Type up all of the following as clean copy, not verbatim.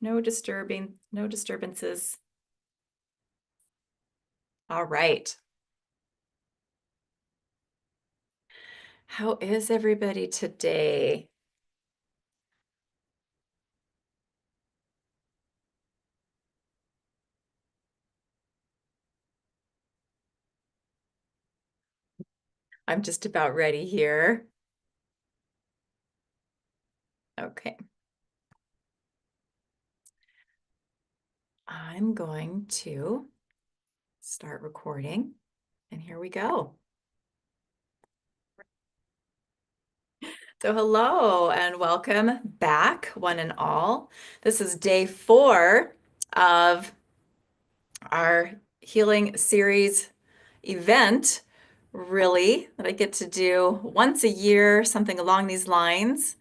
No disturbances. All right. How is everybody today? I'm just about ready here. Okay. I'm going to start recording, and here we go. So hello and welcome back, one and all. This is day 4 of our healing series event, really, that I get to do once a year, something along these lines,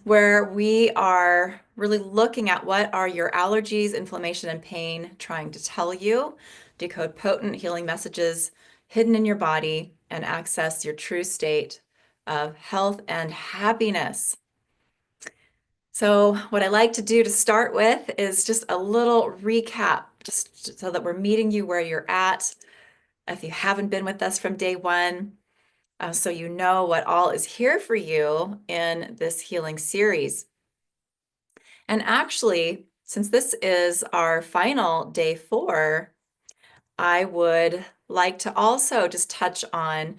where we are really looking at what are your allergies, inflammation, and pain trying to tell you, decode potent healing messages hidden in your body, and access your true state of health and happiness. So what I like to do to start with is just a little recap, just so that we're meeting you where you're at. If you haven't been with us from day 1, so you know what all is here for you in this healing series. And actually, since this is our final day 4, I would like to also just touch on,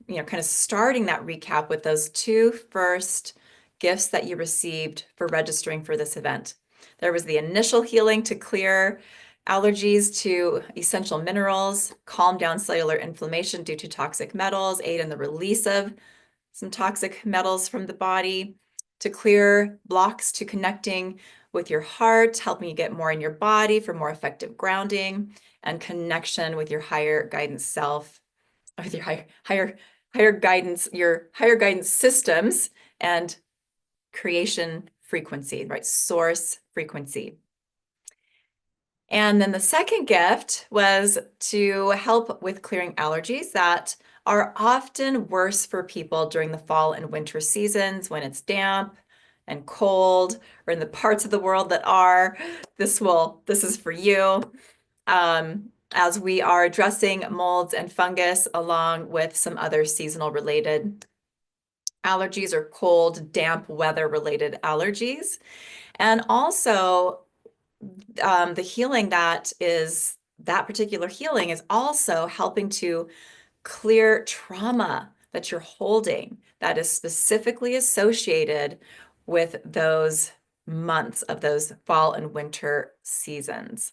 kind of starting that recap with those 2 first gifts that you received for registering for this event. There was the initial healing to clear allergies to essential minerals, calm down cellular inflammation due to toxic metals, aid in the release of some toxic metals from the body, to clear blocks to connecting with your heart, helping you get more in your body for more effective grounding and connection with your higher guidance self, with your higher guidance systems and creation frequency, right? Source frequency. And then the second gift was to help with clearing allergies that are often worse for people during the fall and winter seasons when it's damp and cold, or in the parts of the world that are. This is for you. As we are addressing molds and fungus along with some other seasonal related allergies or cold, damp weather related allergies. And also the healing that particular healing is also helping to clear trauma that you're holding that is specifically associated with those months of those fall and winter seasons.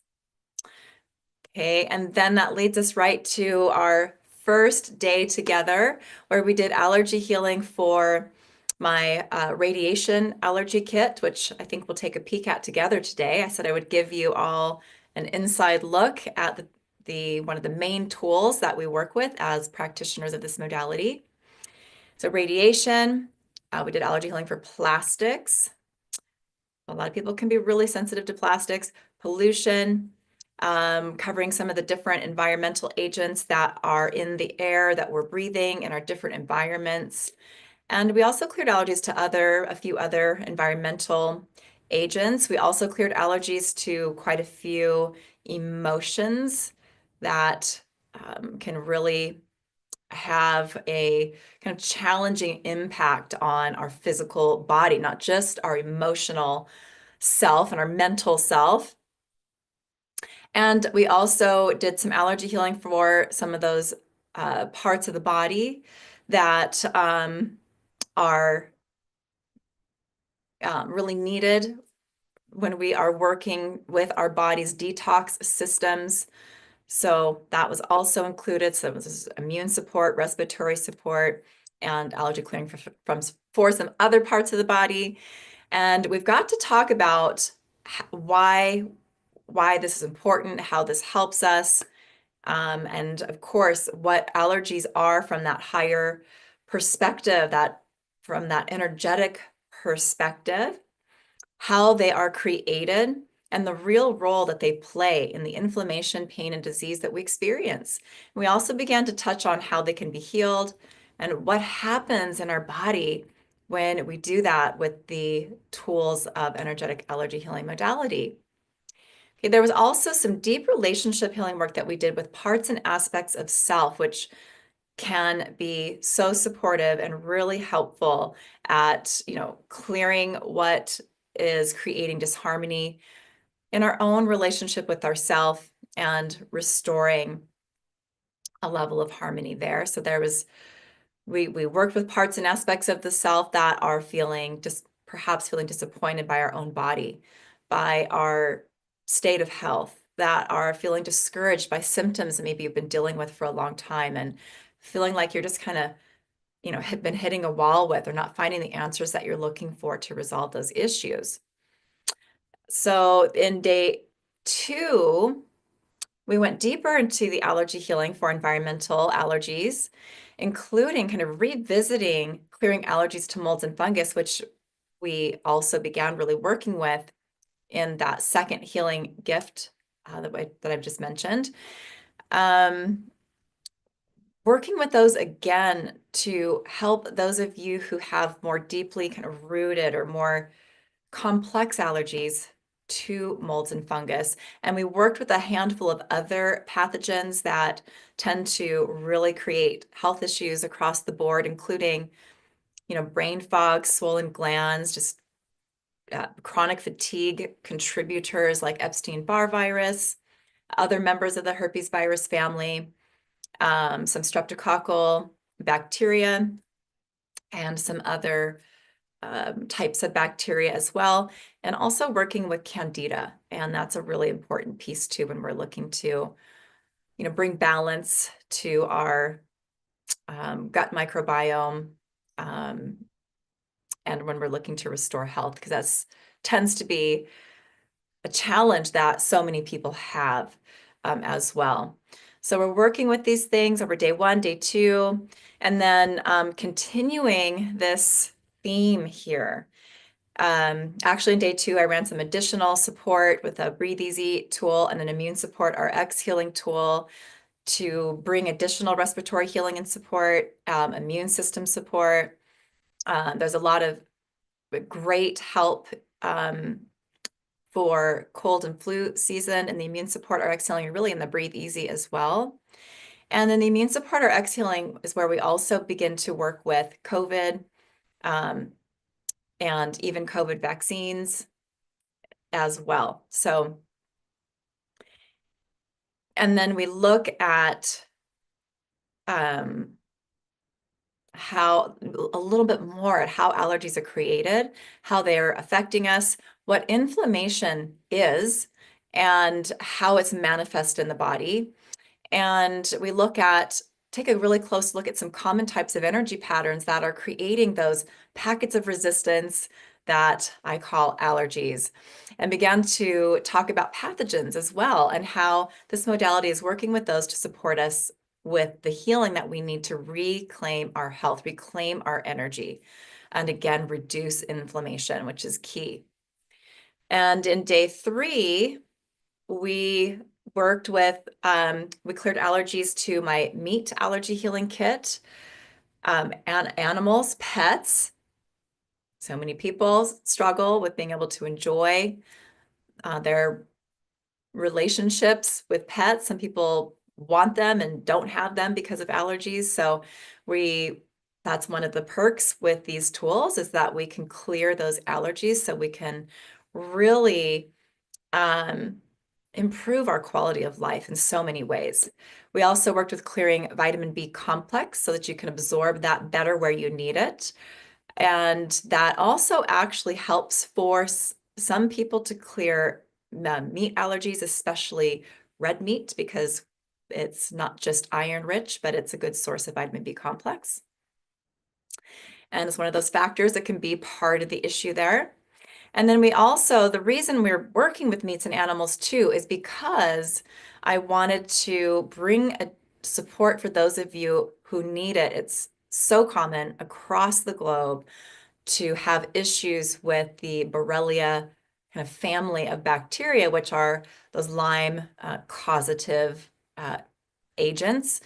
Okay, and then that leads us right to our first day together where we did allergy healing for my radiation allergy kit, which I think we'll take a peek at together today. I said I would give you all an inside look at one of the main tools that we work with as practitioners of this modality. So radiation, we did allergy healing for plastics. A lot of people can be really sensitive to plastics, pollution, covering some of the different environmental agents that are in the air that we're breathing in our different environments. And we also cleared allergies to a few other environmental agents. We also cleared allergies to quite a few emotions that can really have a kind of challenging impact on our physical body, not just our emotional self and our mental self. And we also did some allergy healing for some of those parts of the body that are really needed when we are working with our body's detox systems. So that was also included. So it was immune support, respiratory support, and allergy clearing for some other parts of the body. And we've got to talk about why this is important, how this helps us, and of course, what allergies are from that higher perspective, from that energetic perspective, how they are created, and the real role that they play in the inflammation, pain, and disease that we experience. And we also began to touch on how they can be healed and what happens in our body when we do that with the tools of energetic allergy healing modality. Okay, there was also some deep relationship healing work that we did with parts and aspects of self, which can be so supportive and really helpful at, clearing what is creating disharmony in our own relationship with ourself and restoring a level of harmony there. So we worked with parts and aspects of the self that are perhaps feeling disappointed by our own body, by our state of health, that are feeling discouraged by symptoms that maybe you've been dealing with for a long time and feeling like you're just kind of, have been hitting a wall with or not finding the answers that you're looking for to resolve those issues. So in day 2, we went deeper into the allergy healing for environmental allergies, including kind of revisiting clearing allergies to molds and fungus, which we also began really working with in that second healing gift that I've just mentioned. Working with those again to help those of you who have more deeply kind of rooted or more complex allergies to molds and fungus. And we worked with a handful of other pathogens that tend to really create health issues across the board, including, brain fog, swollen glands, just chronic fatigue contributors like Epstein-Barr virus, other members of the herpes virus family, some streptococcal bacteria, and some other types of bacteria as well, and also working with candida. And that's a really important piece too when we're looking to, bring balance to our gut microbiome, and when we're looking to restore health, because that tends to be a challenge that so many people have as well. So we're working with these things over day 1, day 2, and then continuing this theme here. Actually, in day 2, I ran some additional support with a Breathe Easy tool and an Immune Support RX healing tool to bring additional respiratory healing and support, immune system support. There's a lot of great help for cold and flu season, and the Immune Support RX healing really in the Breathe Easy as well. And then the Immune Support RX healing is where we also begin to work with COVID, and even COVID vaccines as well. So, and then we look at how a little bit more at how allergies are created, how they're affecting us, what inflammation is, and how it's manifest in the body. And we take a really close look at some common types of energy patterns that are creating those packets of resistance that I call allergies, and began to talk about pathogens as well and how this modality is working with those to support us with the healing that we need to reclaim our health, reclaim our energy, and again, reduce inflammation, which is key. And in day 3, we worked with, we cleared allergies to my meat allergy healing kit, and animals, pets. So many people struggle with being able to enjoy their relationships with pets. Some people want them and don't have them because of allergies. So that's one of the perks with these tools, is that we can clear those allergies so we can really improve our quality of life in so many ways. We also worked with clearing vitamin B complex so that you can absorb that better where you need it. And that also actually helps force some people to clear meat allergies, especially red meat, because it's not just iron rich, but it's a good source of vitamin B complex. And it's one of those factors that can be part of the issue there. And then the reason we're working with meats and animals too is because I wanted to bring a support for those of you who need it. It's so common across the globe to have issues with the Borrelia kind of family of bacteria, which are those Lyme causative agents.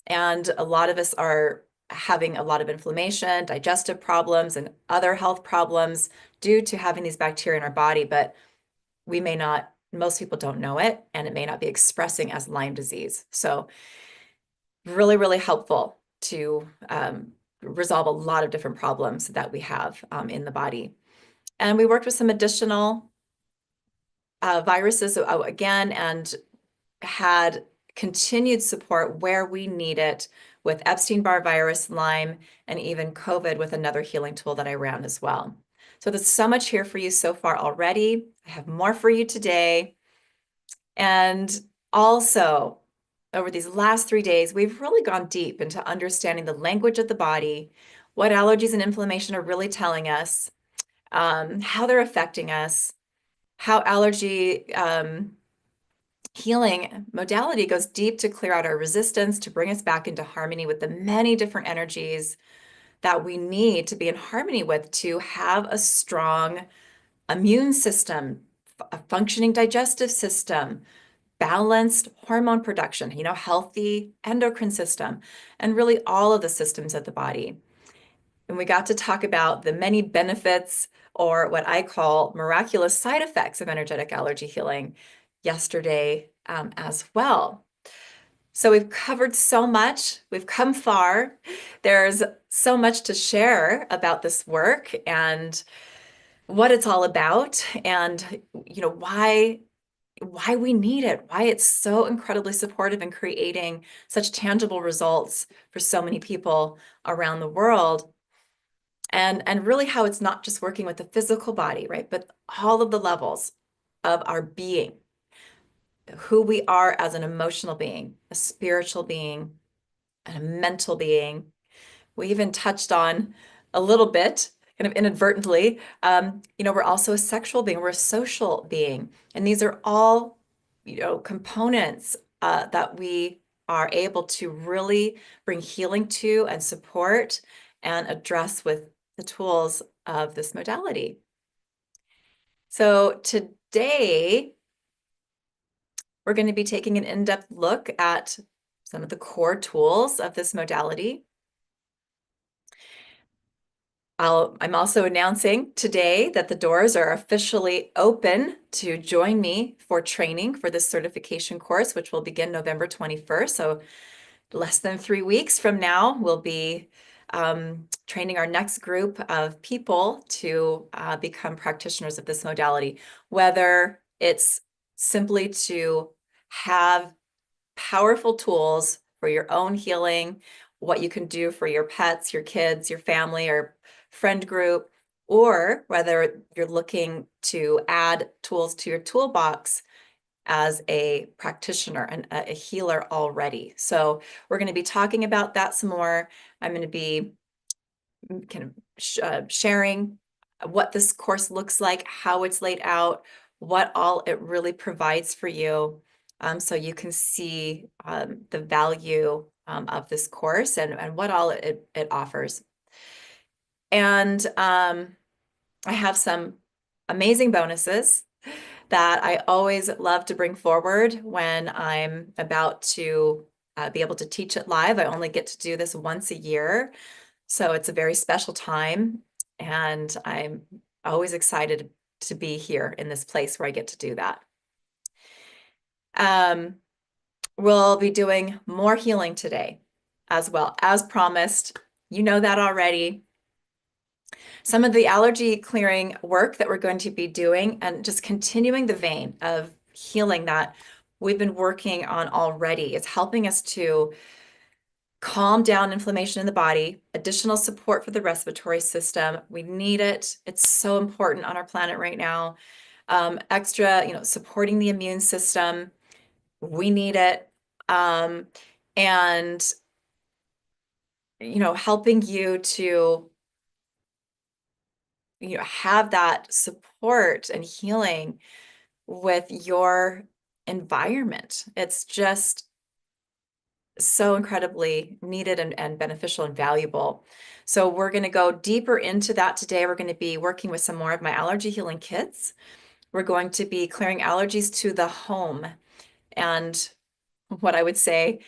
And a lot of us are having a lot of inflammation, digestive problems, and other health problems due to having these bacteria in our body, but we may not, most people don't know it, and it may not be expressing as Lyme disease. So really, really helpful to resolve a lot of different problems that we have in the body. And we worked with some additional viruses again, and had continued support where we need it with Epstein-Barr virus, Lyme, and even COVID with another healing tool that I ran as well. So there's so much here for you so far already. I have more for you today. And also, over these last 3 days, we've really gone deep into understanding the language of the body, what allergies and inflammation are really telling us, how they're affecting us, how allergy healing modality goes deep to clear out our resistance, to bring us back into harmony with the many different energies that we need to be in harmony with to have a strong immune system, a functioning digestive system, balanced hormone production, healthy endocrine system, and really all of the systems of the body. And we got to talk about the many benefits, or what I call miraculous side effects, of energetic allergy healing yesterday as well. So we've covered so much. We've come far. There's so much to share about this work and what it's all about, and why we need it, why it's so incredibly supportive in creating such tangible results for so many people around the world. And really how it's not just working with the physical body, right? But all of the levels of our being, who we are as an emotional being, a spiritual being, and a mental being. We even touched on a little bit, kind of inadvertently, we're also a sexual being, we're a social being. And these are all, components that we are able to really bring healing to and support and address with the tools of this modality. So today, we're going to be taking an in-depth look at some of the core tools of this modality. I'm also announcing today that the doors are officially open to join me for training for this certification course, which will begin November 21st. So less than 3 weeks from now, we'll be training our next group of people to become practitioners of this modality, whether it's simply to have powerful tools for your own healing, what you can do for your pets, your kids, your family, or friend group, or whether you're looking to add tools to your toolbox as a practitioner and a healer already. So we're going to be talking about that some more. I'm going to be kind of sharing what this course looks like, how it's laid out, what all it really provides for you, so you can see the value of this course and what all it offers. And I have some amazing bonuses that I always love to bring forward when I'm about to be able to teach it live. I only get to do this once a year, so it's a very special time, and I'm always excited to be here in this place where I get to do that. We'll be doing more healing today as well, as promised. You know that already. Some of the allergy clearing work that we're going to be doing, and just continuing the vein of healing that we've been working on already, is helping us to calm down inflammation in the body, additional support for the respiratory system. We need it. It's so important on our planet right now. Extra, supporting the immune system. We need it. And, helping you to have that support and healing with your environment. It's just so incredibly needed and beneficial and valuable. So we're going to go deeper into that today. We're going to be working with some more of my allergy healing kits. We're going to be clearing allergies to the home. And what I would say,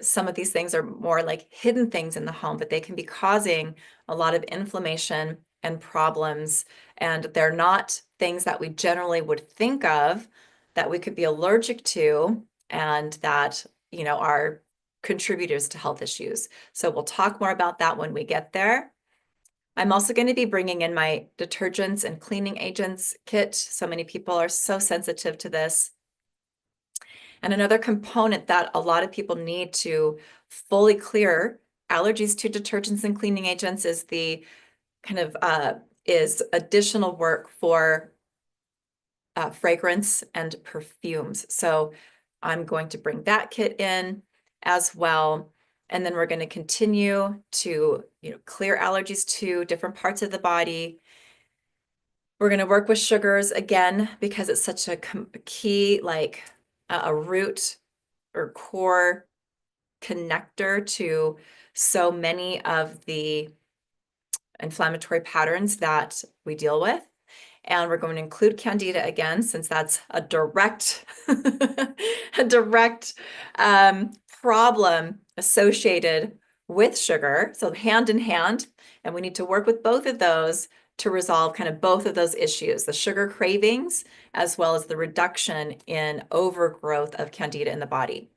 some of these things are more like hidden things in the home, but they can be causing a lot of inflammation and problems. And they're not things that we generally would think of that we could be allergic to and that, are contributors to health issues. So we'll talk more about that when we get there. I'm also going to be bringing in my detergents and cleaning agents kit. So many people are so sensitive to this. And another component that a lot of people need to fully clear allergies to detergents and cleaning agents is the kind of is additional work for fragrance and perfumes. So I'm going to bring that kit in as well. And then we're going to continue to, clear allergies to different parts of the body. We're going to work with sugars again because it's such a key, like a root or core connector to so many of the inflammatory patterns that we deal with. And we're going to include candida again, since that's a direct, a direct problem associated with sugar. So hand in hand, and we need to work with both of those to resolve kind of both of those issues, the sugar cravings, as well as the reduction in overgrowth of candida in the body.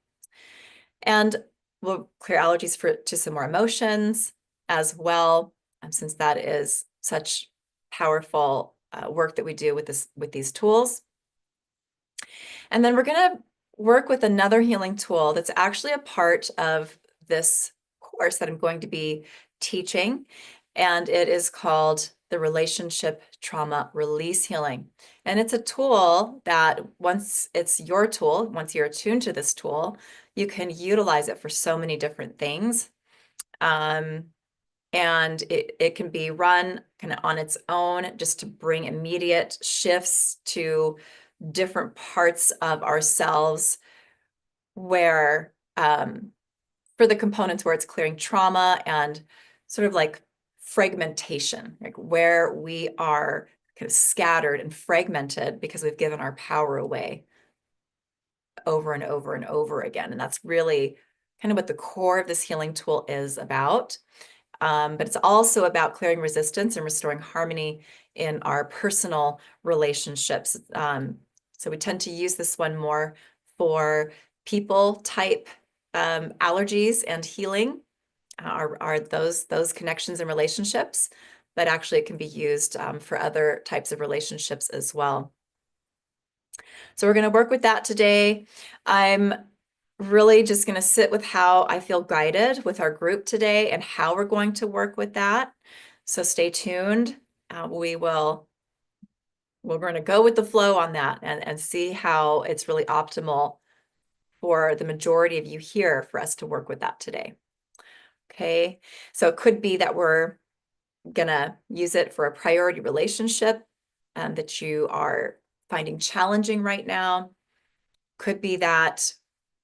And we'll clear allergies to some more emotions as well, since that is such powerful work that we do with these tools. And then we're going to work with another healing tool that's actually a part of this course that I'm going to be teaching, and it is called the Relationship Trauma Release Healing. And it's a tool that once you're attuned to this tool, you can utilize it for so many different things. And it can be run kind of on its own just to bring immediate shifts to different parts of ourselves where for the components where it's clearing trauma and sort of like fragmentation, like where we are kind of scattered and fragmented because we've given our power away over and over and over again. And that's really kind of what the core of this healing tool is about. But it's also about clearing resistance and restoring harmony in our personal relationships. So we tend to use this one more for people type allergies and healing are those connections and relationships, but actually it can be used for other types of relationships as well. So we're going to work with that today. I'm really just going to sit with how I feel guided with our group today and how we're going to work with that. So stay tuned. We're going to go with the flow on that and see how it's really optimal for the majority of you here for us to work with that today. Okay, so it could be that we're going to use it for a priority relationship that you are finding challenging right now. Could be that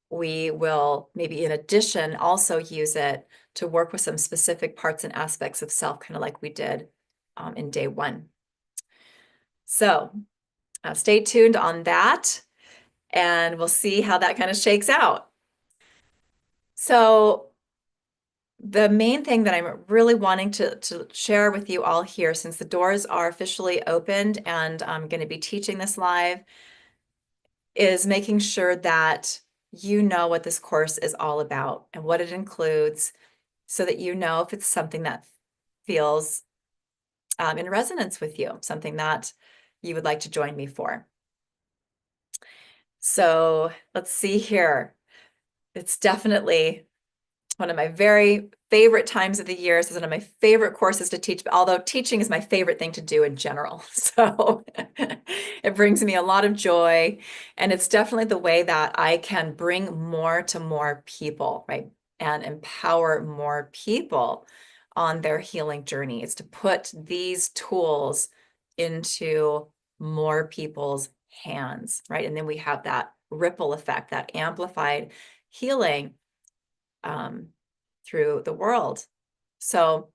we will maybe in addition also use it to work with some specific parts and aspects of self, kind of like we did in day one. So stay tuned on that, and we'll see how that kind of shakes out. So the main thing that I'm really wanting to share with you all here, since the doors are officially opened and I'm going to be teaching this live, is making sure that you know what this course is all about and what it includes, so that you know if it's something that feels in resonance with you, something that you would like to join me for. So let's see here. It's definitely one of my very favorite times of the year. This is one of my favorite courses to teach, although teaching is my favorite thing to do in general. So it brings me a lot of joy. And it's definitely the way that I can bring more to more people, right? And empower more people on their healing journey, is to put these tools into more people's hands, right? And then we have that ripple effect, that amplified healing through the world. So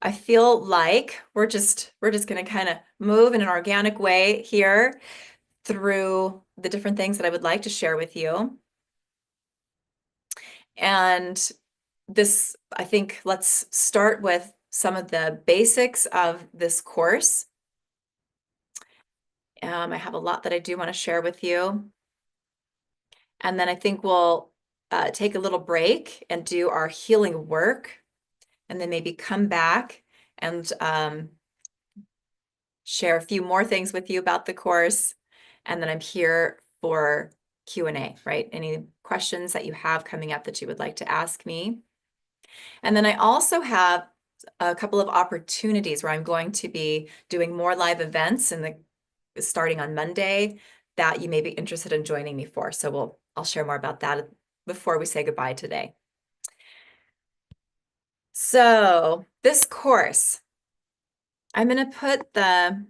I feel like we're just going to kind of move in an organic way here through the different things that I would like to share with you. And this, I think, let's start with some of the basics of this course. I have a lot that I do want to share with you. And then I think we'll take a little break and do our healing work, and then maybe come back and share a few more things with you about the course. And then I'm here for Q&A, right? Any questions that you have coming up that you would like to ask me. And then I also have a couple of opportunities where I'm going to be doing more live events starting on Monday that you may be interested in joining me for. So I'll share more about that before we say goodbye today. So this course, I'm going to put the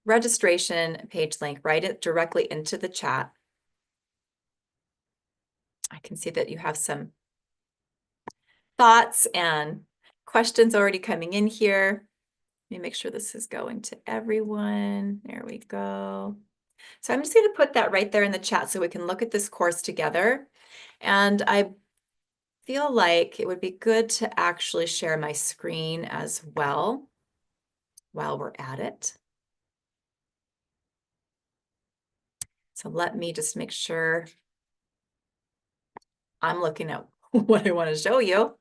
registration page link, write it directly into the chat. I can see that you have some thoughts and questions already coming in here. Let me make sure this is going to everyone. There we go. So I'm just going to put that right there in the chat so we can look at this course together. And I feel like it would be good to actually share my screen as well while we're at it. So let me just make sure I'm looking at what I want to show you,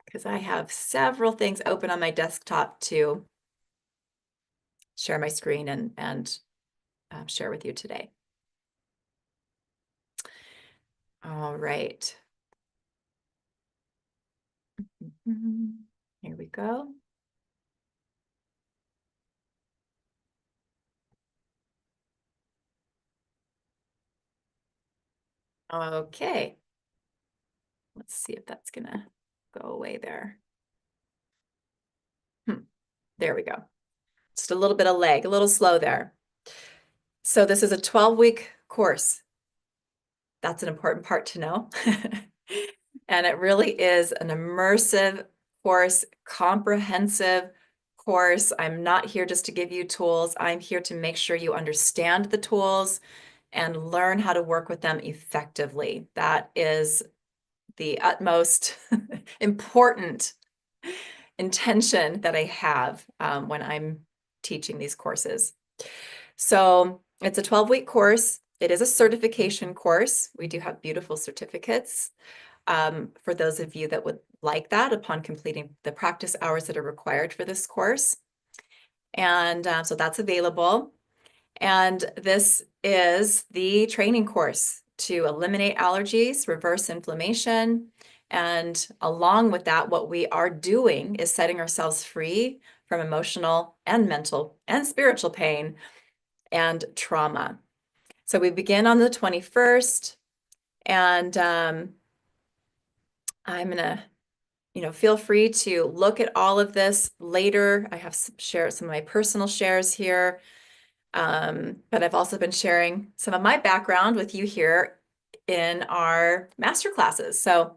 because I have several things open on my desktop to share my screen and share with you today. All right. Here we go. Okay. Let's see if that's gonna go away there. There we go. Just a little bit of lag, a little slow there. So this is a 12-week course. That's an important part to know. And it really is an immersive course, comprehensive course. I'm not here just to give you tools. I'm here to make sure you understand the tools and learn how to work with them effectively. That is the utmost important intention that I have when I'm teaching these courses. So it's a 12-week course. It is a certification course. We do have beautiful certificates for those of you that would like that upon completing the practice hours that are required for this course. And so that's available. And this is the training course to eliminate allergies, reverse inflammation. And along with that, what we are doing is setting ourselves free from emotional and mental and spiritual pain and trauma. So we begin on the 21st, and I'm gonna, feel free to look at all of this later. I have shared some of my personal shares here, but I've also been sharing some of my background with you here in our master classes. So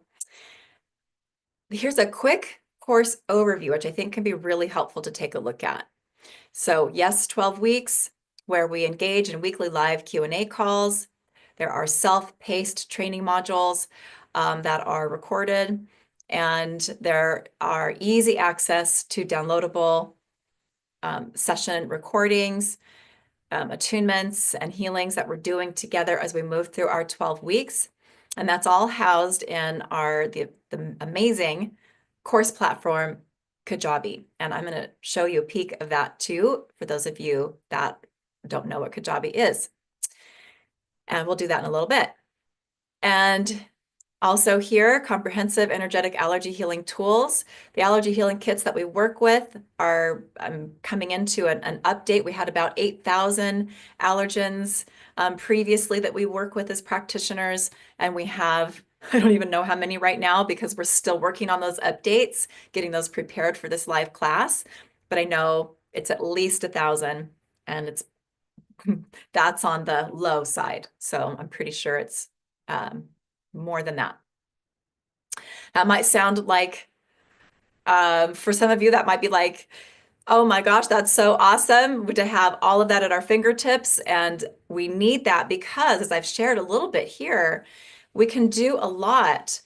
here's a quick course overview, which I think can be really helpful to take a look at. So yes, 12 weeks where we engage in weekly live Q&A calls. There are self-paced training modules that are recorded, and there are easy access to downloadable session recordings, attunements, and healings that we're doing together as we move through our 12 weeks. And that's all housed in the amazing course platform, Kajabi. And I'm going to show you a peek of that too, for those of you that don't know what Kajabi is. And we'll do that in a little bit. And also here, comprehensive energetic allergy healing tools. The allergy healing kits that we work with are coming into an update. We had about 8,000 allergens previously that we work with as practitioners, and we have, I don't even know how many right now because we're still working on those updates, getting those prepared for this live class. But I know it's at least 1,000, and that's on the low side. So I'm pretty sure it's more than that. That might sound like, for some of you, that might be like, Oh my gosh, that's so awesome to have all of that at our fingertips. And we need that because, as I've shared a little bit here, we can do a lot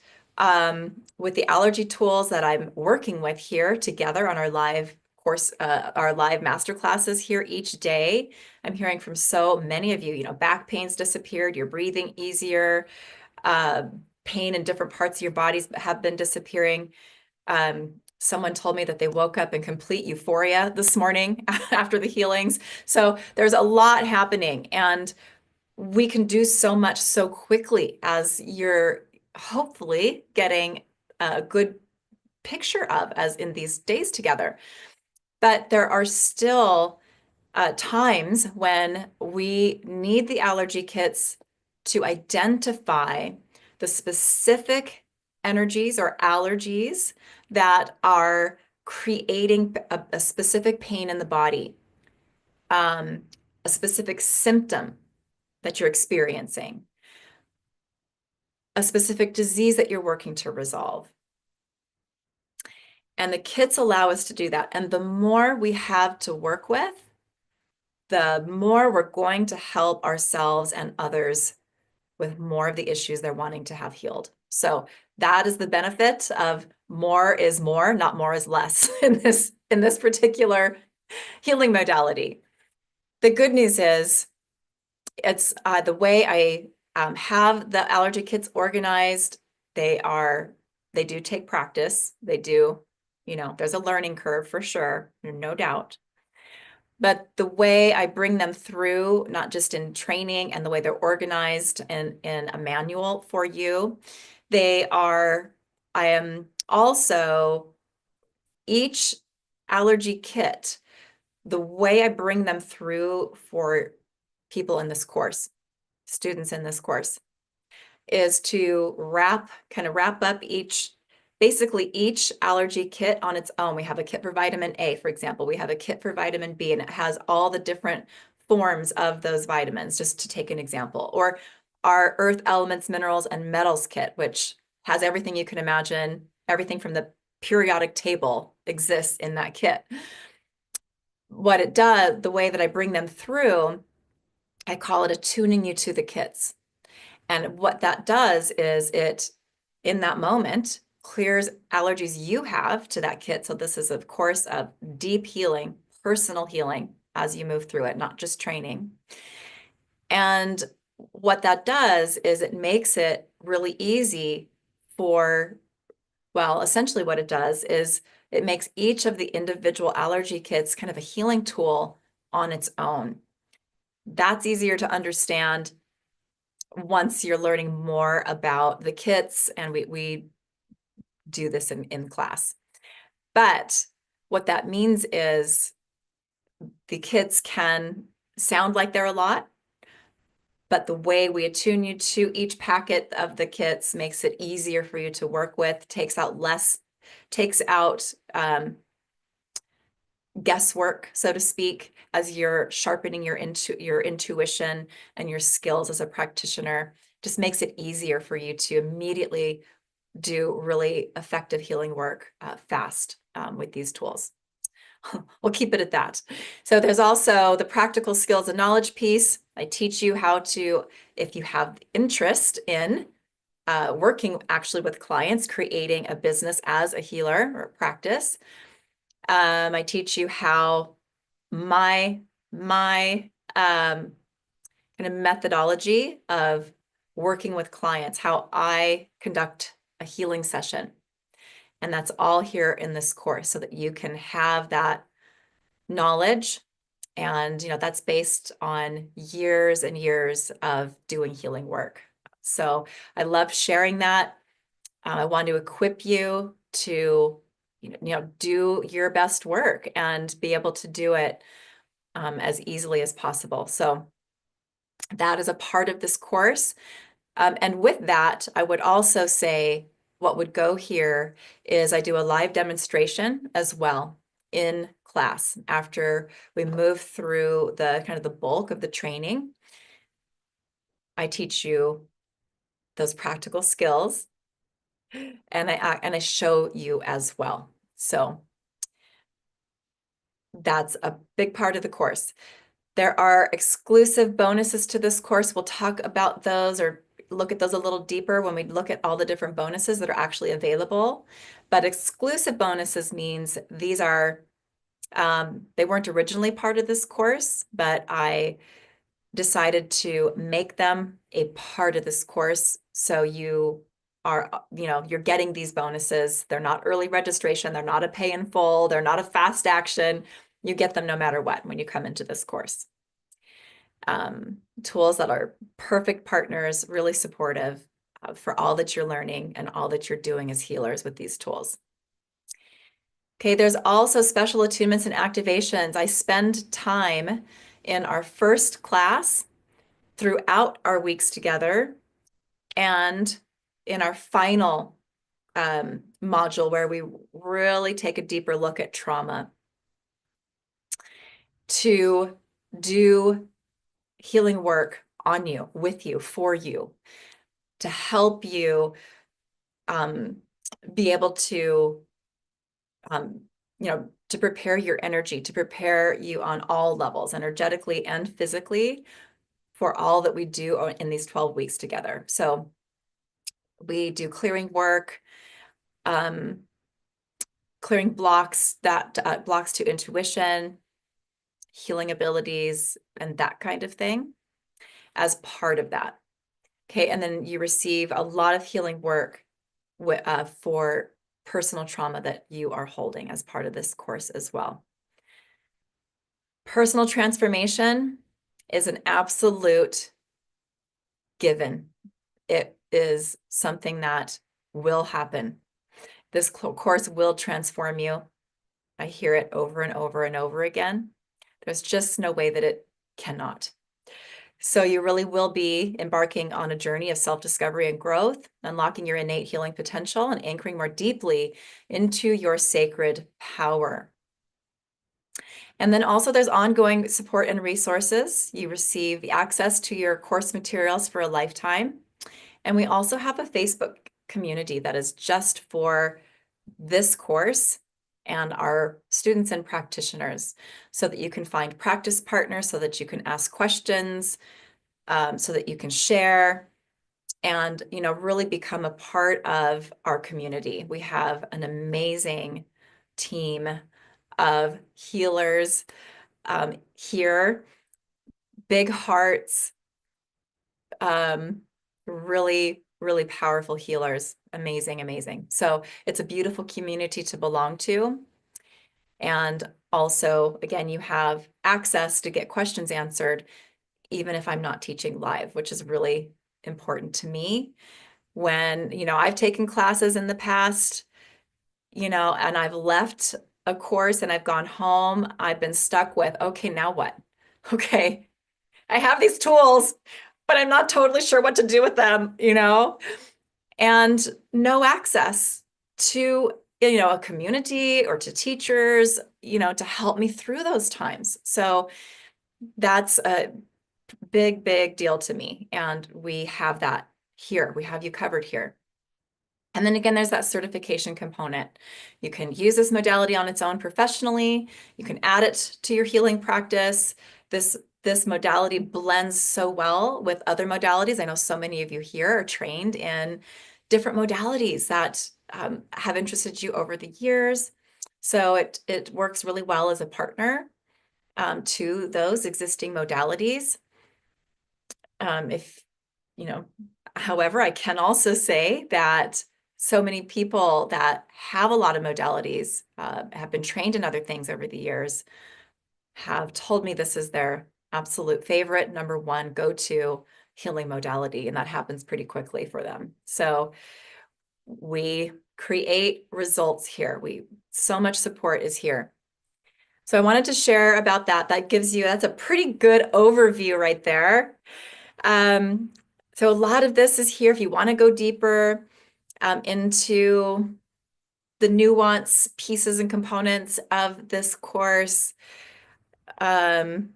with the allergy tools that I'm working with here together on our live course, our live master classes here each day. I'm hearing from so many of you, back pain's disappeared, you're breathing easier, uh, pain in different parts of your bodies have been disappearing. Someone told me that they woke up in complete euphoria this morning after the healings. So there's a lot happening, and we can do so much so quickly as you're hopefully getting a good picture of as in these days together. But there are still times when we need the allergy kits to identify the specific energies or allergies that are creating a specific pain in the body, um, a specific symptom that you're experiencing, a specific disease that you're working to resolve. And the kits allow us to do that. And the more we have to work with, the more we're going to help ourselves and others with more of the issues they're wanting to have healed. So that is the benefit of more is more, not more is less in this particular healing modality. The good news is it's the way I have the allergy kits organized. They do take practice. They do, there's a learning curve for sure, no doubt. But the way I bring them through, not just in training and the way they're organized in a manual for you, I am also each allergy kit, the way I bring them through for people in this course, students in this course, is to kind of wrap up basically each allergy kit on its own. We have a kit for vitamin A, for example. We have a kit for vitamin B, and it has all the different forms of those vitamins, just to take an example. Or our earth elements, minerals, and metals kit, which has everything you can imagine, everything from the periodic table exists in that kit. What it does, the way that I bring them through, I call it attuning you to the kits. And what that does is it, in that moment, clears allergies you have to that kit. So this is a course of deep healing, personal healing as you move through it, not just training. And what that does is it makes it really easy essentially what it does is it makes each of the individual allergy kits kind of a healing tool on its own. That's easier to understand once you're learning more about the kits, and we do this in class. But what that means is the kits can sound like they're a lot, but the way we attune you to each packet of the kits makes it easier for you to work with, takes out guesswork, so to speak, as you're sharpening your intuition and your skills as a practitioner. Just makes it easier for you to immediately do really effective healing work fast with these tools. We'll keep it at that. So there's also the practical skills and knowledge piece. I teach you how to, if you have interest in working actually with clients, creating a business as a healer or practice. I teach you how my kind of methodology of working with clients, how I conduct a healing session. And that's all here in this course so that you can have that knowledge. And, that's based on years and years of doing healing work. So I love sharing that. I want to equip you to, do your best work and be able to do it as easily as possible. So that is a part of this course. And with that, I would also say what would go here is I do a live demonstration as well in class after we move through the kind of the bulk of the training. I teach you those practical skills and I show you as well. So That's a big part of the course. There are exclusive bonuses to this course. We'll talk about those or look at those a little deeper when we look at all the different bonuses that are actually available. But exclusive bonuses means these are, they weren't originally part of this course, but I decided to make them a part of this course. So you are, you're getting these bonuses. They're not early registration. They're not a pay in full. They're not a fast action. You get them no matter what when you come into this course. Tools that are perfect partners, really supportive for all that you're learning and all that you're doing as healers with these tools. Okay, there's also special attunements and activations. I spend time in our first class throughout our weeks together and in our final module where we really take a deeper look at trauma to do healing work on you, with you, for you, to help you be able to, to prepare your energy, to prepare you on all levels, energetically and physically, for all that we do in these 12 weeks together. So we do clearing work, clearing blocks blocks to intuition, healing abilities, and that kind of thing as part of that. Okay, and then you receive a lot of healing work for personal trauma that you are holding as part of this course as well. Personal transformation is an absolute given. It is something that will happen. This course will transform you. I hear it over and over and over again. There's just no way that it cannot. So you really will be embarking on a journey of self-discovery and growth, unlocking your innate healing potential and anchoring more deeply into your sacred power. And then also there's ongoing support and resources. You receive access to your course materials for a lifetime. And we also have a Facebook community that is just for this course and our students and practitioners, so that you can find practice partners, so that you can ask questions, so that you can share and, really become a part of our community. We have an amazing team of healers here, big hearts, really, really powerful healers. Amazing, amazing. So it's a beautiful community to belong to. And also, again, you have access to get questions answered, even if I'm not teaching live, which is really important to me. When, I've taken classes in the past, and I've left a course and I've gone home, I've been stuck with, okay, now what? Okay, I have these tools, but I'm not totally sure what to do with them, and no access to, a community or to teachers, to help me through those times. So that's a big, big deal to me. And we have that here. We have you covered here. And then again, there's that certification component. You can use this modality on its own professionally. You can add it to your healing practice. This modality blends so well with other modalities. I know so many of you here are trained in different modalities that have interested you over the years. So it works really well as a partner to those existing modalities. However, I can also say that so many people that have a lot of modalities, have been trained in other things over the years, have told me this is their absolute favorite, number one go-to healing modality, and that happens pretty quickly for them. So we create results here. So much support is here. So I wanted to share about that. That's a pretty good overview right there. So a lot of this is here if you want to go deeper into the nuance pieces and components of this course. And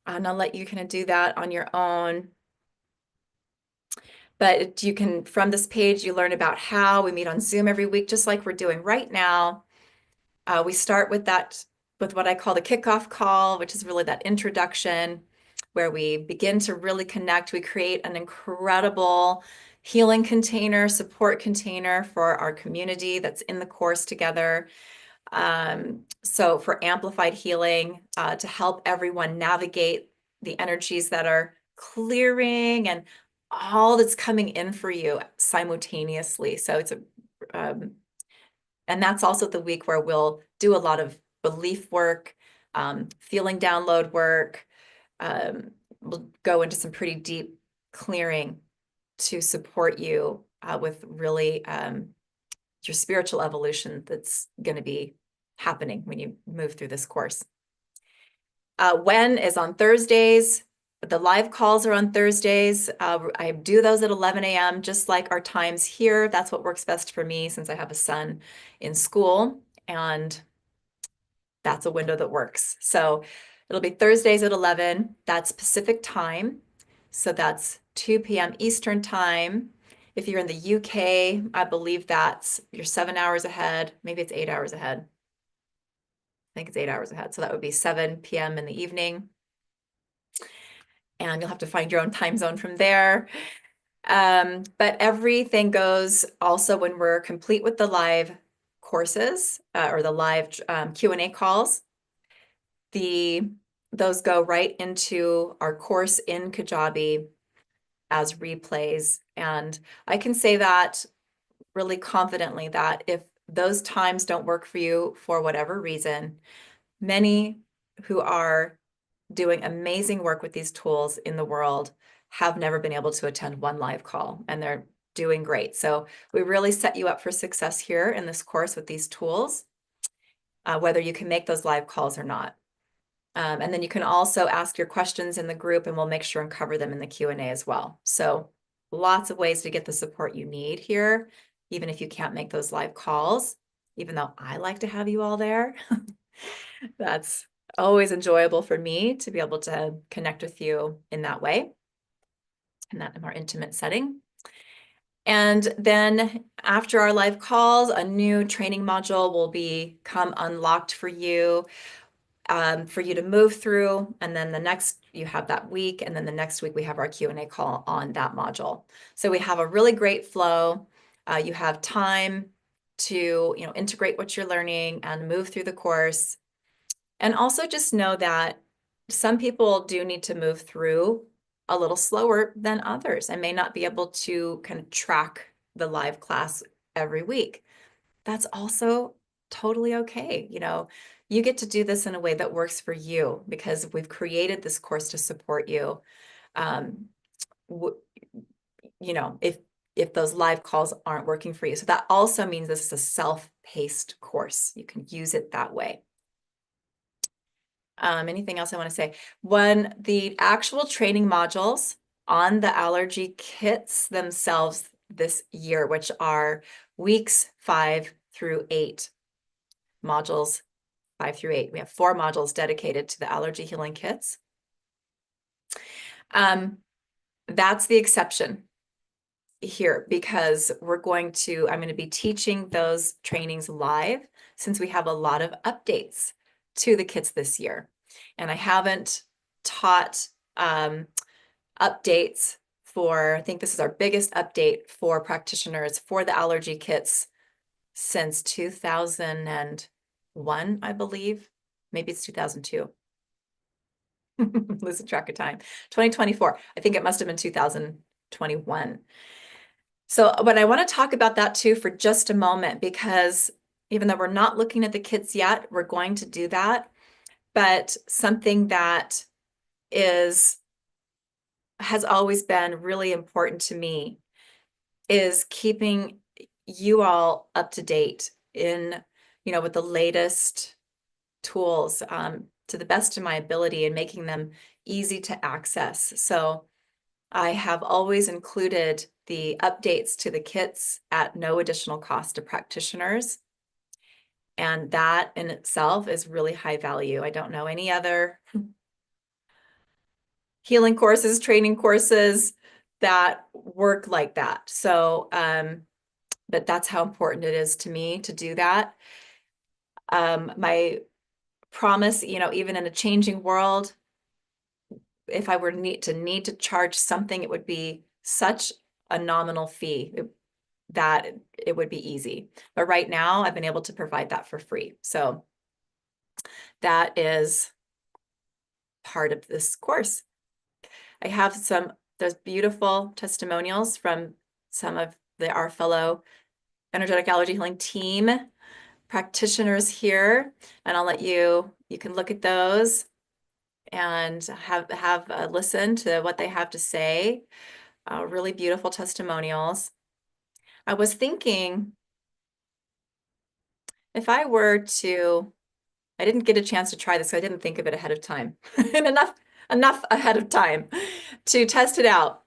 I'll let you kind of do that on your own. But from this page, you learn about how we meet on Zoom every week, just like we're doing right now. We start with that with what I call the kickoff call, which is really that introduction where we begin to really connect. We create an incredible healing container, support container for our community that's in the course together. So for amplified healing, to help everyone navigate the energies that are clearing and all that's coming in for you simultaneously. So it's and that's also the week where we'll do a lot of belief work, feeling download work. We'll go into some pretty deep clearing to support you with really your spiritual evolution that's going to be happening when you move through this course. When is on Thursdays. The live calls are on Thursdays. I do those at 11 a.m., just like our times here. That's what works best for me since I have a son in school, and that's a window that works. So it'll be Thursdays at 11. That's Pacific time. So that's 2 p.m. Eastern time. If you're in the UK, I believe you're 7 hours ahead. Maybe it's 8 hours ahead. I think it's 8 hours ahead. So that would be 7 p.m. in the evening. And you'll have to find your own time zone from there. But everything goes also when we're complete with the live courses or the live Q&A calls. Those go right into our course in Kajabi as replays. And I can say that really confidently that if those times don't work for you for whatever reason, many who are doing amazing work with these tools in the world have never been able to attend one live call, and they're doing great. So we really set you up for success here in this course with these tools, whether you can make those live calls or not. And then you can also ask your questions in the group, and we'll make sure and cover them in the Q&A as well. So lots of ways to get the support you need here, even if you can't make those live calls, even though I like to have you all there. That's always enjoyable for me to be able to connect with you in that way, in that more intimate setting. And then after our live calls, a new training module will become unlocked for you to move through. And then you have that week, and then the next week we have our Q&A call on that module. So we have a really great flow. You have time to integrate what you're learning and move through the course. And also just know that some people do need to move through a little slower than others and may not be able to kind of track the live class every week. That's also totally okay. You get to do this in a way that works for you because we've created this course to support you. If those live calls aren't working for you. So that also means this is a self-paced course. You can use it that way. Anything else I want to say? When the actual training modules on the allergy kits themselves this year, which are weeks 5 through 8, modules 5 through 8. We have 4 modules dedicated to the allergy healing kits. That's the exception here because I'm going to be teaching those trainings live since we have a lot of updates to the kits this year. And I haven't taught updates I think this is our biggest update for practitioners for the allergy kits since 2001, I believe. Maybe it's 2002. Losing track of time. 2024. I think it must have been 2021. But I want to talk about that too for just a moment, because even though we're not looking at the kits yet, we're going to do that. But something that has always been really important to me is keeping you all up to date with the latest tools to the best of my ability and making them easy to access. So I have always included the updates to the kits at no additional cost to practitioners. And that in itself is really high value. I don't know any other healing courses, training courses that work like that. So, but that's how important it is to me to do that. My promise, even in a changing world, if I were need to charge something, it would be such a nominal fee that it would be easy. But right now, I've been able to provide that for free. So that is part of this course. I have those beautiful testimonials from some of our fellow energetic allergy healing team practitioners here, and I'll let you can look at those and have a listen to what they have to say. Really beautiful testimonials. I was thinking, if I were to, I didn't get a chance to try this, so I didn't think of it ahead of time, and enough ahead of time to test it out.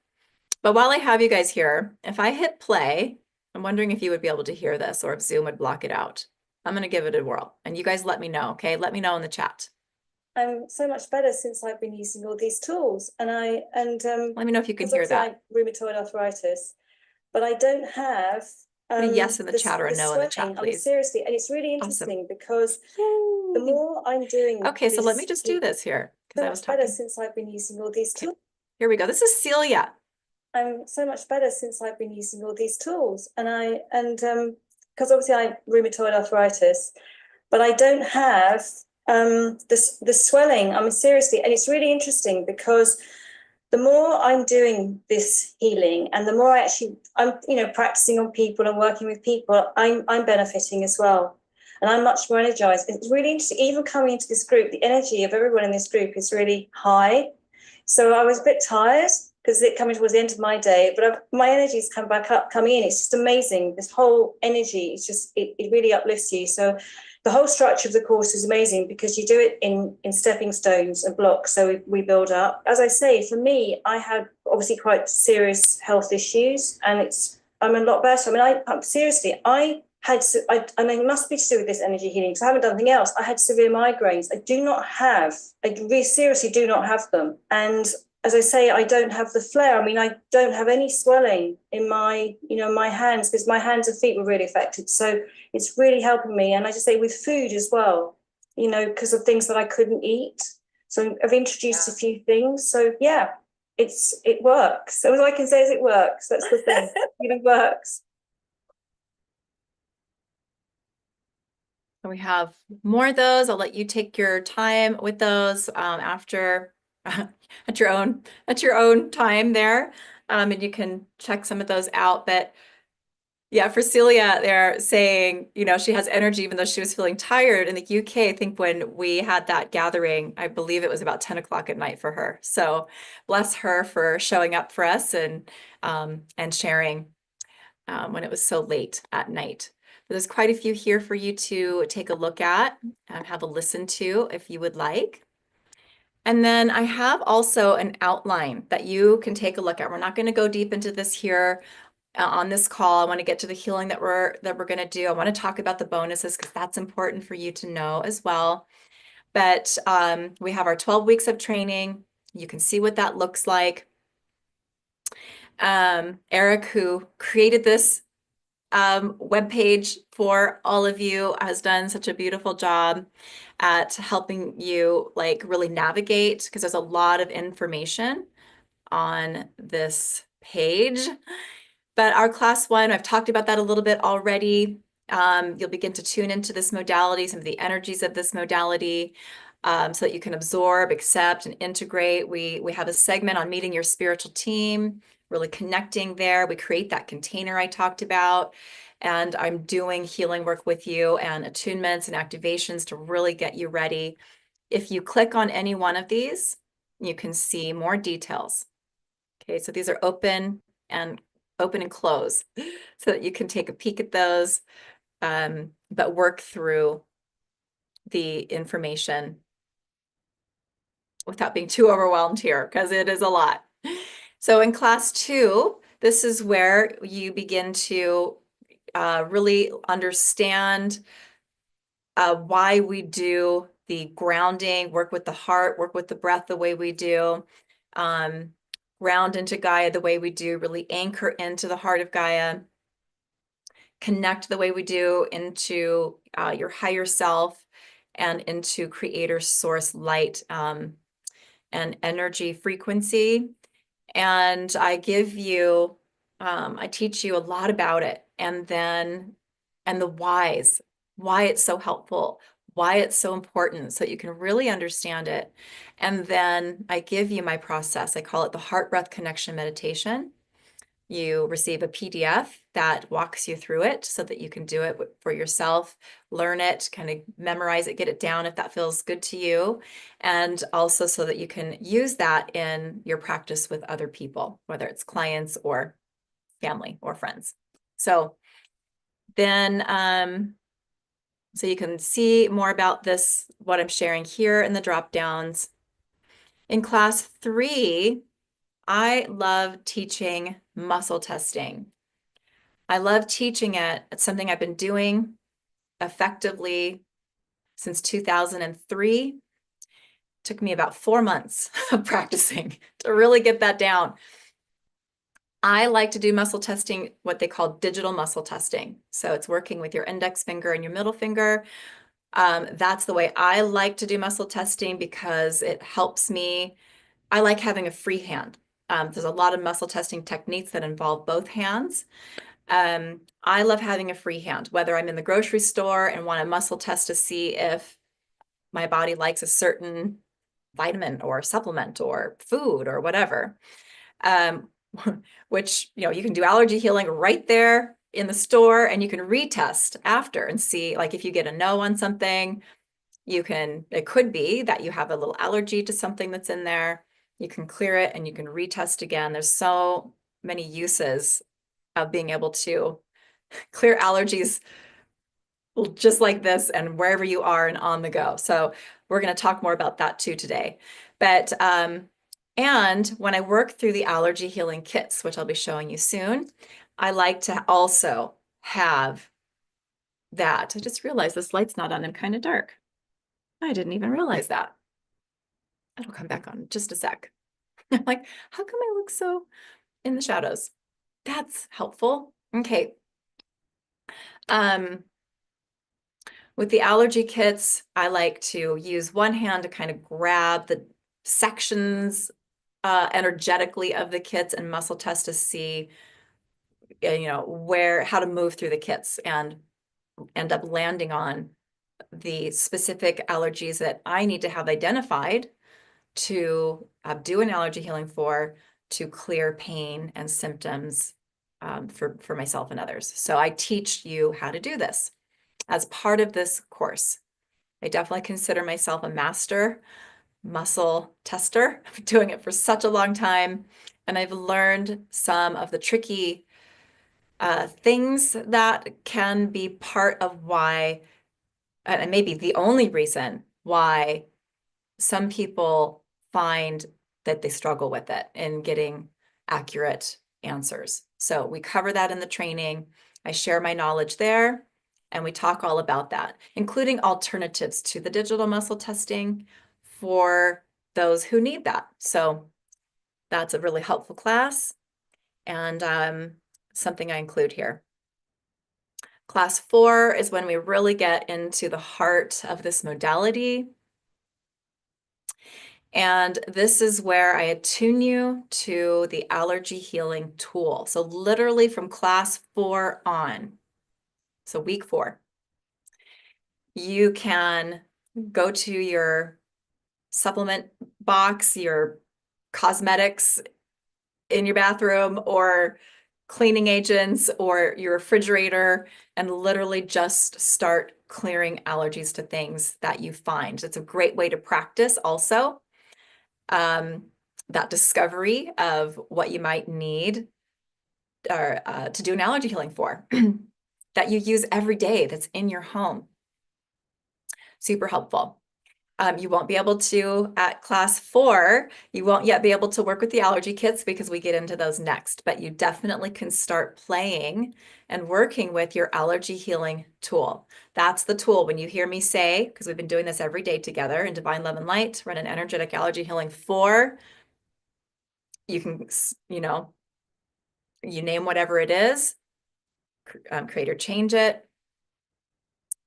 But while I have you guys here, if I hit play, I'm wondering if you would be able to hear this or if Zoom would block it out. I'm going to give it a whirl, and you guys let me know, okay? Let me know in the chat. I'm so much better since I've been using all these tools, and let me know if you can hear that. I have rheumatoid arthritis, but I don't have a yes in the chat or a no in the chat, please. I mean, seriously, and it's really interesting because the more I'm doing. Okay, so let me just do this here because I was talking. Better since I've been using all these tools. Here we go. This is Celia. I'm so much better since I've been using all these tools, and because obviously I have rheumatoid arthritis, but I don't have the swelling. I mean, seriously, and it's really interesting because the more I'm doing this healing and the more I'm practicing on people and working with people, I'm benefiting as well, and I'm much more energized. It's really interesting. Even coming into this group, the energy of everyone in this group is really high. So I was a bit tired because it coming towards the end of my day, but my energy's coming in. It's just amazing. This whole energy is just, it really uplifts you. So the whole structure of the course is amazing because you do it in stepping stones and blocks. So we build up. As I say, for me, I had obviously quite serious health issues, and I'm a lot better. I mean, seriously, I mean, it must be to do with this energy healing because I haven't done anything else. I had severe migraines. I really seriously do not have them. And as I say, I don't have the flare. I mean, I don't have any swelling in my hands because my hands and feet were really affected. So it's really helping me. And I just say with food as well, because of things that I couldn't eat. So I've introduced a few things. So yeah, it works. So all I can say is it works. That's the thing. It works. We have more of those. I'll let you take your time with those after at your own time there, and you can check some of those out. But yeah, for Celia, they're saying she has energy even though she was feeling tired. In the UK, I think when we had that gathering, I believe it was about 10 o'clock at night for her. So bless her for showing up for us and sharing when it was so late at night. There's quite a few here for you to take a look at and have a listen to if you would like. And then I have also an outline that you can take a look at. We're not going to go deep into this here on this call. I want to get to the healing that we're going to do. I want to talk about the bonuses because that's important for you to know as well. But we have our 12 weeks of training. You can see what that looks like. Eric, who created this webpage for all of you, has done such a beautiful job at helping you really navigate because there's a lot of information on this page. But our class 1, I've talked about that a little bit already. You'll begin to tune into this modality, some of the energies of this modality, so that you can absorb, accept, and integrate. We have a segment on meeting your spiritual team, really connecting there. We create that container I talked about, and I'm doing healing work with you and attunements and activations to really get you ready. If you click on any one of these, you can see more details. Okay, so these are open and close so that you can take a peek at those, but work through the information without being too overwhelmed here because it is a lot. So in class 2, this is where you begin to really understand why we do the grounding, work with the heart, work with the breath the way we do, ground into Gaia the way we do, really anchor into the heart of Gaia, connect the way we do into your higher self, and into creator source light and energy frequency. And I give you, I teach you a lot about it. And the whys, why it's so helpful, why it's so important, so you can really understand it. And then I give you my process. I call it the heart breath connection meditation. You receive a PDF that walks you through it so that you can do it for yourself, learn it, kind of memorize it, get it down if that feels good to you. And also so that you can use that in your practice with other people, whether it's clients or family or friends. So then, so you can see more about this, what I'm sharing here in the drop downs. In class 3, I love teaching muscle testing. I love teaching it. It's something I've been doing effectively since 2003. Took me about 4 months of practicing to really get that down. I like to do muscle testing, what they call digital muscle testing. So it's working with your index finger and your middle finger. That's the way I like to do muscle testing because it helps me. I like having a free hand. There's a lot of muscle testing techniques that involve both hands. I love having a free hand, whether I'm in the grocery store and want a muscle test to see if my body likes a certain vitamin or supplement or food or whatever. Um, which, you can do allergy healing right there in the store, and you can retest after and see, like, if you get a no on something, it could be that you have a little allergy to something that's in there. You can clear it and you can retest again. There's so many uses of being able to clear allergies just like this and wherever you are and on the go. So we're going to talk more about that too today. But and when I work through the allergy healing kits, which I'll be showing you soon, I like to also have that. I just realized this light's not on. I'm kind of dark. I didn't even realize that. It'll come back on in just a sec. I'm like, how come I look so in the shadows? That's helpful. Okay. With the allergy kits, I like to use one hand to kind of grab the sections energetically of the kits and muscle test to see, how to move through the kits and end up landing on the specific allergies that I need to have identified to do an allergy healing to clear pain and symptoms for myself and others. So I teach you how to do this as part of this course. I definitely consider myself a master muscle tester. I've been doing it for such a long time, and I've learned some of the tricky things that can be part of why, and maybe the only reason why some people find that they struggle with it in getting accurate answers. So we cover that in the training. I share my knowledge there, and we talk all about that, including alternatives to the digital muscle testing for those who need that. So that's a really helpful class and something I include here. Class 4 is when we really get into the heart of this modality. And this is where I attune you to the allergy healing tool. So literally from class 4 on, so week 4, you can go to your supplement box, your cosmetics in your bathroom or cleaning agents or your refrigerator and literally just start clearing allergies to things that you find. It's a great way to practice also that discovery of what you might need or to do an allergy healing for that you use every day that's in your home. Super helpful. You won't be able to, at class 4, you won't yet be able to work with the allergy kits because we get into those next, but you definitely can start playing and working with your allergy healing tool. That's the tool when you hear me say, because we've been doing this every day together in Divine Love and Light, run an energetic allergy healing 4. You can, you name whatever it is, create or change it.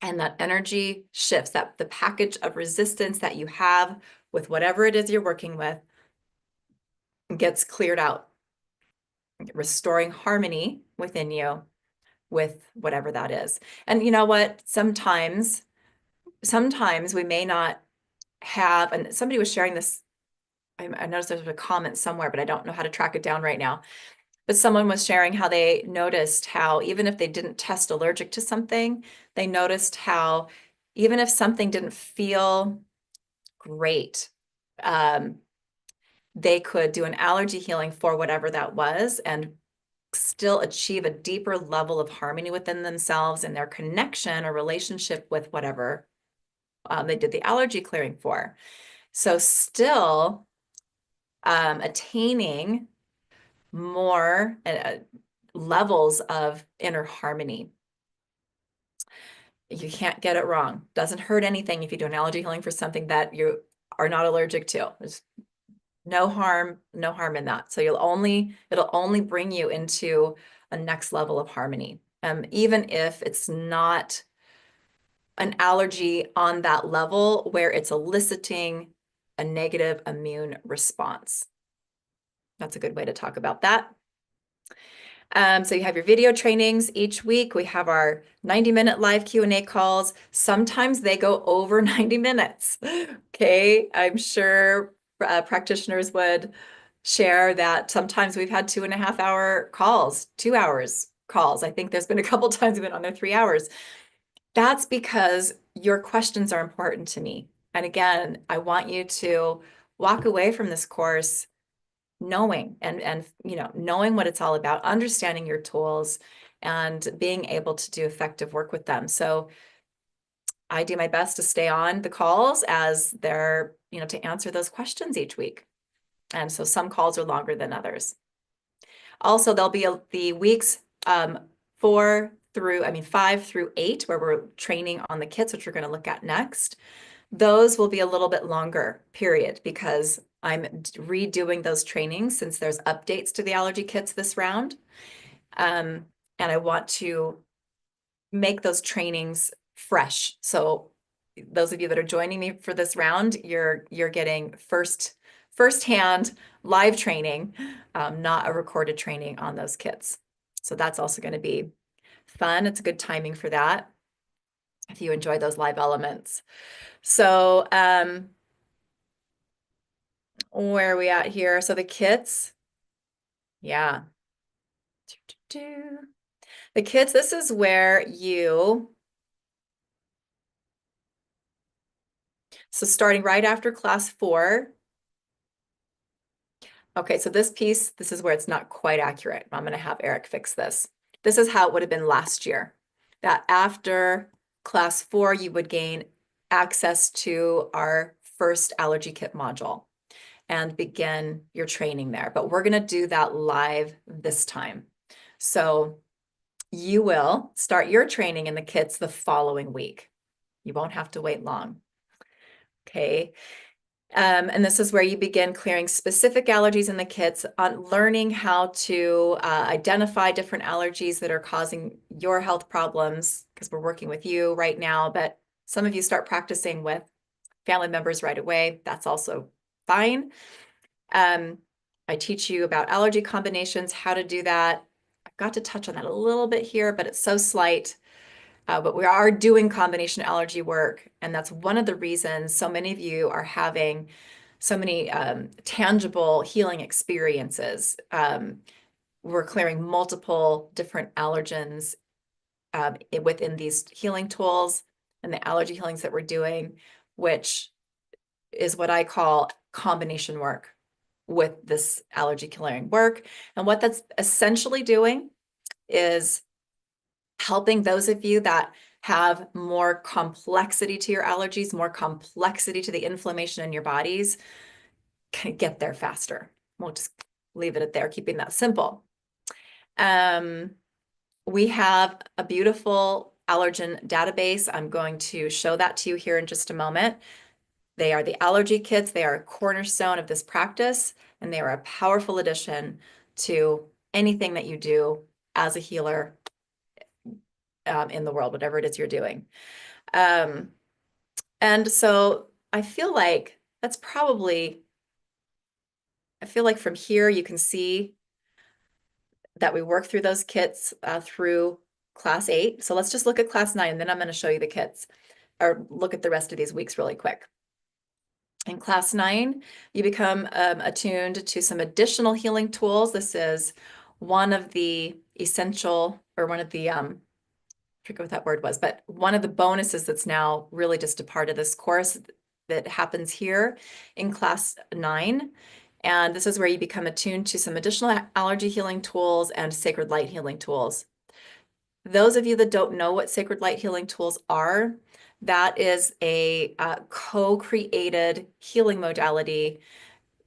And that energy shifts, that the package of resistance that you have with whatever it is you're working with gets cleared out, restoring harmony within you with whatever that is. And you know what? Sometimes we may not have, and somebody was sharing this. I noticed there's a comment somewhere, but I don't know how to track it down right now. But someone was sharing how they noticed how even if they didn't test allergic to something, they noticed how even if something didn't feel great, um, they could do an allergy healing for whatever that was and still achieve a deeper level of harmony within themselves and their connection or relationship with whatever they did the allergy clearing for. So still attaining more levels of inner harmony. You can't get it wrong. Doesn't hurt anything if you do an allergy healing for something that you are not allergic to. There's no harm in that. So it'll only bring you into a next level of harmony. Even if it's not an allergy on that level where it's eliciting a negative immune response. That's a good way to talk about that. So you have your video trainings each week. We have our 90-minute live Q&A calls. Sometimes they go over 90 minutes. Okay, I'm sure practitioners would share that sometimes we've had 2.5-hour calls, 2 hours calls. I think there's been a couple times we've been on there 3 hours. That's because your questions are important to me. And again, I want you to walk away from this course knowing and knowing what it's all about, understanding your tools and being able to do effective work with them. So I do my best to stay on the calls as they're, to answer those questions each week. And so some calls are longer than others. Also, there'll be the weeks 5 through 8, where we're training on the kits, which we're going to look at next. Those will be a little bit longer period because I'm redoing those trainings since there's updates to the allergy kits this round. And I want to make those trainings fresh. So those of you that are joining me for this round, you're getting firsthand live training, not a recorded training on those kits. So that's also going to be fun. It's a good timing for that if you enjoy those live elements. So where are we at here? So the kits, yeah. The kits, this is where so starting right after class 4. Okay, so this is where it's not quite accurate. I'm going to have Eric fix this. This is how it would have been last year. That after class 4, you would gain access to our first allergy kit module and begin your training there. But we're going to do that live this time. So you will start your training in the kits the following week. You won't have to wait long. Okay. And this is where you begin clearing specific allergies in the kits, on learning how to identify different allergies that are causing your health problems, because we're working with you right now, but some of you start practicing with family members right away. That's also fine. I teach you about allergy combinations, how to do that. I've got to touch on that a little bit here, but it's so slight. But we are doing combination allergy work, and that's one of the reasons so many of you are having so many tangible healing experiences. We're clearing multiple different allergens within these healing tools and the allergy healings that we're doing, which is what I call combination work with this allergy clearing work. And what that's essentially doing is helping those of you that have more complexity to your allergies, more complexity to the inflammation in your bodies, can get there faster. We'll just leave it at there, keeping that simple. We have a beautiful allergen database. I'm going to show that to you here in just a moment. They are the allergy kits. They are a cornerstone of this practice, and they are a powerful addition to anything that you do as a healer in the world, whatever it is you're doing. And so I feel like that's probably, I feel like from here you can see that we work through those kits through class 8. So let's just look at class 9, and then I'm going to show you the kits, or look at the rest of these weeks really quick. In class 9, you become attuned to some additional healing tools. This is one of the essential, or one of the, I forget what that word was, but one of the bonuses that's now really just a part of this course that happens here in class 9. And this is where you become attuned to some additional allergy healing tools and sacred light healing tools. Those of you that don't know what sacred light healing tools are, that is a co-created healing modality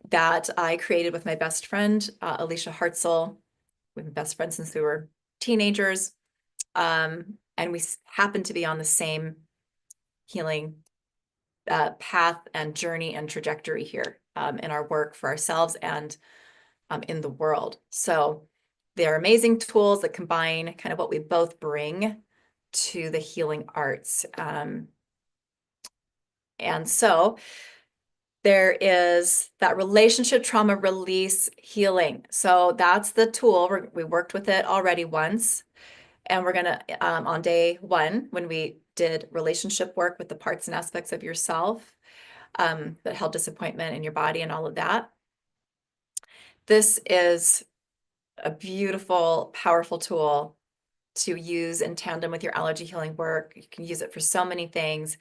that I created with my best friend, Alicia Hartzell. We've been best friends since we were teenagers. And we happen to be on the same healing path and journey and trajectory here in our work for ourselves and in the world. So they're amazing tools that combine kind of what we both bring to the healing arts. And so there is that relationship trauma release healing. So that's the tool. We worked with it already once. And we're going to, on day 1, when we did relationship work with the parts and aspects of yourself that held disappointment in your body and all of that. This is a beautiful, powerful tool to use in tandem with your allergy healing work. You can use it for so many things.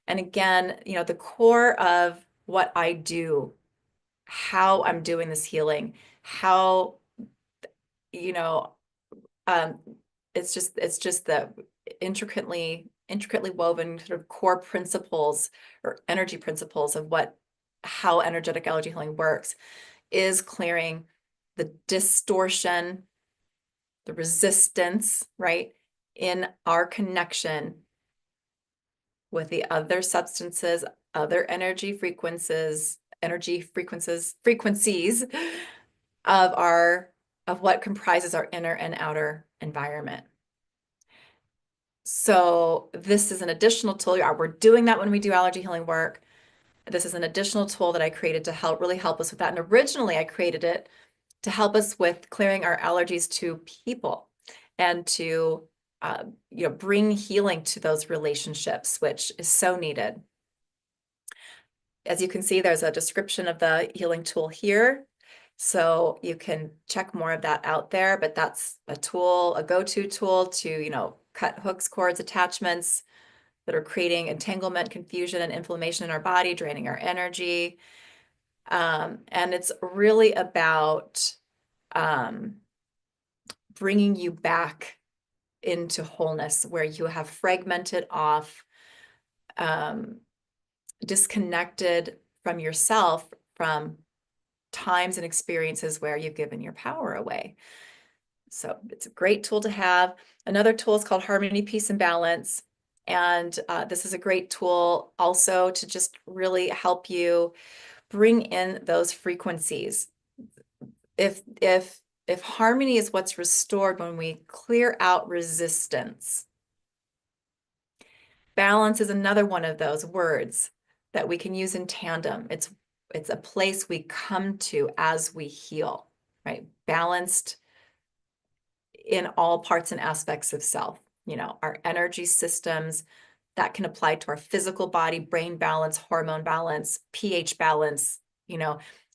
And again, you know, the core of what I do, how I'm doing this healing, how, you know, um, it's just the intricately woven sort of core principles or energy principles of how energetic allergy healing works is clearing the distortion, the resistance, right, in our connection with the other substances, other frequencies of what comprises our inner and outer environment. So this is an additional tool. We're doing that when we do allergy healing work. This is an additional tool that I created to really help us with that. And originally I created it to help us with clearing our allergies to people and to bring healing to those relationships, which is so needed. As you can see, there's a description of the healing tool here. So you can check more of that out there, but that's a tool, a go-to tool to, cut hooks, cords, attachments that are creating entanglement, confusion, and inflammation in our body, draining our energy. And it's really about bringing you back into wholeness where you have fragmented off, disconnected from yourself from times and experiences where you've given your power away. So it's a great tool to have. Another tool is called Harmony, Peace, and Balance. And this is a great tool also to just really help you bring in those frequencies. If harmony is what's restored when we clear out resistance, balance is another one of those words that we can use in tandem. It's a place we come to as we heal, right? Balanced in all parts and aspects of self. Our energy systems that can apply to our physical body, brain balance, hormone balance, pH balance.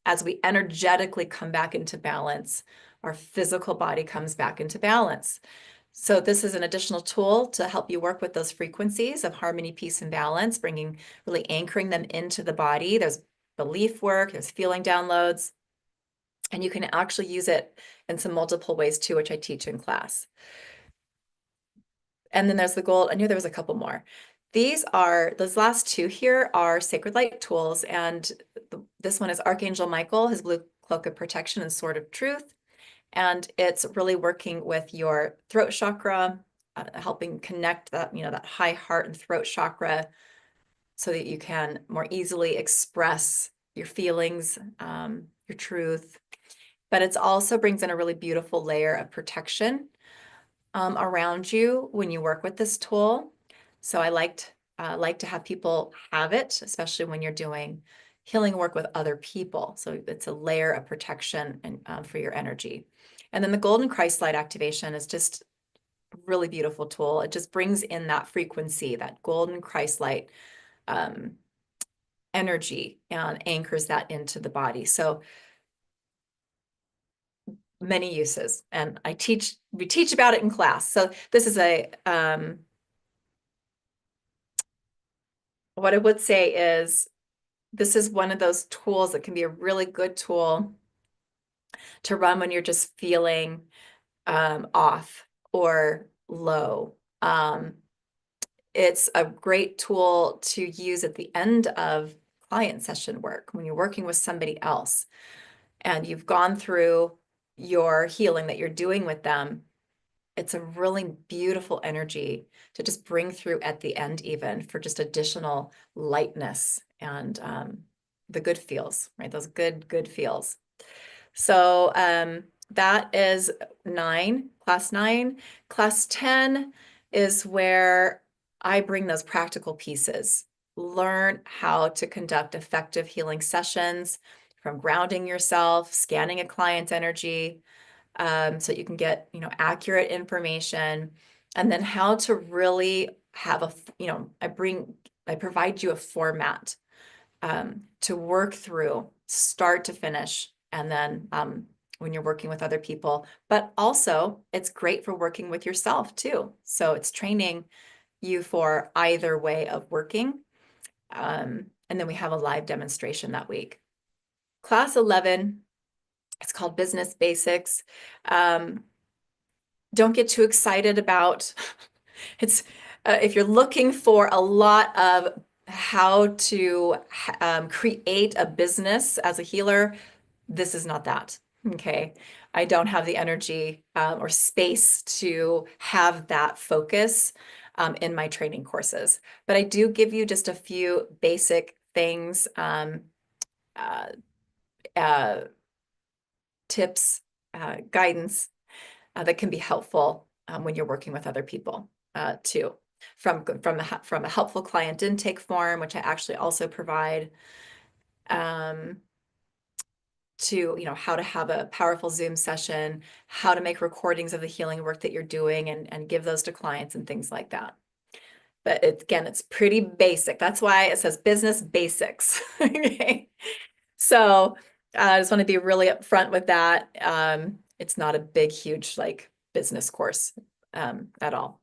As we energetically come back into balance, our physical body comes back into balance. So this is an additional tool to help you work with those frequencies of harmony, peace, and balance, really anchoring them into the body. There's belief work, there's feeling downloads, and you can actually use it in some multiple ways too, which I teach in class. And then there's the gold. I knew there was a couple more. Those last two here are sacred light tools. And this one is Archangel Michael, his blue cloak of protection and sword of truth. And it's really working with your throat chakra, helping connect that high heart and throat chakra so that you can more easily express your feelings, your truth. But it also brings in a really beautiful layer of protection around you when you work with this tool. So I like to have people have it, especially when you're doing healing work with other people. So it's a layer of protection and for your energy. And then the golden Christ light activation is just a really beautiful tool. It just brings in that frequency, that golden Christ light um, energy, and anchors that into the body. So many uses, and we teach about it in class. So this is what I would say is this is one of those tools that can be a really good tool to run when you're just feeling off or low. It's a great tool to use at the end of client session work when you're working with somebody else and you've gone through your healing that you're doing with them. It's a really beautiful energy to just bring through at the end, even for just additional lightness and the good feels, right? Those good feels. So that is 9, class 9. Class 10 is where I bring those practical pieces. Learn how to conduct effective healing sessions, from grounding yourself, scanning a client's energy, so you can get, accurate information, and then how to really have I provide you a format to work through start to finish, and then when you're working with other people. But also, it's great for working with yourself too. So it's training you for either way of working. And then we have a live demonstration that week. Class 11, it's called Business Basics. Don't get too excited about it's if you're looking for a lot of how to create a business as a healer, this is not that. Okay. I don't have the energy or space to have that focus in my training courses, but I do give you just a few basic things, uh, uh, tips, guidance that can be helpful when you're working with other people too. From a helpful client intake form, which I actually also provide, to how to have a powerful Zoom session, how to make recordings of the healing work that you're doing and give those to clients and things like that. But again, it's pretty basic. That's why it says business basics. Okay. So I just want to be really upfront with that. It's not a big, huge like business course at all.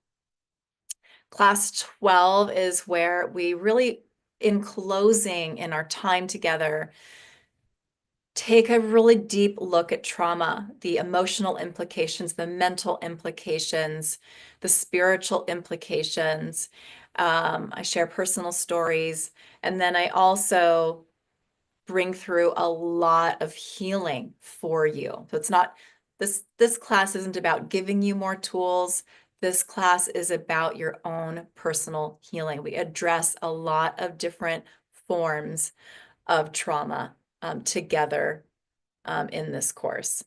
Class 12 is where we really, in closing in our time together, take a really deep look at trauma, the emotional implications, the mental implications, the spiritual implications. I share personal stories, and then I also bring through a lot of healing for you. So it's not this class isn't about giving you more tools. This class is about your own personal healing. We address a lot of different forms of trauma together in this course.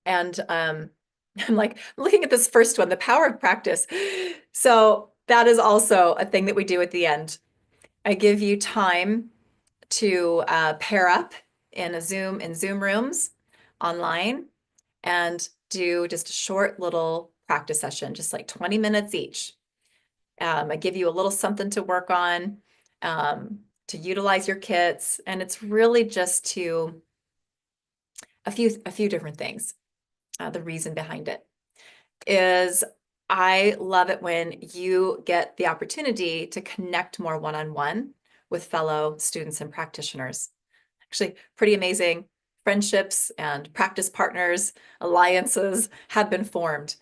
And I'm looking at this first one, the power of practice. So that is also a thing that we do at the end. I give you time to pair up in Zoom rooms online and do just a short little practice session, just like 20 minutes each. I give you a little something to work on, to utilize your kits, and it's really just to a few different things. The reason behind it is I love it when you get the opportunity to connect more one-on-one with fellow students and practitioners. Actually, pretty amazing friendships and practice partners, alliances have been formed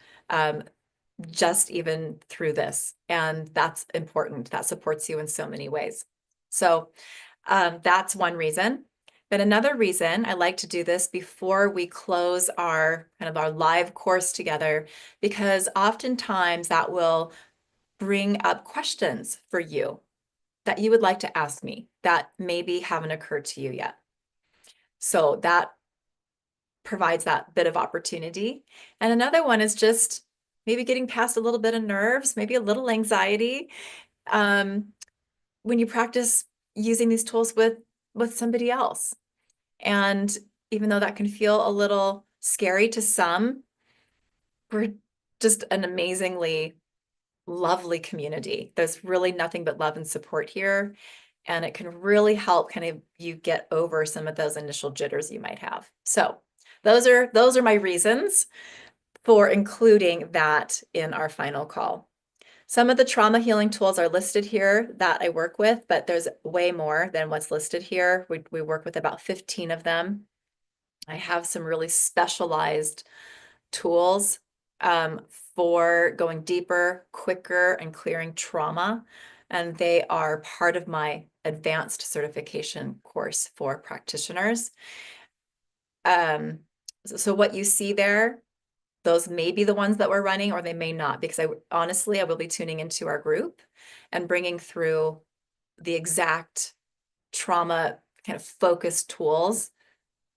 just even through this. And that's important. That supports you in so many ways. So that's one reason. But another reason I like to do this before we close our our live course together, because oftentimes that will bring up questions for you that you would like to ask me that maybe haven't occurred to you yet. So that provides that bit of opportunity. And another one is just maybe getting past a little bit of nerves, maybe a little anxiety. When you practice using these tools with somebody else. And even though that can feel a little scary to some, we're just an amazingly lovely community. There's really nothing but love and support here. And it can really help kind of you get over some of those initial jitters you might have. So those are my reasons for including that in our final call. Some of the trauma healing tools are listed here that I work with, but there's way more than what's listed here. We work with about 15 of them. I have some really specialized tools for going deeper, quicker, and clearing trauma. And they are part of my advanced certification course for practitioners. So what you see there, those may be the ones that we're running, or they may not, because honestly, I will be tuning into our group and bringing through the exact trauma kind of focused tools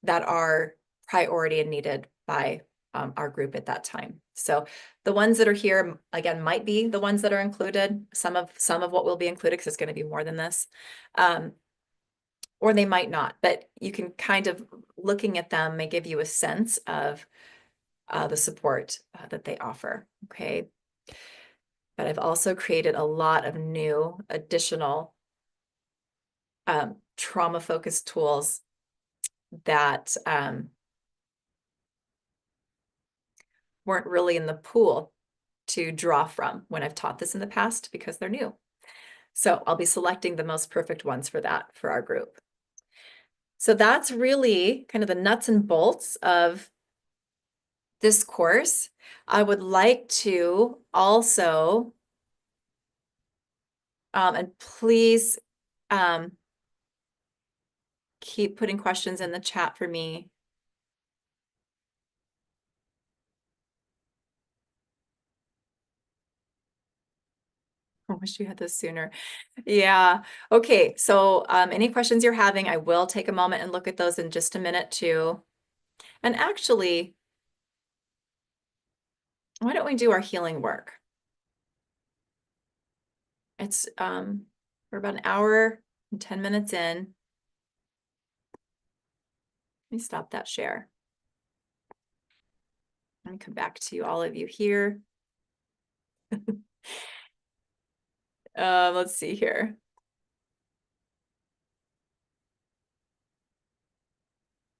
that are priority and needed by our group at that time. So the ones that are here, again, might be the ones that are included. Some of what will be included, because it's going to be more than this. Or they might not, but you can kind of, looking at them may give you a sense of the support that they offer, okay? But I've also created a lot of new additional trauma-focused tools that weren't really in the pool to draw from when I've taught this in the past, because they're new. So I'll be selecting the most perfect ones for that for our group. So that's really kind of the nuts and bolts of this course. I would like to also, and please keep putting questions in the chat for me. I wish you had this sooner. Yeah. Okay. So any questions you're having, I will take a moment and look at those in just a minute too. And actually, why don't we do our healing work? It's we're about an hour and 10 minutes in. Let me stop that share. Let me come back to all of you here. Let's see here.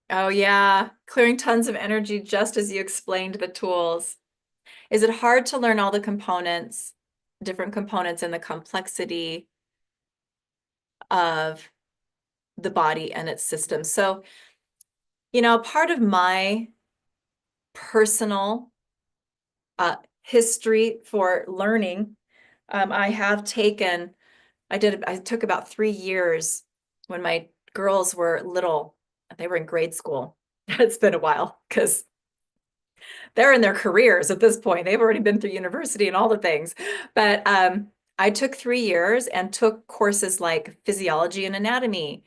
Oh yeah, clearing tons of energy just as you explained the tools. Is it hard to learn all the components, different components, and the complexity of the body and its system? So, part of my personal history for learning, I took about 3 years when my girls were little. They were in grade school. It's been a while because they're in their careers at this point. They've already been through university and all the things. But I took 3 years and took courses like physiology and anatomy,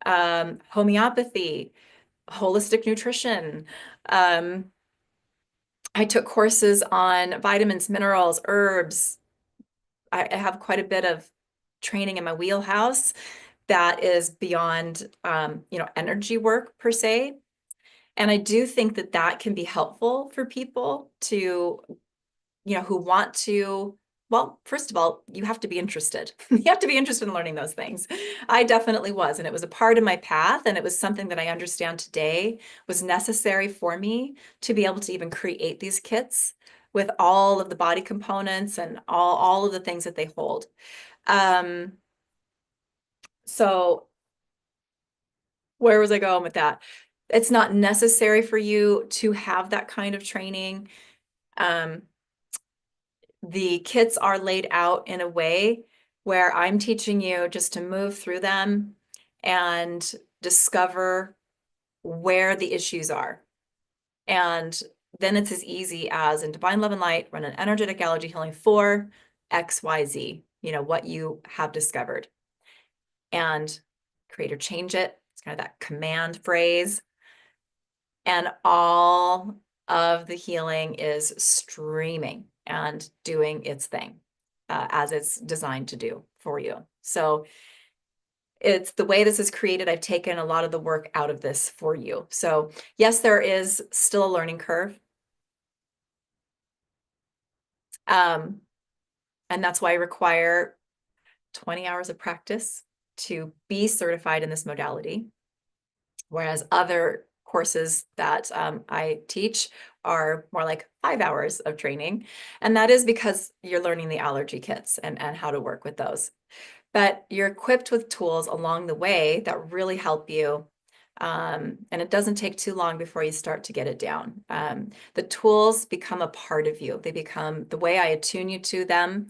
homeopathy, holistic nutrition. I took courses on vitamins, minerals, herbs. I have quite a bit of training in my wheelhouse that is beyond, energy work per se. And I do think that that can be helpful for people to, who want to, well, first of all, you have to be interested. You have to be interested in learning those things. I definitely was, and it was a part of my path, and it was something that I understand today was necessary for me to be able to even create these kits with all of the body components and all of the things that they hold. So where was I going with that? It's not necessary for you to have that kind of training. The kits are laid out in a way where I'm teaching you just to move through them and discover where the issues are. And then it's as easy as in Divine Love and Light, run an energetic allergy healing for XYZ, what you have discovered. And create or change it. It's kind of that command phrase. And all of the healing is streaming and doing its thing as it's designed to do for you. So it's the way this is created. I've taken a lot of the work out of this for you. So yes, there is still a learning curve. And that's why I require 20 hours of practice to be certified in this modality. Whereas other courses that I teach are more like 5 hours of training. And that is because you're learning the allergy kits and how to work with those. But you're equipped with tools along the way that really help you. And it doesn't take too long before you start to get it down. The tools become a part of you. They become the way I attune you to them,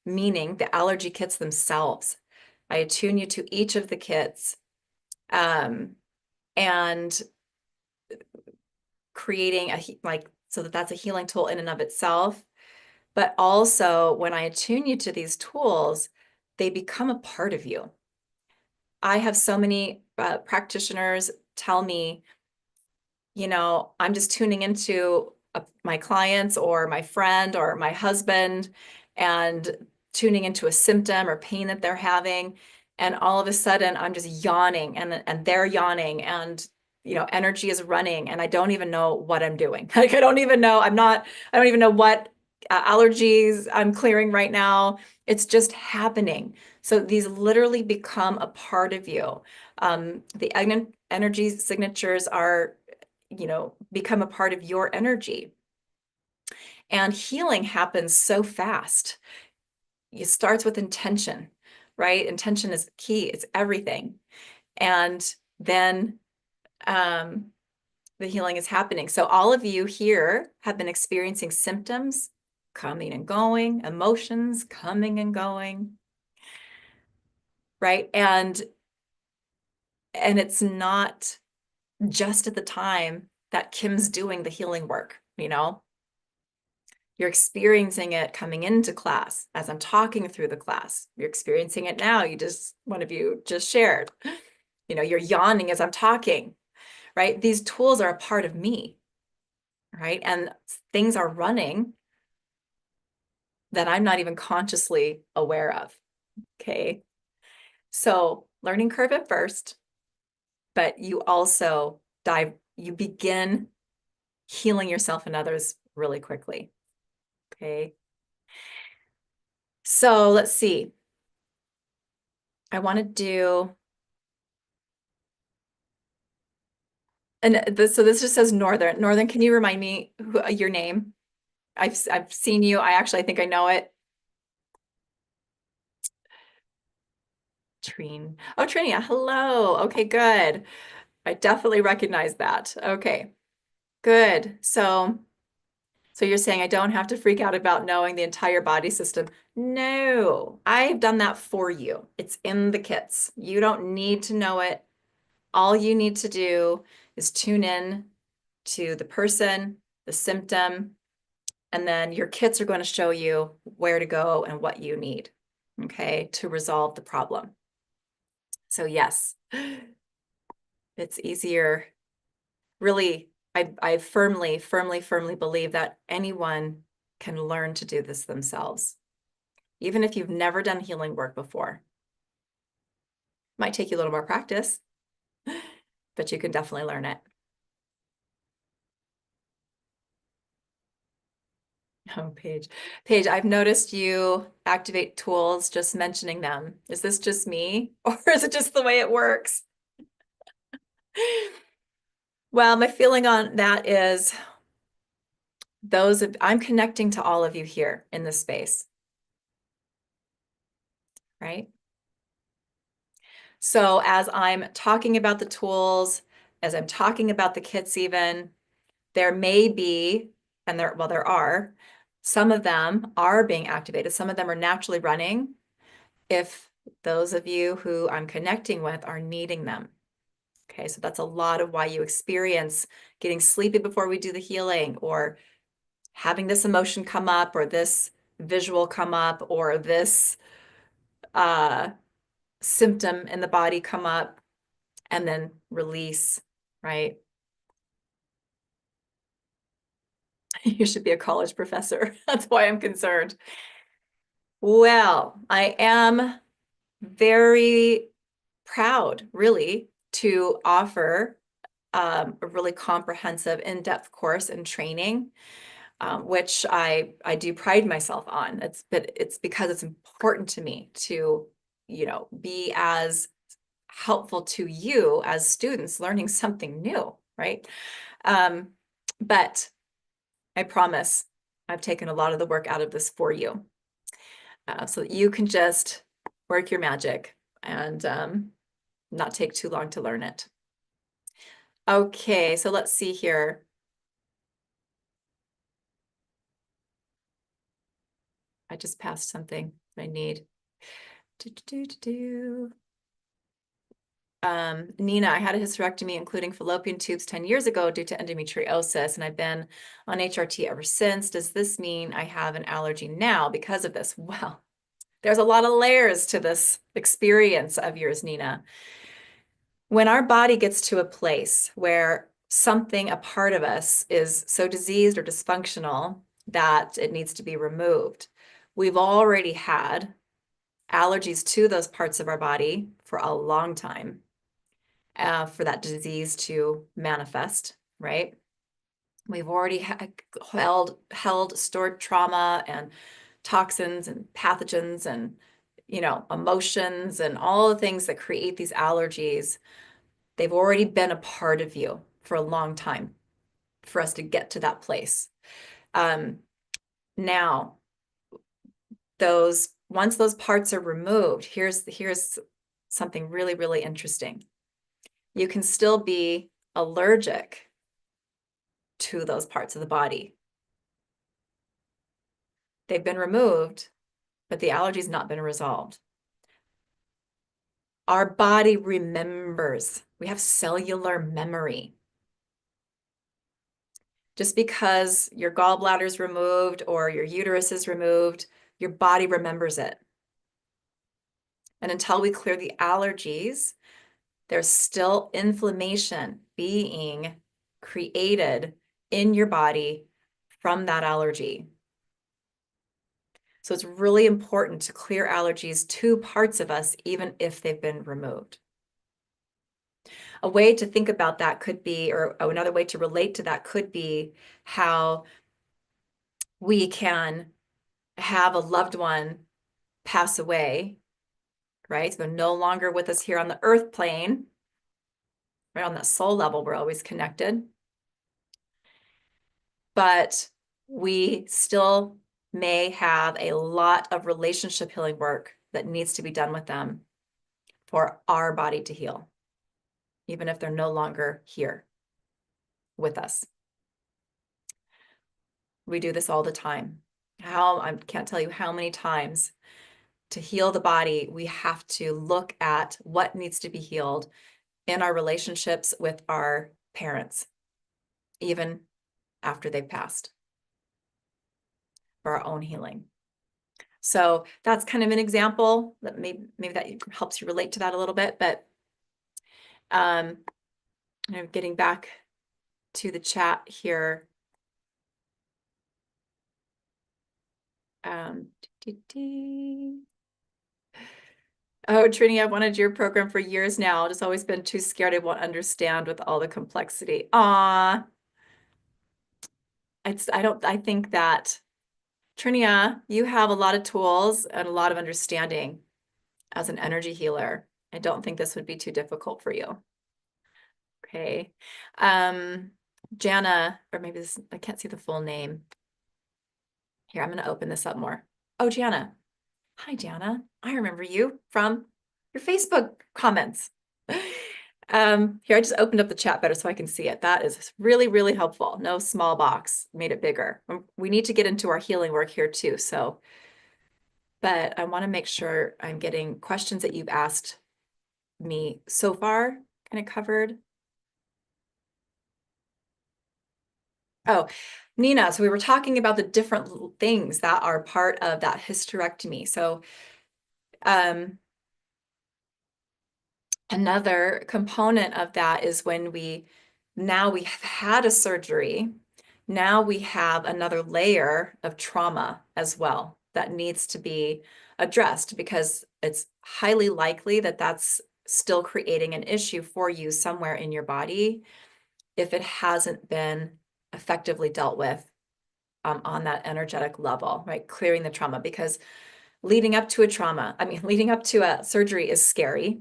meaning the allergy kits themselves. I attune you to each of the kits. And creating so that's a healing tool in and of itself. But also when I attune you to these tools, they become a part of you. I have so many practitioners tell me, I'm just tuning into my clients or my friend or my husband and tuning into a symptom or pain that they're having. And all of a sudden I'm just yawning and they're yawning and energy is running and I don't even know what I'm doing. Like I don't even know, I don't even know what allergies I'm clearing right now. It's just happening. So these literally become a part of you. The energy signatures are become a part of your energy. And healing happens so fast. It starts with intention, right? Intention is key, it's everything. And then the healing is happening. So all of you here have been experiencing symptoms coming and going, emotions coming and going, right? And it's not just at the time that Kim's doing the healing work, You're experiencing it coming into class as I'm talking through the class. You're experiencing it now. One of you just shared, you're yawning as I'm talking, right? These tools are a part of me, right? And things are running that I'm not even consciously aware of. Okay. So learning curve at first, but you also you begin healing yourself and others really quickly. Okay. So let's see. I want to do, so this just says Northern. Northern, can you remind me your name? I've seen you. I think I know it. Trine. Oh, Trinia. Hello. Okay, good. I definitely recognize that. Okay, good. So you're saying I don't have to freak out about knowing the entire body system. No, I've done that for you. It's in the kits. You don't need to know it. All you need to do is tune in to the person, the symptom, and then your kits are going to show you where to go and what you need, okay, to resolve the problem. So yes, it's easier. Really, I firmly, firmly, firmly believe that anyone can learn to do this themselves, even if you've never done healing work before. Might take you a little more practice, but you can definitely learn it. Oh, Paige. Paige, I've noticed you activate tools just mentioning them. Is this just me or is it just the way it works? Well, my feeling on that is I'm connecting to all of you here in this space, right? So as I'm talking about the tools, as I'm talking about the kits even, there may be, there are, some of them are being activated. Some of them are naturally running if those of you who I'm connecting with are needing them. Okay, so that's a lot of why you experience getting sleepy before we do the healing, or having this emotion come up, or this visual come up, or this symptom in the body come up, and then release, right? You should be a college professor. That's why I'm concerned. Well, I am very proud, really, to offer a really comprehensive, in-depth course and training, which I do pride myself on. It's because it's important to me to, be as helpful to you as students learning something new, right? Um, but I promise I've taken a lot of the work out of this for you, so that you can just work your magic and not take too long to learn it. Okay, so let's see here. I just passed something I need. Nina, I had a hysterectomy, including fallopian tubes 10 years ago due to endometriosis, and I've been on HRT ever since. Does this mean I have an allergy now because of this? Well, there's a lot of layers to this experience of yours, Nina. When our body gets to a place where something, a part of us, is so diseased or dysfunctional that it needs to be removed, we've already had allergies to those parts of our body for a long time, for that disease to manifest, right? We've already held stored trauma and toxins and pathogens and, emotions and all the things that create these allergies. They've already been a part of you for a long time for us to get to that place. Now, once those parts are removed, here's something really, really interesting. You can still be allergic to those parts of the body. They've been removed, but the allergy's not been resolved. Our body remembers. We have cellular memory. Just because your gallbladder is removed or your uterus is removed, your body remembers it. And until we clear the allergies, there's still inflammation being created in your body from that allergy. So it's really important to clear allergies to parts of us, even if they've been removed. A way to think about that could be, or another way to relate to that could be how we can have a loved one pass away, right? So they're no longer with us here on the earth plane, right? On that soul level, we're always connected. But we still may have a lot of relationship healing work that needs to be done with them for our body to heal, even if they're no longer here with us. We do this all the time. I can't tell you how many times to heal the body, we have to look at what needs to be healed in our relationships with our parents, even after they've passed, for our own healing. So that's kind of an example that maybe that helps you relate to that a little bit, but I'm getting back to the chat here. Oh, Trini, I've wanted your program for years now. Just always been too scared I won't understand with all the complexity. I think that Trinia, you have a lot of tools and a lot of understanding as an energy healer. I don't think this would be too difficult for you. Okay. Jana, or maybe this, I can't see the full name. Here, I'm going to open this up more. Oh, Jana. Hi, Jana. I remember you from your Facebook comments. Here, I just opened up the chat better so I can see it. That is really, really helpful. No small box, made it bigger. We need to get into our healing work here too. But I want to make sure I'm getting questions that you've asked me so far kind of covered. Oh, Nina, so we were talking about the different things that are part of that hysterectomy. So another component of that is when we have had a surgery Now we have another layer of trauma as well that needs to be addressed, because it's highly likely that that's still creating an issue for you somewhere in your body if it hasn't been effectively dealt with on that energetic level, right? Clearing the trauma, because leading up to a trauma, leading up to a surgery is scary.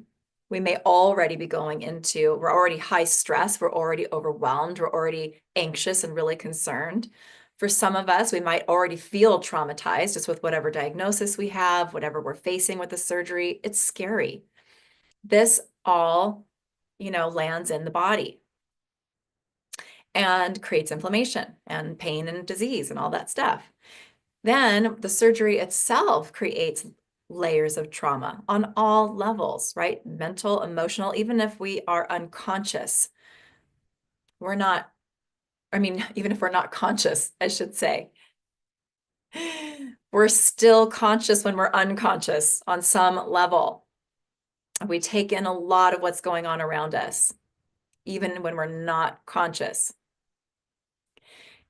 We may already be we're already high stress, we're already overwhelmed, we're already anxious and really concerned. For some of us, we might already feel traumatized just with whatever diagnosis we have, whatever we're facing with the surgery. It's scary. This all, lands in the body and creates inflammation and pain and disease and all that stuff. Then the surgery itself creates layers of trauma on all levels, right? Mental, emotional, even if we are unconscious. We're not, even if we're not conscious, I should say, we're still conscious when we're unconscious on some level. We take in a lot of what's going on around us, even when we're not conscious.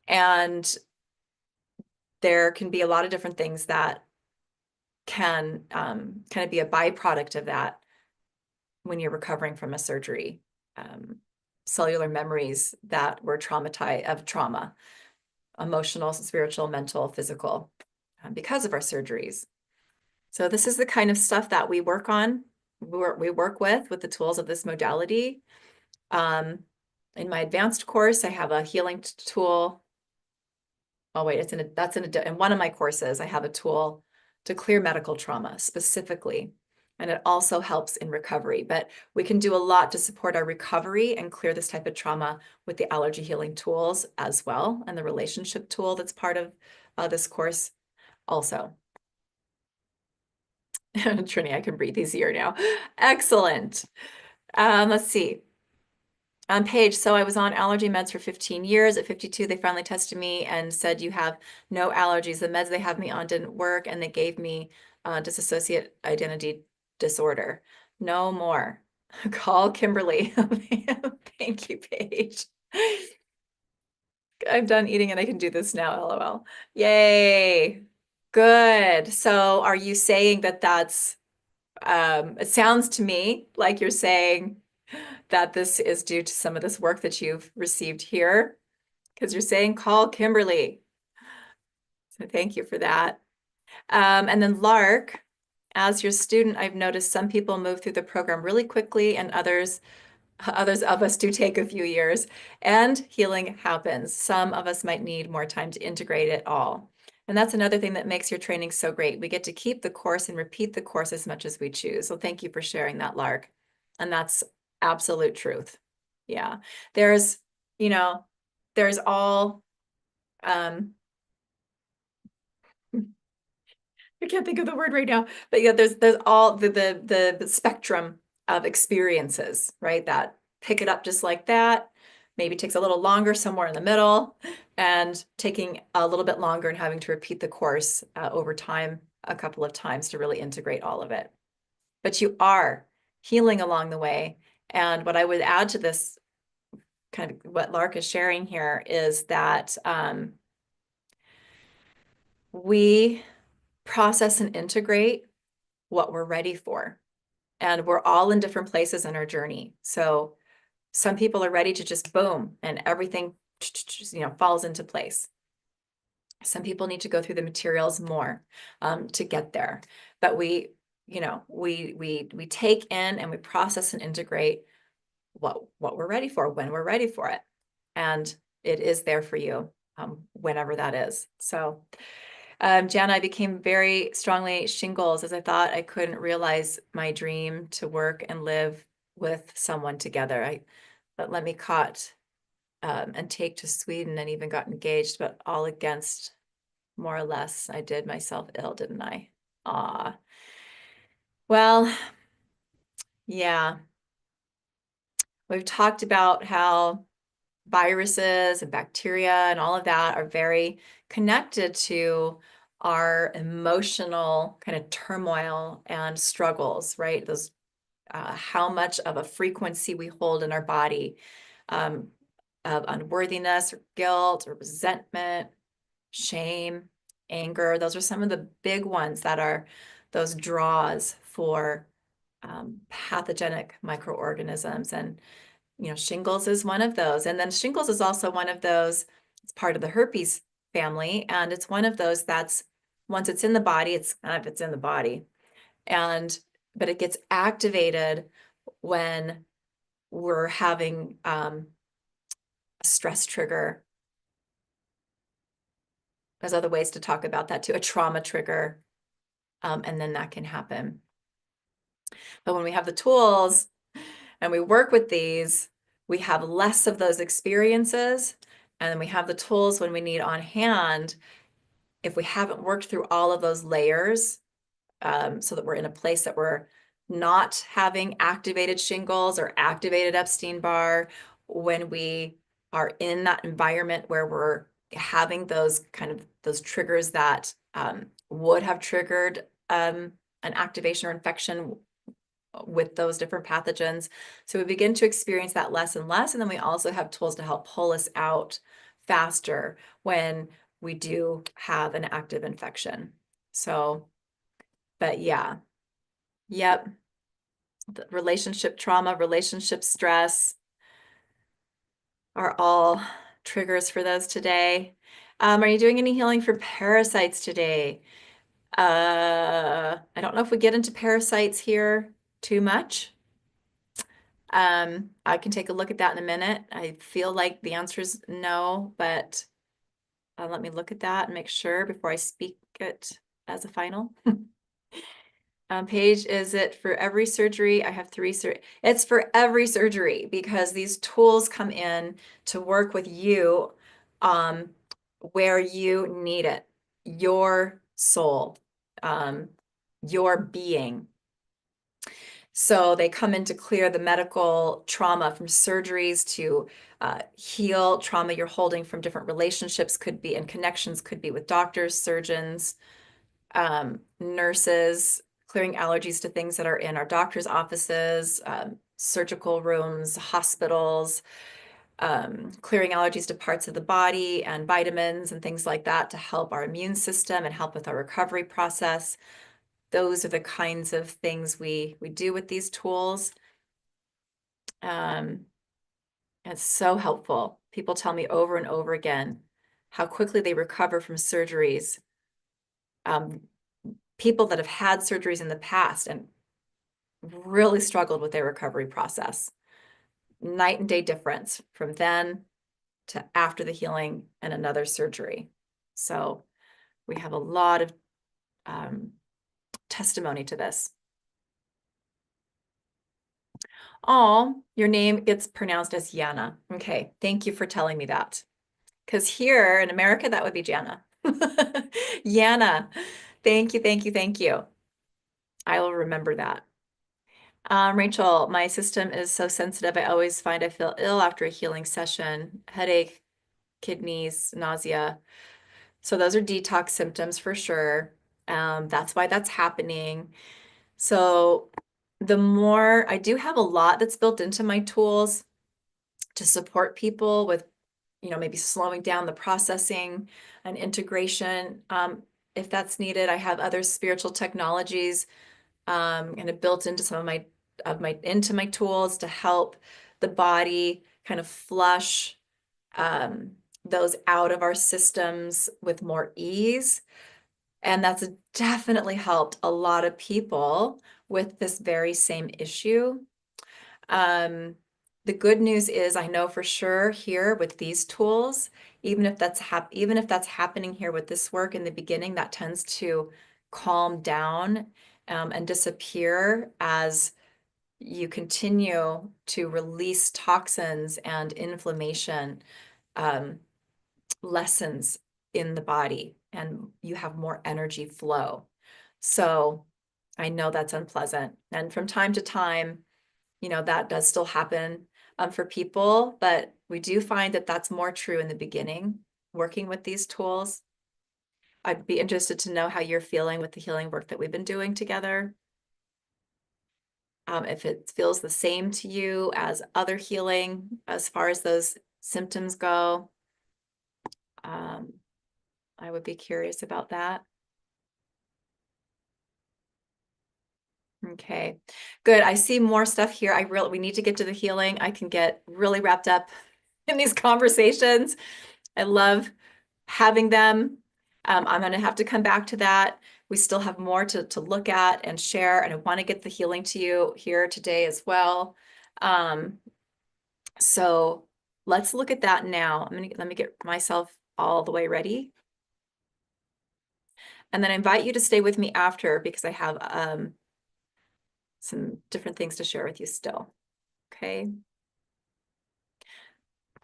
And there can be a lot of different things that can kind of be a byproduct of that when you're recovering from a surgery. Cellular memories that were traumatized of trauma, emotional, spiritual, mental, physical, because of our surgeries. So this is the kind of stuff that we work on, we work with the tools of this modality. In my advanced course, I have a healing tool. Oh wait, in one of my courses, I have a tool to clear medical trauma specifically. And it also helps in recovery, but we can do a lot to support our recovery and clear this type of trauma with the allergy healing tools as well, and the relationship tool that's part of this course also. Trini, I can breathe easier now. Excellent. Let's see. On Paige, so I was on allergy meds for 15 years. At 52, they finally tested me and said, you have no allergies. The meds they have me on didn't work, and they gave me dissociate identity disorder. No more. Call Kimberly. Thank you, Paige. I'm done eating and I can do this now, LOL. Yay. Good. So are you saying that it sounds to me like you're saying that this is due to some of this work that you've received here, because you're saying call Kimberly. So thank you for that. And then Lark, as your student, I've noticed some people move through the program really quickly, and others of us do take a few years, and healing happens. Some of us might need more time to integrate it all. And that's another thing that makes your training so great. We get to keep the course and repeat the course as much as we choose. So thank you for sharing that, Lark. And that's absolute truth. Yeah. There's, there's all, I can't think of the word right now, but yeah, there's all the spectrum of experiences, right? That pick it up just like that, maybe takes a little longer somewhere in the middle, and taking a little bit longer and having to repeat the course over time a couple of times to really integrate all of it. But you are healing along the way. And what I would add to this, kind of what Lark is sharing here, is that we process and integrate what we're ready for. And we're all in different places in our journey. So some people are ready to just boom and everything, falls into place. Some people need to go through the materials more to get there. But we take in and we process and integrate what we're ready for when we're ready for it. And it is there for you whenever that is. So Jana, I became very strongly shingles as I thought I couldn't realize my dream to work and live with someone together. But let me caught and take to Sweden and even got engaged, but all against, more or less, I did myself ill, didn't I? Ah, well, yeah. We've talked about how viruses and bacteria and all of that are very connected to our emotional kind of turmoil and struggles, right? Those how much of a frequency we hold in our body of unworthiness or guilt or resentment, shame, anger. Those are some of the big ones that are those draws for pathogenic microorganisms. And, shingles is one of those. And then shingles is also one of those, it's part of the herpes family. And it's one of those that's, once it's in the body, it's kind of, it's in the body. But it gets activated when we're having a stress trigger. There's other ways to talk about that too, a trauma trigger, and then that can happen. But when we have the tools and we work with these, we have less of those experiences, and then we have the tools when we need on hand. If we haven't worked through all of those layers, so that we're in a place that we're not having activated shingles or activated Epstein-Barr, when we are in that environment where we're having those those triggers that would have triggered an activation or infection with those different pathogens. So we begin to experience that less and less. And then we also have tools to help pull us out faster when we do have an active infection. So, but yeah, yep. The relationship trauma, relationship stress are all triggers for those today. Are you doing any healing for parasites today? I don't know if we get into parasites here too much. I can take a look at that in a minute. I feel like the answer is no, but let me look at that and make sure before I speak it as a final. Paige, is it for every surgery? I have 3 It's for every surgery, because these tools come in to work with you where you need it, your soul, your being. So they come in to clear the medical trauma from surgeries, to heal trauma you're holding from different relationships, could be in connections, could be with doctors, surgeons, nurses, clearing allergies to things that are in our doctor's offices, surgical rooms, hospitals, clearing allergies to parts of the body and vitamins and things like that to help our immune system and help with our recovery process. Those are the kinds of things we do with these tools. It's so helpful. People tell me over and over again how quickly they recover from surgeries. People that have had surgeries in the past and really struggled with their recovery process. Night and day difference from then to after the healing and another surgery. So we have a lot of testimony to this. Oh, your name gets pronounced as Yana. Okay, thank you for telling me that. Because here in America, that would be Jana. Yana, thank you, thank you, thank you. I will remember that. Rachel, my system is so sensitive. I always find I feel ill after a healing session, headache, kidneys, nausea. So those are detox symptoms for sure. That's why that's happening. So the more, I do have a lot that's built into my tools to support people with, maybe slowing down the processing and integration. If that's needed, I have other spiritual technologies kind of built into some of my tools to help the body kind of flush those out of our systems with more ease. And that's definitely helped a lot of people with this very same issue. The good news is I know for sure here with these tools, even if that's happening here with this work in the beginning, that tends to calm down and disappear as you continue to release toxins and inflammation lessens in the body, and you have more energy flow. So I know that's unpleasant. And from time to time, that does still happen for people, but we do find that that's more true in the beginning, working with these tools. I'd be interested to know how you're feeling with the healing work that we've been doing together. If it feels the same to you as other healing, as far as those symptoms go. I would be curious about that. Okay, good. I see more stuff here. We need to get to the healing. I can get really wrapped up in these conversations. I love having them. I'm going to have to come back to that. We still have more to look at and share, and I want to get the healing to you here today as well. So let's look at that now. Let me get myself all the way ready. And then I invite you to stay with me after, because I have some different things to share with you still. Okay.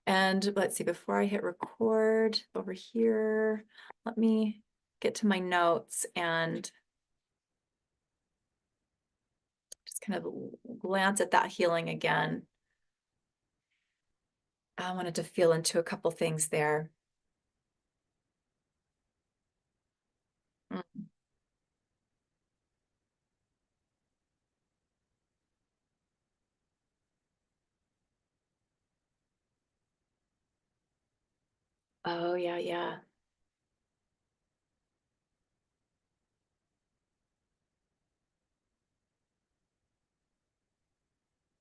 And let's see, before I hit record over here, let me get to my notes and just kind of glance at that healing again. I wanted to feel into a couple things there. Mm. Oh, yeah, yeah.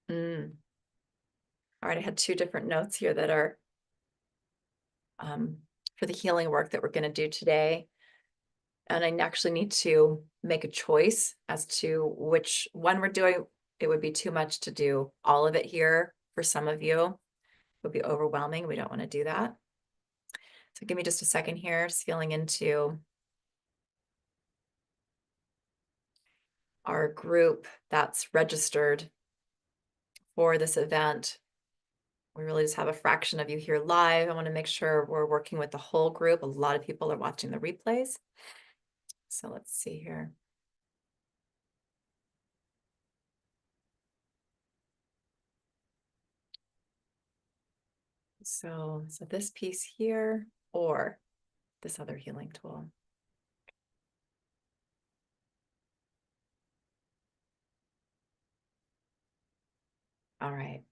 Mm. All right, I had two different notes here that are for the healing work that we're going to do today. And I actually need to make a choice as to which one we're doing. It would be too much to do all of it here for some of you. It would be overwhelming. We don't want to do that. So give me just a second here, just feeling into our group that's registered for this event. We really just have a fraction of you here live. I want to make sure we're working with the whole group. A lot of people are watching the replays. So let's see here. So this piece here or this other healing tool. All right.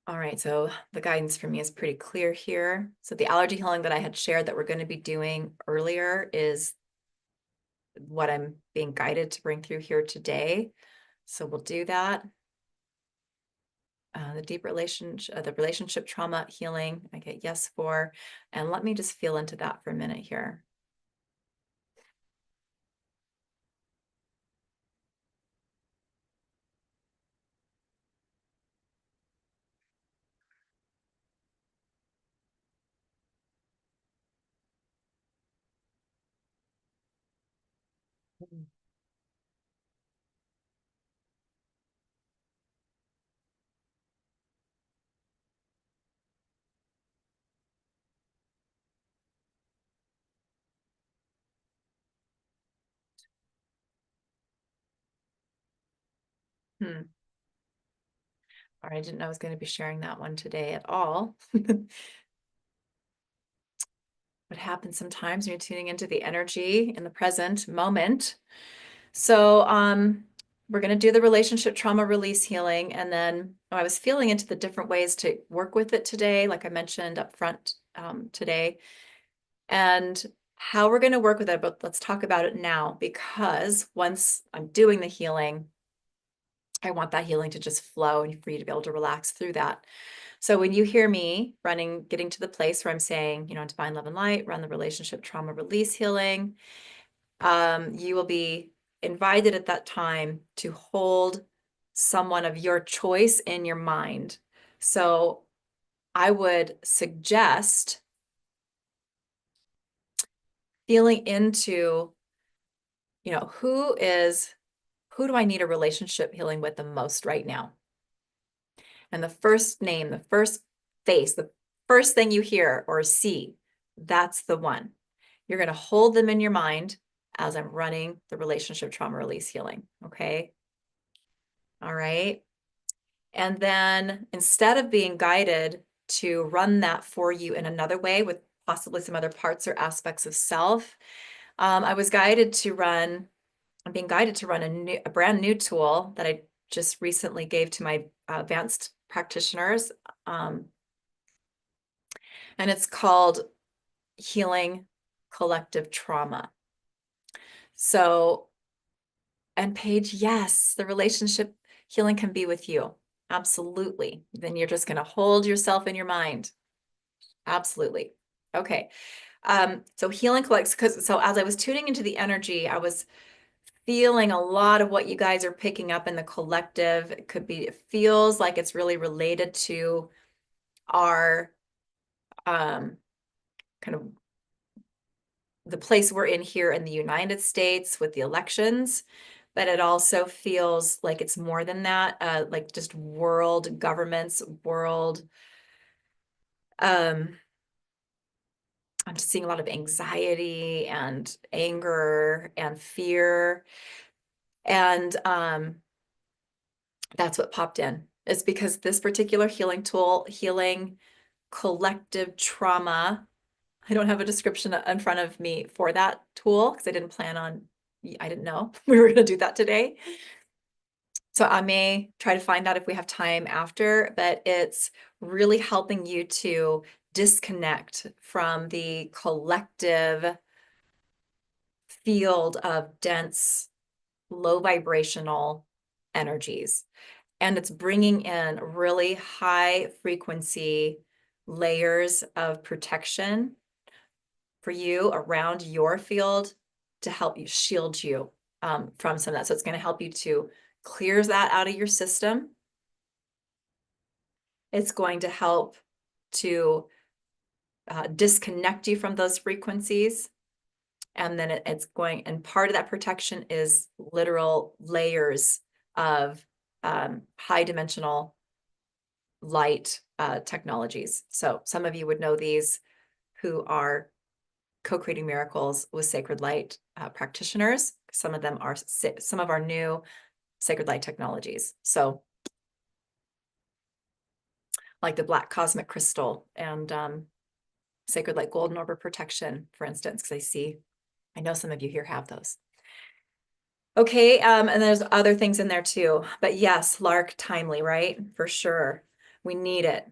All right, so the guidance for me is pretty clear here. So the allergy healing that I had shared that we're going to be doing earlier is what I'm being guided to bring through here today. So we'll do that. The relationship trauma healing, I get yes for, and let me just feel into that for a minute here. Hmm. All right, I didn't know I was going to be sharing that one today at all. What happens sometimes when you're tuning into the energy in the present moment. So we're going to do the relationship trauma release healing. And then I was feeling into the different ways to work with it today, like I mentioned up front today, and how we're going to work with it. But let's talk about it now, because once I'm doing the healing, I want that healing to just flow and for you to be able to relax through that. So when you hear me getting to the place where I'm saying, divine love and light, run the relationship trauma release healing, you will be invited at that time to hold someone of your choice in your mind. So I would suggest feeling into, who do I need a relationship healing with the most right now? And the first name, the first face, the first thing you hear or see, that's the one. You're going to hold them in your mind as I'm running the relationship trauma release healing. Okay. All right. And then instead of being guided to run that for you in another way with possibly some other parts or aspects of self, I'm being guided to run a brand new tool that I just recently gave to my advanced practitioners, and it's called Healing Collective Trauma. So, and Paige, yes, the relationship healing can be with you. Absolutely. Then you're just going to hold yourself in your mind. Absolutely. Okay. So healing collects, so as I was tuning into the energy, I was feeling a lot of what you guys are picking up in the collective. It feels like it's really related to our kind of the place we're in here in the United States with the elections, but it also feels like it's more than that, like just world governments, world. I'm just seeing a lot of anxiety and anger and fear. And that's what popped in. It's because this particular healing tool, healing collective trauma, I don't have a description in front of me for that tool because I didn't know we were going to do that today. So I may try to find out if we have time after, but it's really helping you to disconnect from the collective field of dense, low vibrational energies. And it's bringing in really high frequency layers of protection for you around your field to help you shield you from some of that. So it's going to help you to clear that out of your system. It's going to help to disconnect you from those frequencies. And then and part of that protection is literal layers of high dimensional light technologies. So some of you would know these who are co-creating miracles with sacred light practitioners. Some of them are some of our new sacred light technologies. So like the black cosmic crystal and sacred light golden orb of protection, for instance, because I know some of you here have those. Okay, and there's other things in there too. But yes, Lark timely, right? For sure. We need it.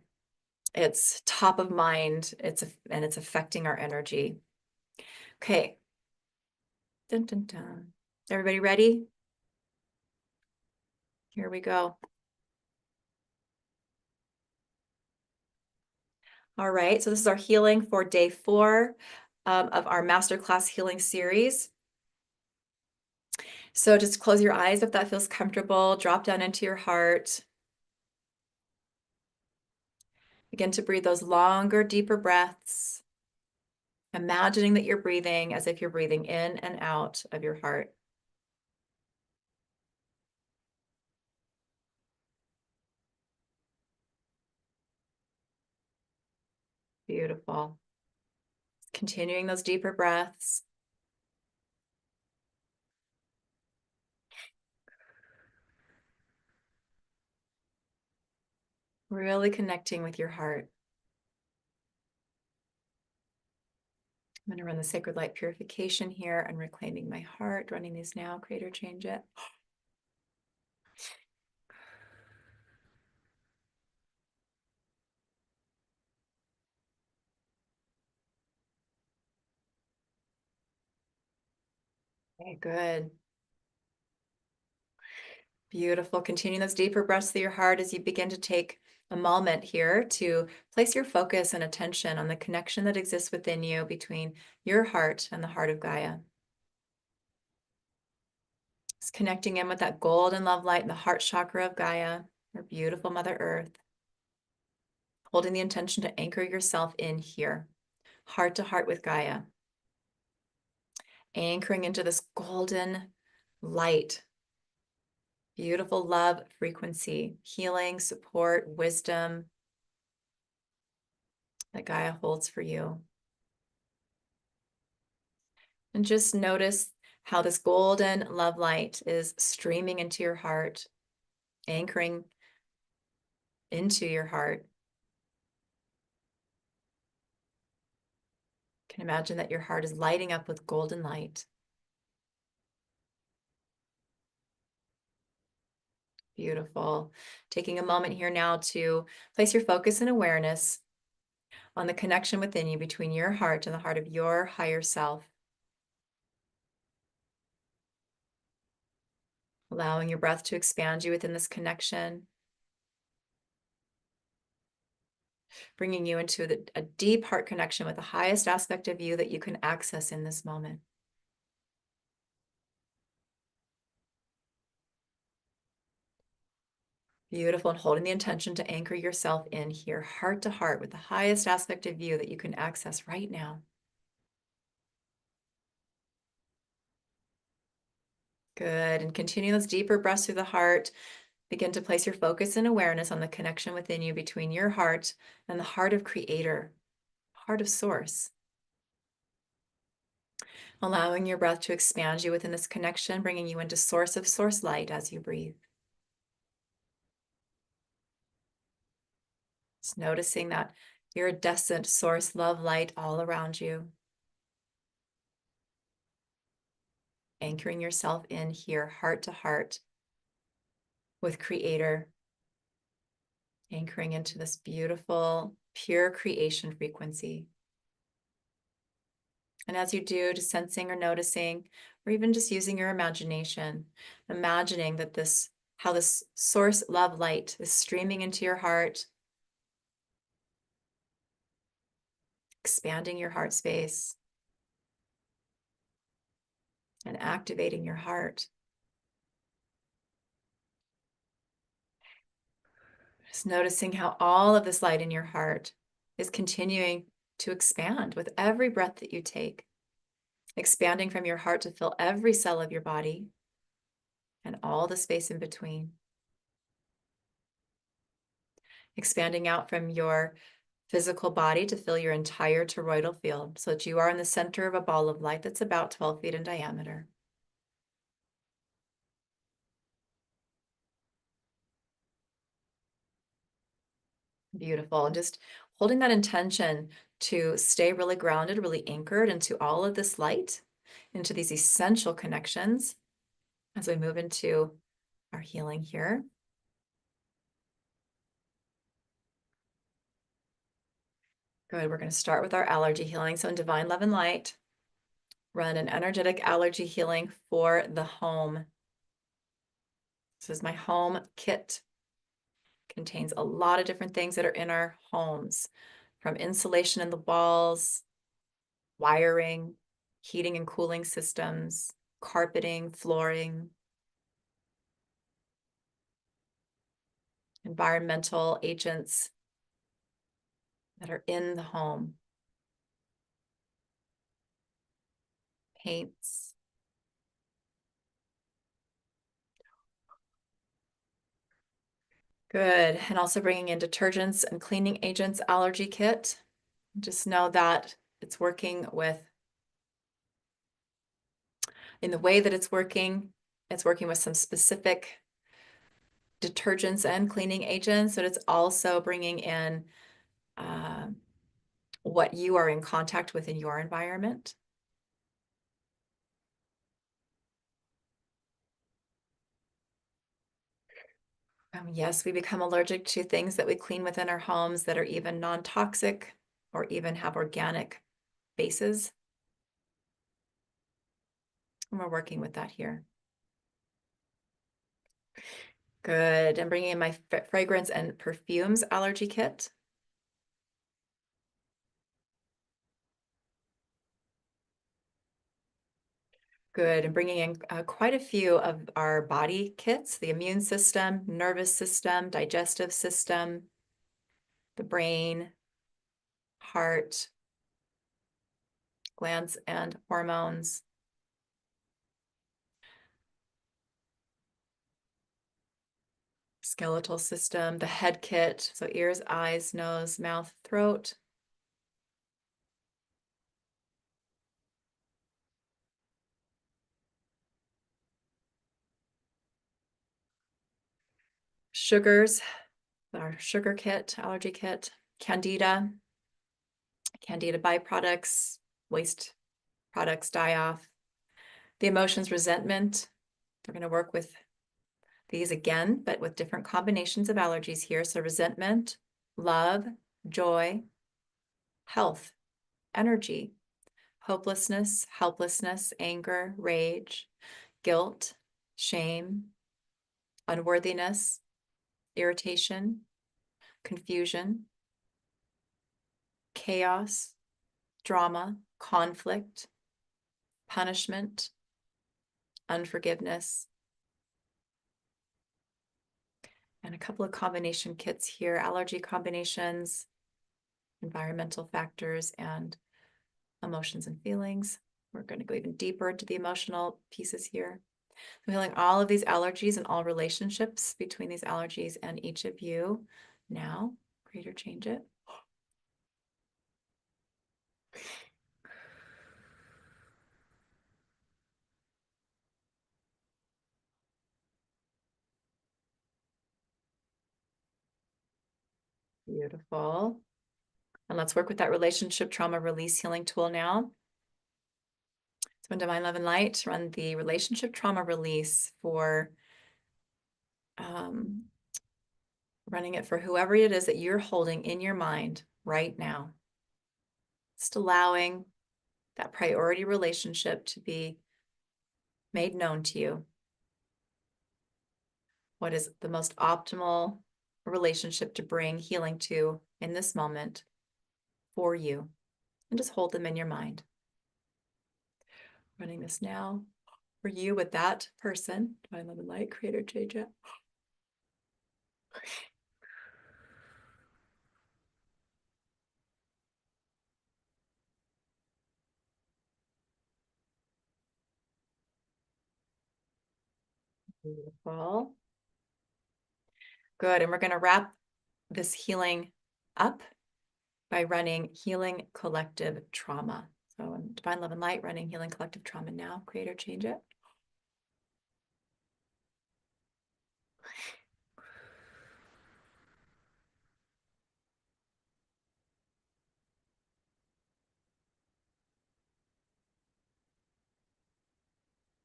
It's top of mind. And it's affecting our energy. Okay. Dun, dun, dun. Everybody ready? Here we go. All right, so this is our healing for day 4 of our Masterclass Healing Series. So just close your eyes if that feels comfortable. Drop down into your heart. Begin to breathe those longer, deeper breaths. Imagining that you're breathing as if you're breathing in and out of your heart. Beautiful. Continuing those deeper breaths. Really connecting with your heart. I'm going to run the sacred light purification here and reclaiming my heart. Running these now. Creator, change it. Okay, good. Beautiful. Continue those deeper breaths through your heart as you begin to take a moment here to place your focus and attention on the connection that exists within you between your heart and the heart of Gaia. It's connecting in with that golden love light in the heart chakra of Gaia, our beautiful Mother Earth. Holding the intention to anchor yourself in here, heart to heart with Gaia. Anchoring into this golden light. Beautiful love frequency, healing, support, wisdom that Gaia holds for you. And just notice how this golden love light is streaming into your heart, anchoring into your heart. You can imagine that your heart is lighting up with golden light. Beautiful. Taking a moment here now to place your focus and awareness on the connection within you between your heart and the heart of your higher self. Allowing your breath to expand you within this connection. Bringing you into a deep heart connection with the highest aspect of you that you can access in this moment. Beautiful. And holding the intention to anchor yourself in here, heart to heart, with the highest aspect of you that you can access right now. Good. And continue those deeper breaths through the heart. Begin to place your focus and awareness on the connection within you between your heart and the heart of Creator, heart of Source. Allowing your breath to expand you within this connection, bringing you into source of source light as you breathe. Just noticing that iridescent source love light all around you. Anchoring yourself in here, heart to heart with Creator. Anchoring into this beautiful, pure creation frequency. And as you do, just sensing or noticing, or even just using your imagination, imagining that how this source love light is streaming into your heart, expanding your heart space, and activating your heart. Just noticing how all of this light in your heart is continuing to expand with every breath that you take, expanding from your heart to fill every cell of your body and all the space in between. Expanding out from your physical body to fill your entire toroidal field so that you are in the center of a ball of light that's about 12 feet in diameter. Beautiful. And just holding that intention to stay really grounded, really anchored into all of this light, into these essential connections as we move into our healing here. Good. We're going to start with our allergy healing. So in Divine Love and Light, run an energetic allergy healing for the home. This is my home kit. Contains a lot of different things that are in our homes, from insulation in the walls, wiring, heating and cooling systems, carpeting, flooring, environmental agents that are in the home, paints. Good. And also bringing in detergents and cleaning agents allergy kit. Just know that it's working in the way that it's working with some specific detergents and cleaning agents, but it's also bringing in what you are in contact with in your environment. Yes, we become allergic to things that we clean within our homes that are even non-toxic or even have organic bases. And we're working with that here. Good. And bringing in my fragrance and perfumes allergy kit. Good. And bringing in quite a few of our body kits, the immune system, nervous system, digestive system, the brain, heart, glands and hormones. Skeletal system, the head kit, so ears, eyes, nose, mouth, throat. Sugars, our sugar kit, allergy kit, candida byproducts, waste products, die off. The emotions, resentment, we're going to work with These again, but with different combinations of allergies here. So resentment, love, joy, health, energy, hopelessness, helplessness, anger, rage, guilt, shame, unworthiness, irritation, confusion, chaos, drama, conflict, punishment, unforgiveness, and a couple of combination kits here, allergy combinations, environmental factors, and emotions and feelings. We're going to go even deeper into the emotional pieces here. I'm feeling all of these allergies and all relationships between these allergies and each of you. Now, create or change it. Beautiful. And let's work with that relationship trauma release healing tool now. So in Divine Love and Light, run the relationship trauma release for running it for whoever it is that you're holding in your mind right now. Just allowing that priority relationship to be made known to you. What is the most optimal relationship to bring healing to in this moment for you? And just hold them in your mind. Running this now for you with that person. Divine Love and Light, Creator JJ. Beautiful. Good. And we're going to wrap this healing up by running Healing Collective Trauma. So in Divine Love and Light, running Healing Collective Trauma now. Creator, change it.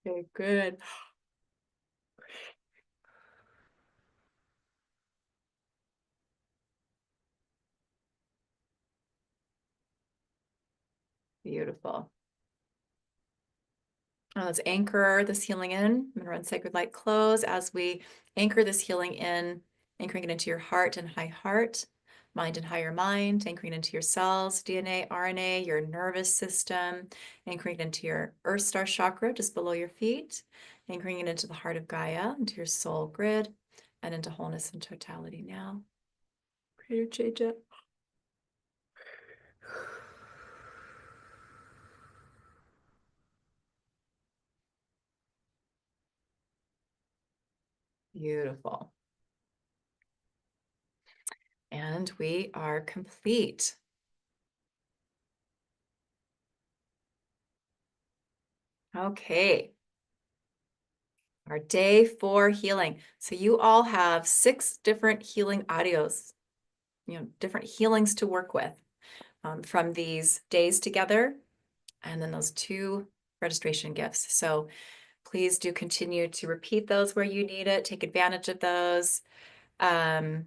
Okay, good. Beautiful. Now let's anchor this healing in. I'm going to run Sacred Light close as we anchor this healing in, anchoring it into your heart and high heart, mind and higher mind, anchoring it into your cells, DNA, RNA, your nervous system, anchoring it into your Earth Star chakra just below your feet, anchoring it into the heart of Gaia, into your soul grid, and into wholeness and totality now. Creator change it. Beautiful. And we are complete. Okay. Our day 4 healing. So you all have 6 different healing audios, different healings to work with from these days together, and then those 2 registration gifts. So please do continue to repeat those where you need it. Take advantage of those. I've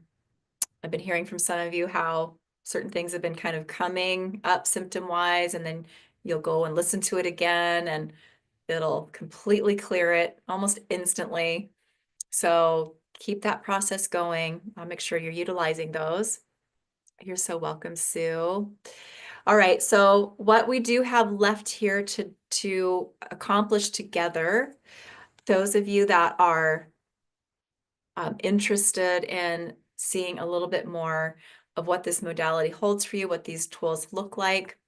been hearing from some of you how certain things have been kind of coming up symptom-wise, and then you'll go and listen to it again, and it'll completely clear it almost instantly. So keep that process going. I'll make sure you're utilizing those. You're so welcome, Sue. All right, so what we do have left here to accomplish together, those of you that are interested in seeing a little bit more of what this modality holds for you, what these tools look like.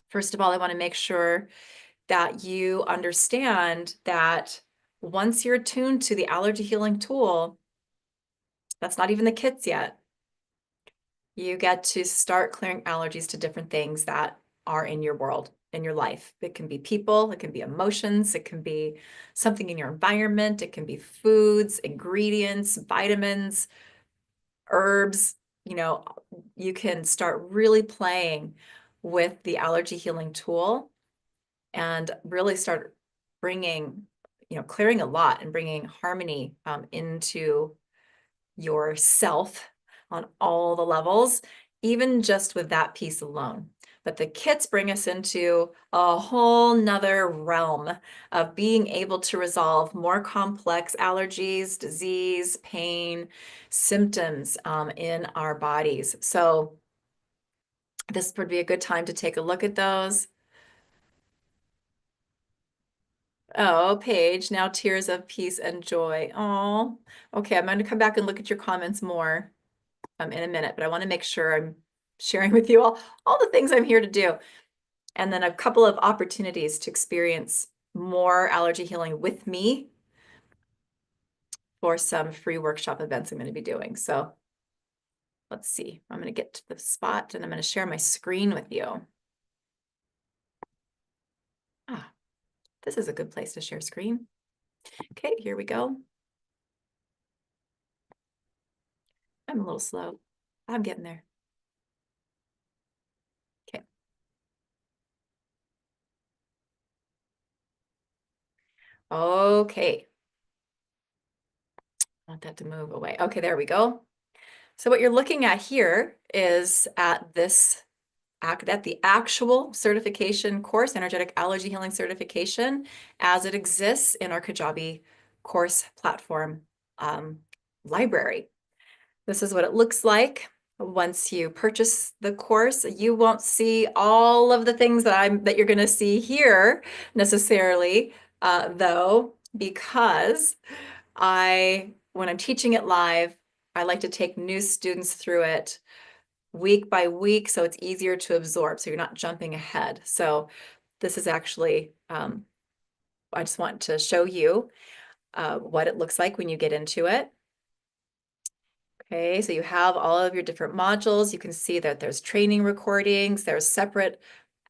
First of all, I want to make sure that you understand that once you're attuned to the allergy healing tool, that's not even the kits yet. You get to start clearing allergies to different things that are in your world, in your life. It can be people, it can be emotions, it can be something in your environment, it can be foods, ingredients, vitamins, herbs. You can start really playing with the allergy healing tool and really start bringing clearing a lot and bringing harmony into yourself on all the levels, even just with that piece alone. But the kits bring us into a whole nother realm of being able to resolve more complex allergies, disease, pain, symptoms in our bodies. So this would be a good time to take a look at those. Oh, Paige, now tears of peace and joy. Oh, okay. I'm going to come back and look at your comments more in a minute, but I want to make sure I'm sharing with you all the things I'm here to do. And then a couple of opportunities to experience more allergy healing with me for some free workshop events I'm going to be doing. So let's see. I'm going to get to the spot and I'm going to share my screen with you. Ah, this is a good place to share screen. Okay, here we go. I'm a little slow. I'm getting there. Okay. Okay. I want that to move away. Okay, there we go. So what you're looking at here is at the actual certification course, Energetic Allergy Healing Certification, as it exists in our Kajabi course platform library. This is what it looks like. Once you purchase the course, you won't see all of the things that you're going to see here necessarily, though, because when I'm teaching it live, I like to take new students through it week by week, so it's easier to absorb, so you're not jumping ahead. So this is actually, I just want to show you what it looks like when you get into it. Okay, so you have all of your different modules. You can see that there's training recordings, there's separate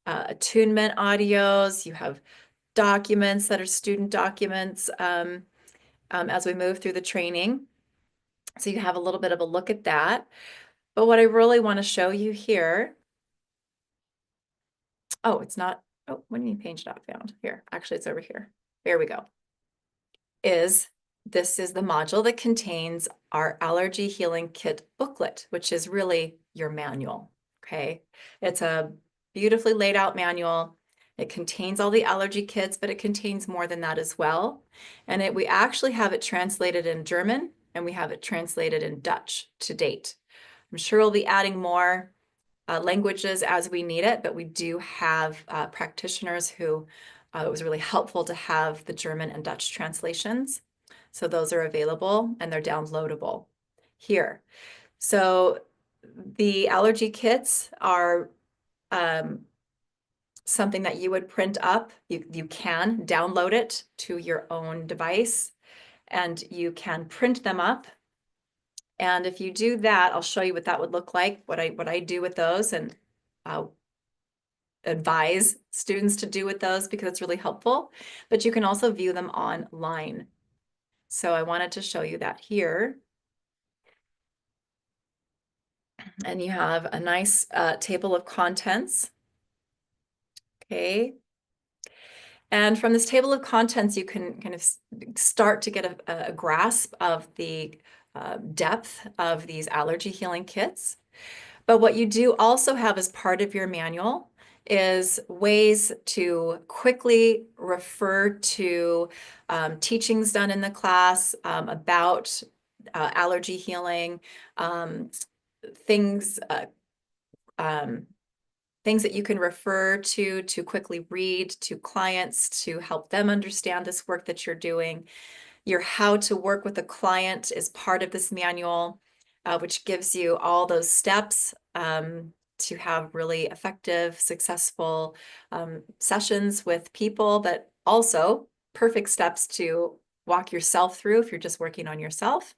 attunement audios, you have documents that are student documents as we move through the training. So you have a little bit of a look at that. But what I really want to show you here, oh, it's not, oh, what do you mean page not found? Here, actually it's over here. There we go. This is the module that contains our Allergy Healing Kit booklet, which is really your manual, okay? It's a beautifully laid out manual. It contains all the allergy kits, but it contains more than that as well. And we actually have it translated in German and we have it translated in Dutch to date. I'm sure we'll be adding more languages as we need it, but we do have practitioners who it was really helpful to have the German and Dutch translations. So those are available and they're downloadable here. So the allergy kits are something that you would print up. You can download it to your own device and you can print them up. And if you do that, I'll show you what that would look like, what I do with those, and advise students to do with those because it's really helpful. But you can also view them online. So I wanted to show you that here. And you have a nice table of contents. Okay. And from this table of contents, you can kind of start to get a grasp of the depth of these allergy healing kits. But what you do also have as part of your manual is ways to quickly refer to teachings done in the class about allergy healing, things things that you can refer to quickly read to clients to help them understand this work that you're doing. Your how to work with a client is part of this manual, which gives you all those steps to have really effective, successful sessions with people, but also perfect steps to walk yourself through if you're just working on yourself.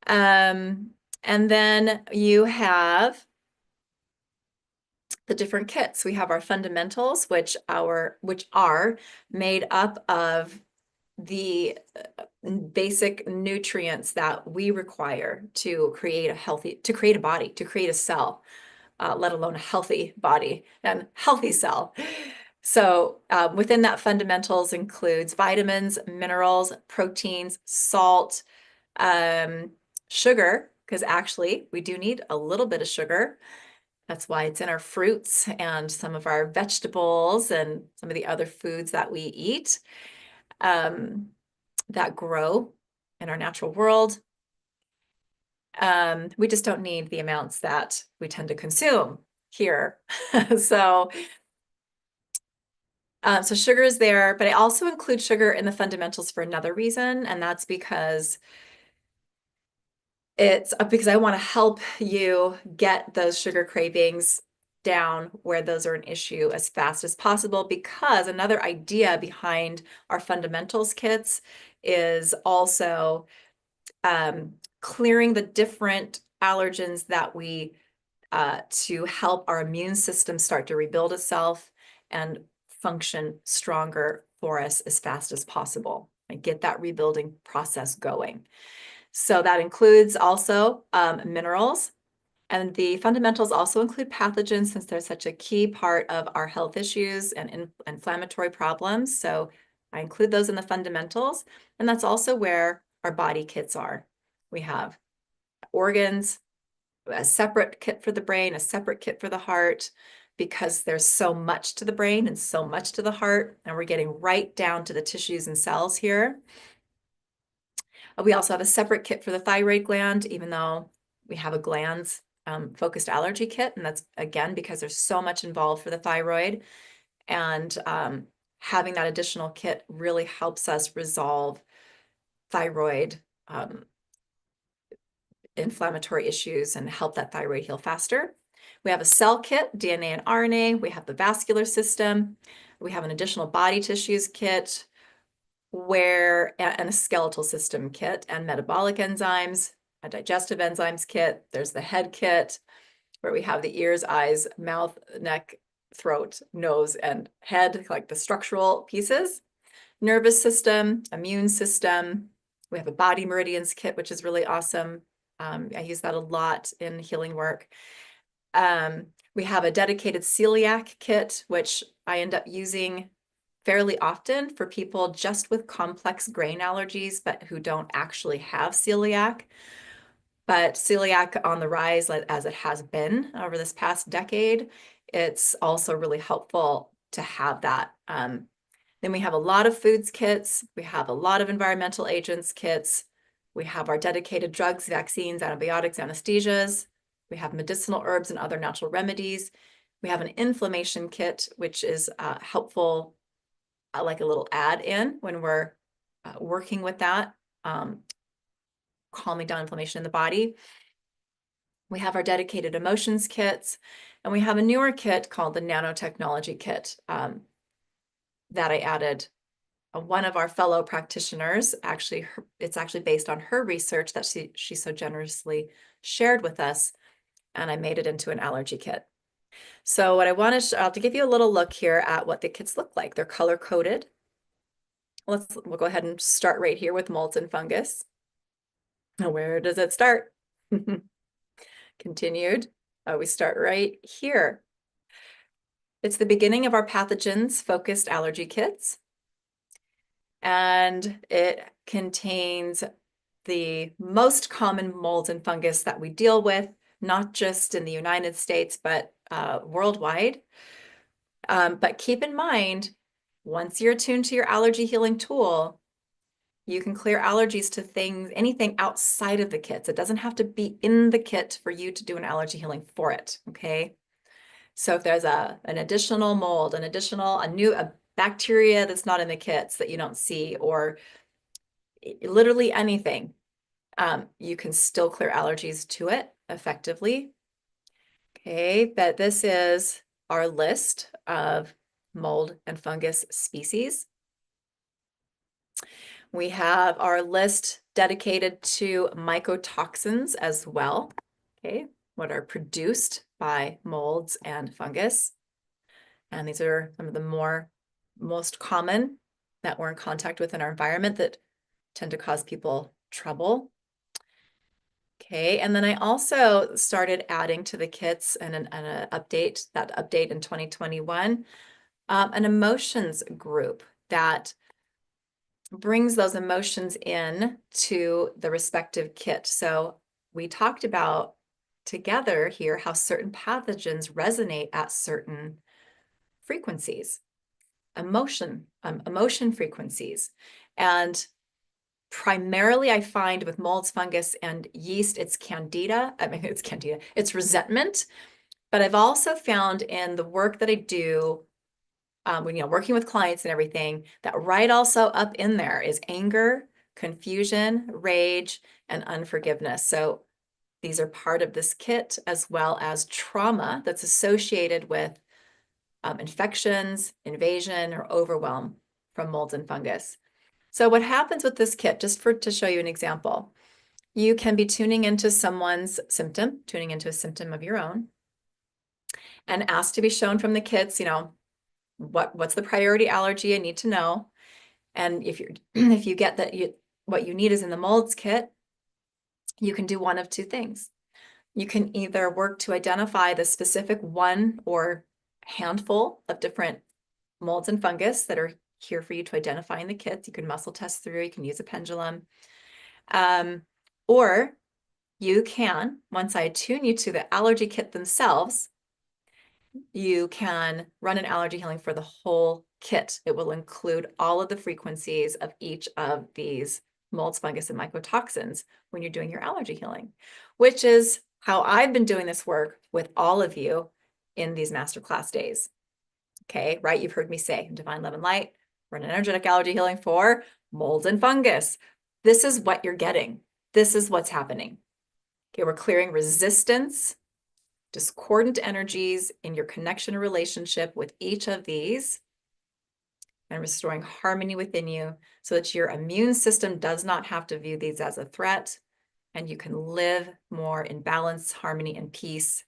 And then you have the different kits. We have our fundamentals, which are made up of the basic nutrients that we require to create a body, to create a cell, let alone a healthy body and healthy cell. So within that, fundamentals includes vitamins, minerals, proteins, salt, sugar, because actually we do need a little bit of sugar. That's why it's in our fruits and some of our vegetables and some of the other foods that we eat that grow in our natural world. We just don't need the amounts that we tend to consume here. So so sugar is there, but I also include sugar in the fundamentals for another reason, and that's because I want to help you get those sugar cravings down where those are an issue as fast as possible, because another idea behind our fundamentals kits is also clearing the different allergens that we to help our immune system start to rebuild itself and function stronger for us as fast as possible and get that rebuilding process going. So that includes also minerals, and the fundamentals also include pathogens, since they're such a key part of our health issues and inflammatory problems. So I include those in the fundamentals, and that's also where our body kits are. We have organs, a separate kit for the brain, a separate kit for the heart, because there's so much to the brain and so much to the heart, and we're getting right down to the tissues and cells here. We also have a separate kit for the thyroid gland, even though we have a glands focused allergy kit, and that's again because there's so much involved for the thyroid, and having that additional kit really helps us resolve thyroid inflammatory issues and help that thyroid heal faster. We have a cell kit, DNA and RNA. We have the vascular system. We have an additional body tissues kit and a skeletal system kit and metabolic enzymes, a digestive enzymes kit. There's the head kit where we have the ears, eyes, mouth, neck, throat, nose, and head, like the structural pieces. Nervous system, immune system. We have a body meridians kit, which is really awesome. I use that a lot in healing work. We have a dedicated celiac kit, which I end up using fairly often for people just with complex grain allergies, but who don't actually have celiac. But celiac on the rise, as it has been over this past decade, it's also really helpful to have that. Then we have a lot of foods kits. We have a lot of environmental agents kits. We have our dedicated drugs, vaccines, antibiotics, anesthesias. We have medicinal herbs and other natural remedies. We have an inflammation kit, which is helpful, like a little add-in when we're working with that, calming down inflammation in the body. We have our dedicated emotions kits, and we have a newer kit called the nanotechnology kit that I added. One of our fellow practitioners, it's actually based on her research that she so generously shared with us, and I made it into an allergy kit. So what I want to give you a little look here at what the kits look like. They're color coded. We'll go ahead and start right here with molds and fungus. Where does it start? Continued. We start right here. It's the beginning of our pathogens focused allergy kits. And it contains the most common molds and fungus that we deal with, not just in the United States, but worldwide. But keep in mind, once you're attuned to your allergy healing tool, you can clear allergies to anything outside of the kits. It doesn't have to be in the kit for you to do an allergy healing for it, okay? So if there's an additional mold, a bacteria that's not in the kits that you don't see, or literally anything, you can still clear allergies to it effectively. Okay, but this is our list of mold and fungus species. We have our list dedicated to mycotoxins as well, okay, what are produced by molds and fungus. And these are some of the most common that we're in contact with in our environment that tend to cause people trouble. Okay, and then I also started adding to the kits and an update in 2021 an emotions group that brings those emotions in to the respective kit. So we talked about together here how certain pathogens resonate at certain frequencies, emotion frequencies. And primarily I find with molds, fungus, and yeast, it's candida. I mean, it's candida, it's resentment. But I've also found in the work that I do, when, working with clients and everything, that right also up in there is anger, confusion, rage, and unforgiveness. So these are part of this kit, as well as trauma that's associated with infections, invasion, or overwhelm from molds and fungus. So what happens with this kit, just to show you an example, you can be tuning into someone's symptom, tuning into a symptom of your own, and ask to be shown from the kits, what's the priority allergy I need to know. And if you get that what you need is in the molds kit, you can do one of two things. You can either work to identify the specific one or handful of different molds and fungus that are here for you to identify in the kits. You can muscle test through, you can use a pendulum. Or you can, once I attune you to the allergy kit themselves, you can run an allergy healing for the whole kit. It will include all of the frequencies of each of these molds, fungus, and mycotoxins when you're doing your allergy healing, which is how I've been doing this work with all of you in these masterclass days. Okay, right? You've heard me say Divine Love and Light, run an energetic allergy healing for mold and fungus. This is what you're getting. This is what's happening. Okay, we're clearing resistance, discordant energies in your connection or relationship with each of these, and restoring harmony within you so that your immune system does not have to view these as a threat, and you can live more in balance, harmony, and peace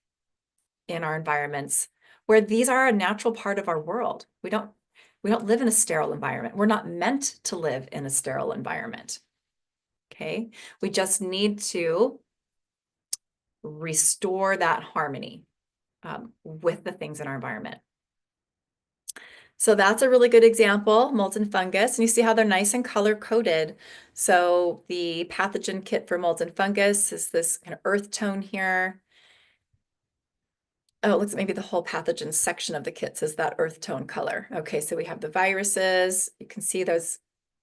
in our environments where these are a natural part of our world. We don't live in a sterile environment. We're not meant to live in a sterile environment. Okay, we just need to restore that harmony with the things in our environment. So that's a really good example, molds and fungus. And you see how they're nice and color coded. So the pathogen kit for molds and fungus is this kind of earth tone here. Oh, it looks maybe the whole pathogen section of the kits is that earth tone color. Okay, so we have the viruses. You can see those,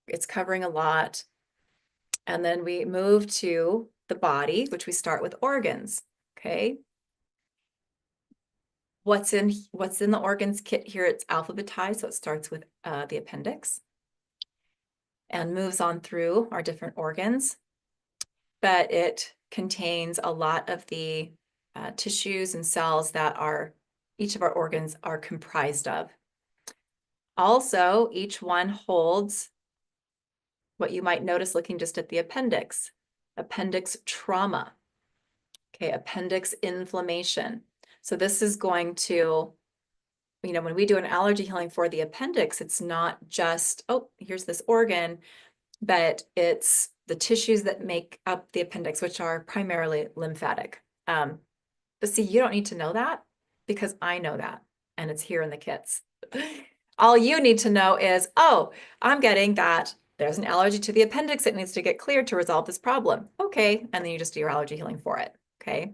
it's covering a lot. And then we move to the body, which we start with organs. Okay. What's in the organs kit here? It's alphabetized, so it starts with the appendix and moves on through our different organs. But it contains a lot of the tissues and cells that each of our organs are comprised of. Also, each one holds what you might notice looking just at the appendix trauma. Okay, appendix inflammation. So this is going to, when we do an allergy healing for the appendix, it's not just, oh, here's this organ, but it's the tissues that make up the appendix, which are primarily lymphatic. But see, you don't need to know that because I know that, and it's here in the kits. All you need to know is, oh, I'm getting that there's an allergy to the appendix that needs to get cleared to resolve this problem. Okay, and then you just do your allergy healing for it, okay?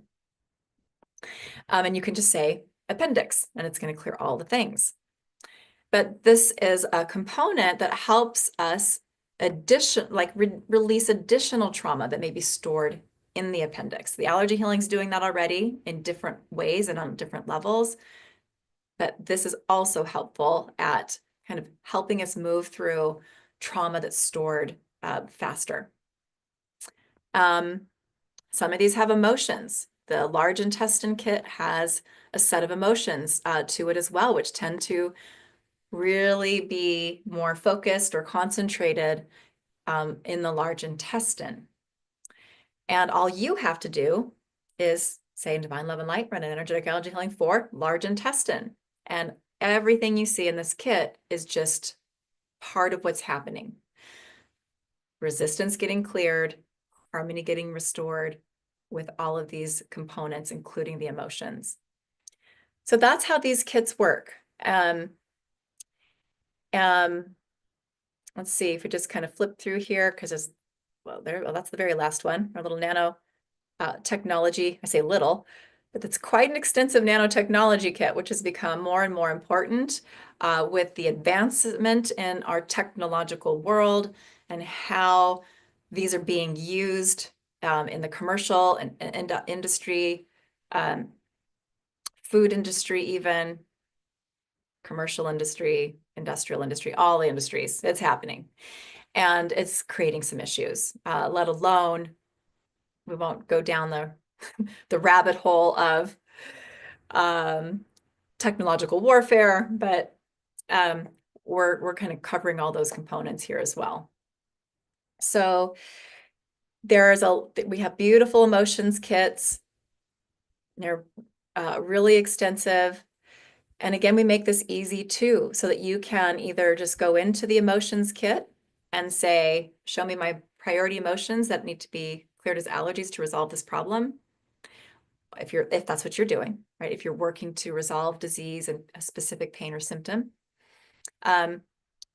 And you can just say appendix, and it's going to clear all the things. But this is a component that helps us release additional trauma that may be stored in the appendix. The allergy healing is doing that already in different ways and on different levels. But this is also helpful at kind of helping us move through trauma that's stored faster. Some of these have emotions. The large intestine kit has a set of emotions to it as well, which tend to really be more focused or concentrated in the large intestine. And all you have to do is say in Divine Love and Light, run an energetic allergy healing for large intestine. And everything you see in this kit is just part of what's happening. Resistance getting cleared, harmony getting restored with all of these components, including the emotions. So that's how these kits work. Let's see if we just kind of flip through here because there's, well, that's the very last one, our little nano technology. I say little, but it's quite an extensive nanotechnology kit, which has become more and more important with the advancement in our technological world and how these are being used in the commercial and industry, food industry, even commercial industry, industrial industry, all the industries. It's happening. And it's creating some issues, let alone, we won't go down the rabbit hole of technological warfare, but we're kind of covering all those components here as well. So we have beautiful emotions kits. They're really extensive. And again, we make this easy too, so that you can either just go into the emotions kit and say, show me my priority emotions that need to be cleared as allergies to resolve this problem. If that's what you're doing, right? If you're working to resolve disease and a specific pain or symptom.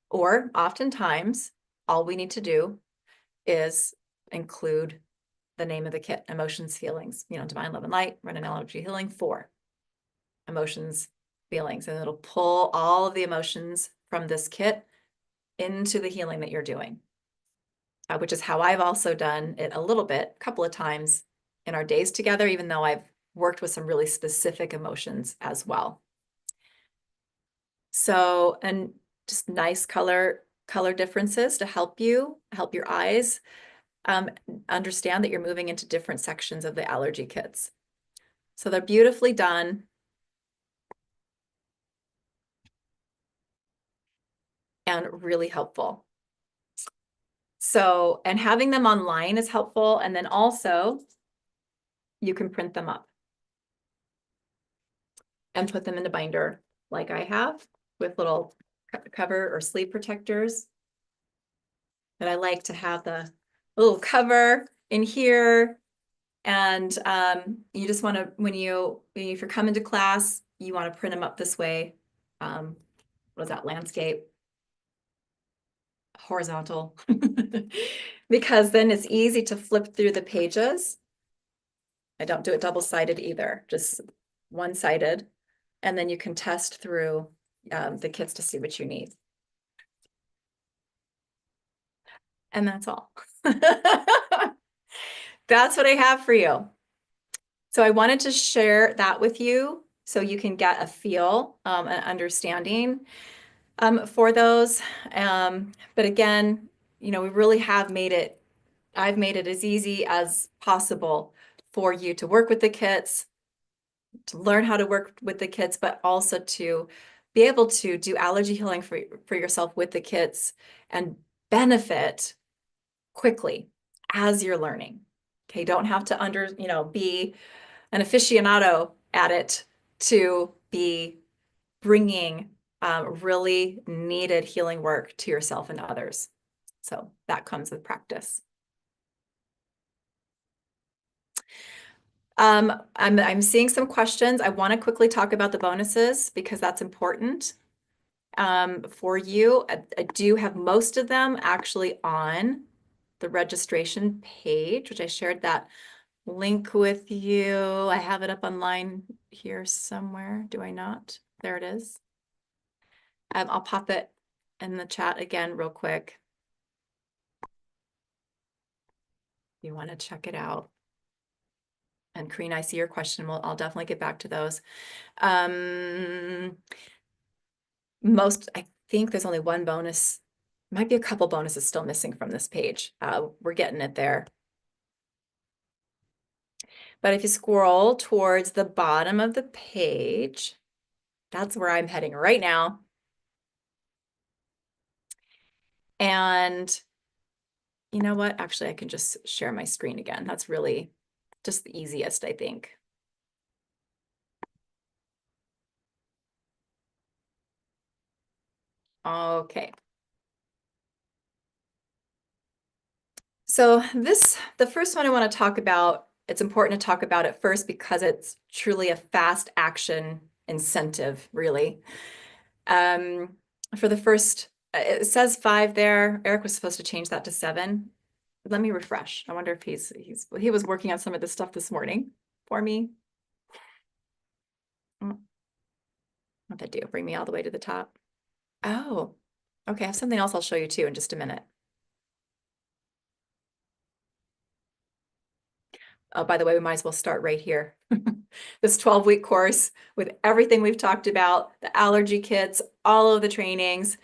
Or oftentimes, all we need to do is include the name of the kit, emotions, feelings, divine love and light, run an allergy healing for emotions, feelings, and it'll pull all of the emotions from this kit into the healing that you're doing, which is how I've also done it a couple of times in our days together, even though I've worked with some really specific emotions as well. So, and just nice color differences to help your eyes understand that you're moving into different sections of the allergy kits. So they're beautifully done. And really helpful. So, and having them online is helpful. And then also you can print them up and put them in a binder like I have with little cover or sleeve protectors. But I like to have the little cover in here. And you just want to, if you're coming to class, you want to print them up this way. What is that, landscape? Horizontal. Because then it's easy to flip through the pages. I don't do it double-sided either, just one-sided. And then you can test through the kits to see what you need. And that's all. That's what I have for you. So I wanted to share that with you so you can get a feel, an understanding for those. But again, we really have I've made it as easy as possible for you to work with the kits, to learn how to work with the kits, but also to be able to do allergy healing for yourself with the kits and benefit quickly as you're learning. Okay, don't have to be an aficionado at it to be bringing really needed healing work to yourself and others. So that comes with practice. I'm seeing some questions. I want to quickly talk about the bonuses because that's important for you. I do have most of them actually on the registration page, which I shared that link with you. I have it up online here somewhere. Do I not? There it is. I'll pop it in the chat again real quick. If you want to check it out. And Karina, I see your question. I'll definitely get back to those. I think there's only one bonus. Might be a couple bonuses still missing from this page. We're getting it there. But if you scroll towards the bottom of the page, that's where I'm heading right now. And you know what? Actually, I can just share my screen again. That's really just the easiest, I think. Okay. So the first one I want to talk about, it's important to talk about it first because it's truly a fast action incentive, really. for the first, it says 5 there. Eric was supposed to change that to 7. Let me refresh. I wonder if he was working on some of this stuff this morning for me. What'd that do? Bring me all the way to the top. Oh, okay. I have something else I'll show you too in just a minute. Oh, by the way, we might as well start right here. This 12-week course with everything we've talked about, the allergy kits, all of the trainings.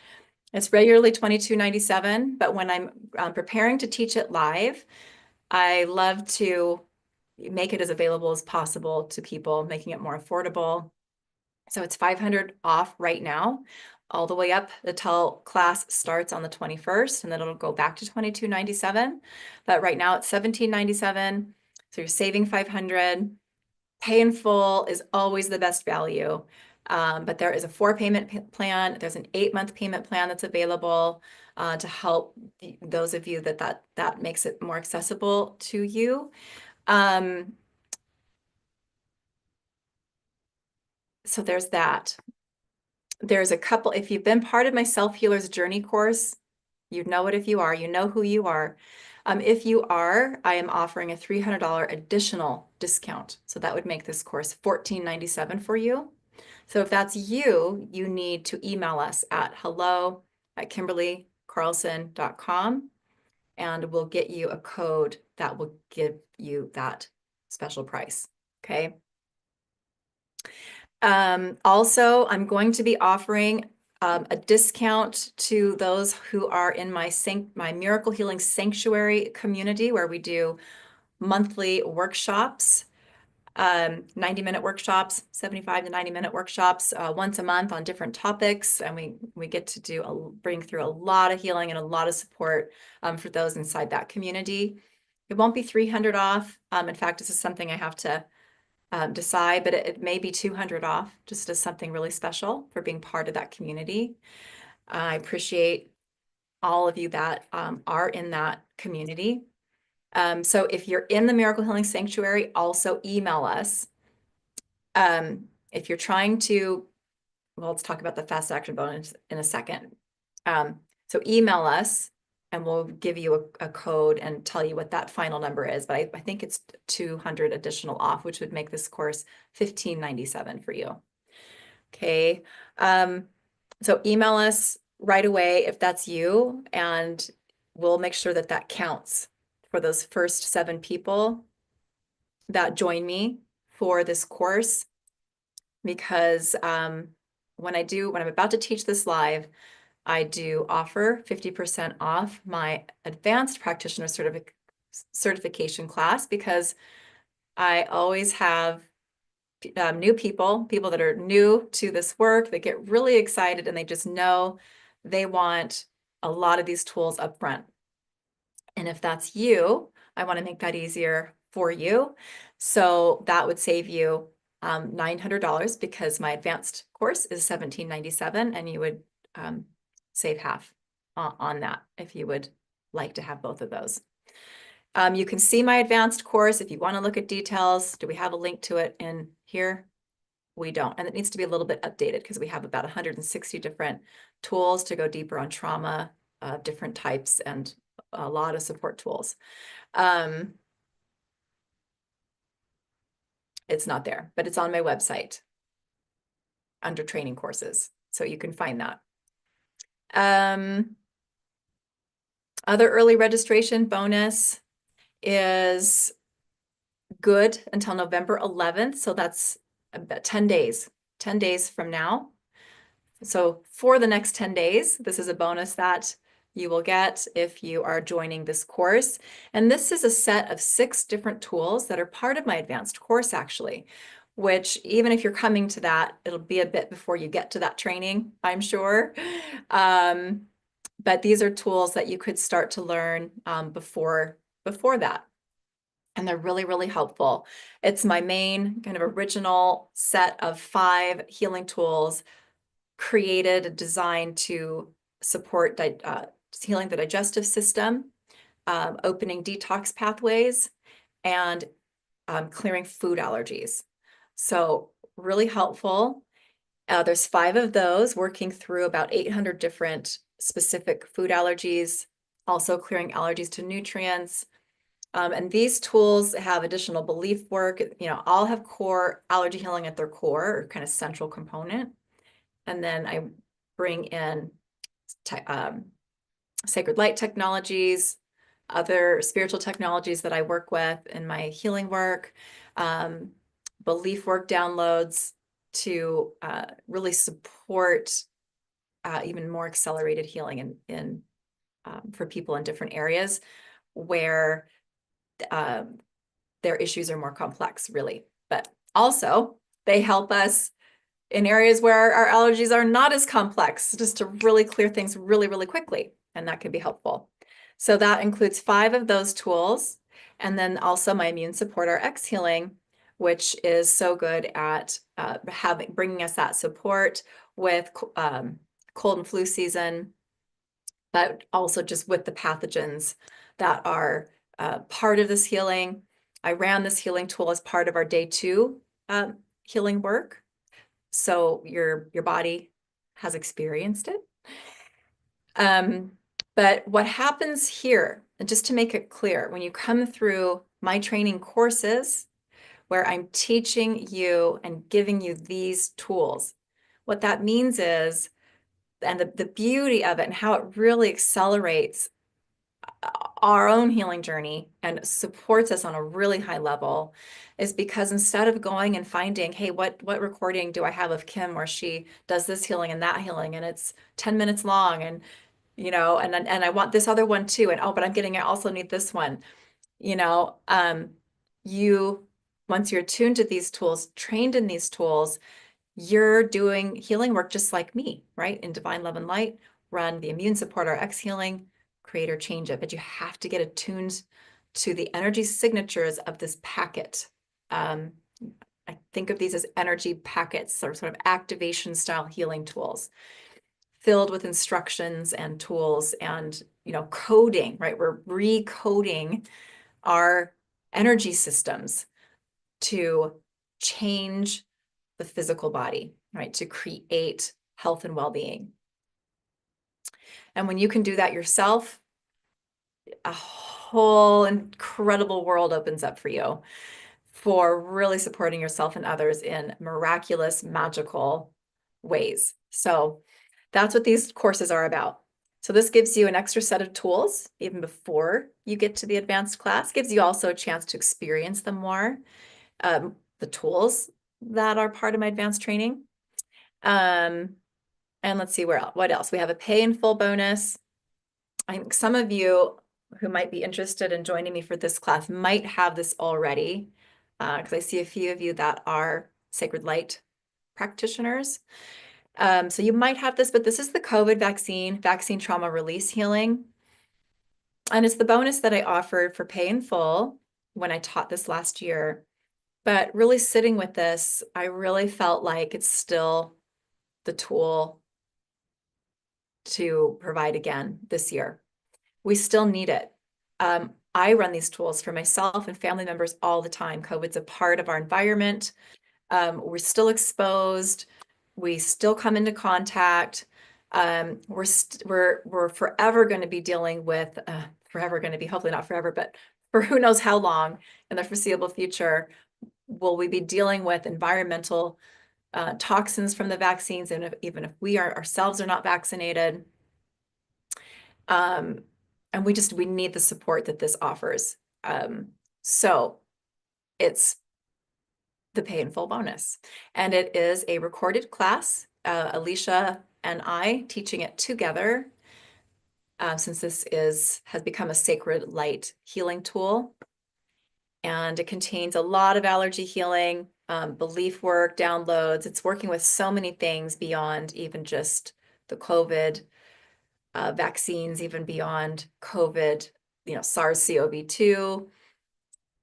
It's regularly $22.97, but when I'm preparing to teach it live, I love to make it as available as possible to people, making it more affordable. So it's $500 off right now, all the way up until class starts on the 21st, and then it'll go back to $22.97. But right now it's $17.97. So you're saving $500. Pay in full is always the best value. But there is a 4-payment plan. There's an 8-month payment plan that's available to help those of you that makes it more accessible to you. So there's that. There's a couple, if you've been part of my Self-Healer's Journey course, you know it if you are, you know who you are. If you are, I am offering a $300 additional discount. So that would make this course $14.97 for you. So if that's you, you need to email us at hello@kimberlycarlson.com, and we'll get you a code that will give you that special price. Okay. Also, I'm going to be offering a discount to those who are in my Miracle Healing Sanctuary community, where we do monthly workshops, 90-minute workshops, 75 to 90-minute workshops once a month on different topics. And we get to bring through a lot of healing and a lot of support for those inside that community. It won't be $300 off. In fact, this is something I have to decide, but it may be $200 off, just as something really special for being part of that community. I appreciate all of you that are in that community. So if you're in the Miracle Healing Sanctuary, also email us. If you're trying to, well, let's talk about the fast action bonus in a second. So email us and we'll give you a code and tell you what that final number is. But I think it's 200 additional off, which would make this course $15.97 for you. Okay. So email us right away if that's you, and we'll make sure that that counts for those first 7 people that join me for this course. Because when I'm about to teach this live, I do offer 50% off my advanced practitioner certification class, because I always have new people that are new to this work, that get really excited and they just know they want a lot of these tools up front. And if that's you, I want to make that easier for you. So that would save you $900, because my advanced course is $17.97, and you would save half on that if you would like to have both of those. You can see my advanced course if you want to look at details. Do we have a link to it in here? We don't, and it needs to be a little bit updated because we have about 160 different tools to go deeper on trauma, different types, and a lot of support tools. It's not there, but it's on my website under training courses, so you can find that. Other early registration bonus is good until November 11th. So that's about 10 days from now. So for the next 10 days, this is a bonus that you will get if you are joining this course. And this is a set of 6 different tools that are part of my advanced course, actually, which even if you're coming to that, it'll be a bit before you get to that training, I'm sure. But these are tools that you could start to learn before that. And they're really, really helpful. It's my main kind of original set of 5 healing tools created, designed to support healing the digestive system, opening detox pathways, and clearing food allergies. So really helpful. There's 5 of those, working through about 800 different specific food allergies, also clearing allergies to nutrients. And these tools have additional belief work, all have core allergy healing at their core, or kind of central component. And then I bring in sacred light technologies, other spiritual technologies that I work with in my healing work, belief work downloads to really support even more accelerated healing in for people in different areas where their issues are more complex, really. But also, they help us in areas where our allergies are not as complex, just to really clear things really, really quickly. And that can be helpful. So that includes 5 of those tools. And then also my immune support, our X healing, which is so good at bringing us that support with cold and flu season, but also just with the pathogens that are part of this healing. I ran this healing tool as part of our day 2 healing work. So your body has experienced it. But what happens here, and just to make it clear, when you come through my training courses where I'm teaching you and giving you these tools, what that means is, and the beauty of it and how it really accelerates our own healing journey and supports us on a really high level, is because instead of going and finding, hey, what recording do I have of Kim where she does this healing and that healing and it's 10 minutes long, and and I want this other one too, and but I also need this one, you once you're tuned to these tools, trained in these tools, you're doing healing work just like me, right? In Divine Love and Light, run the immune support, our X healing, create or change it. But you have to get attuned to the energy signatures of this packet. I think of these as energy packets, or sort of activation style healing tools, filled with instructions and tools and, coding, right? We're recoding our energy systems to change the physical body, right? To create health and well-being. And when you can do that yourself, a whole incredible world opens up for you for really supporting yourself and others in miraculous, magical ways. So that's what these courses are about. So this gives you an extra set of tools even before you get to the advanced class, gives you also a chance to experience them more, the tools that are part of my advanced training. And let's see what else. We have a pay in full bonus. I think some of you who might be interested in joining me for this class might have this already, because I see a few of you that are Sacred Light practitioners. So you might have this, but this is the COVID vaccine trauma release healing. And it's the bonus that I offered for pay in full when I taught this last year. But really sitting with this, I really felt like it's still the tool to provide again this year. We still need it. I run these tools for myself and family members all the time. COVID's a part of our environment. We're still exposed. We still come into contact. We're forever going to be dealing with, hopefully not forever, but for who knows how long in the foreseeable future, will we be dealing with environmental toxins from the vaccines, and even if we ourselves are not vaccinated. And we need the support that this offers. So it's the pay in full bonus. And it is a recorded class, Alicia and I teaching it together, since this has become a sacred light healing tool. And it contains a lot of allergy healing, belief work, downloads. It's working with so many things beyond even just the COVID vaccines, even beyond COVID, SARS-CoV-2.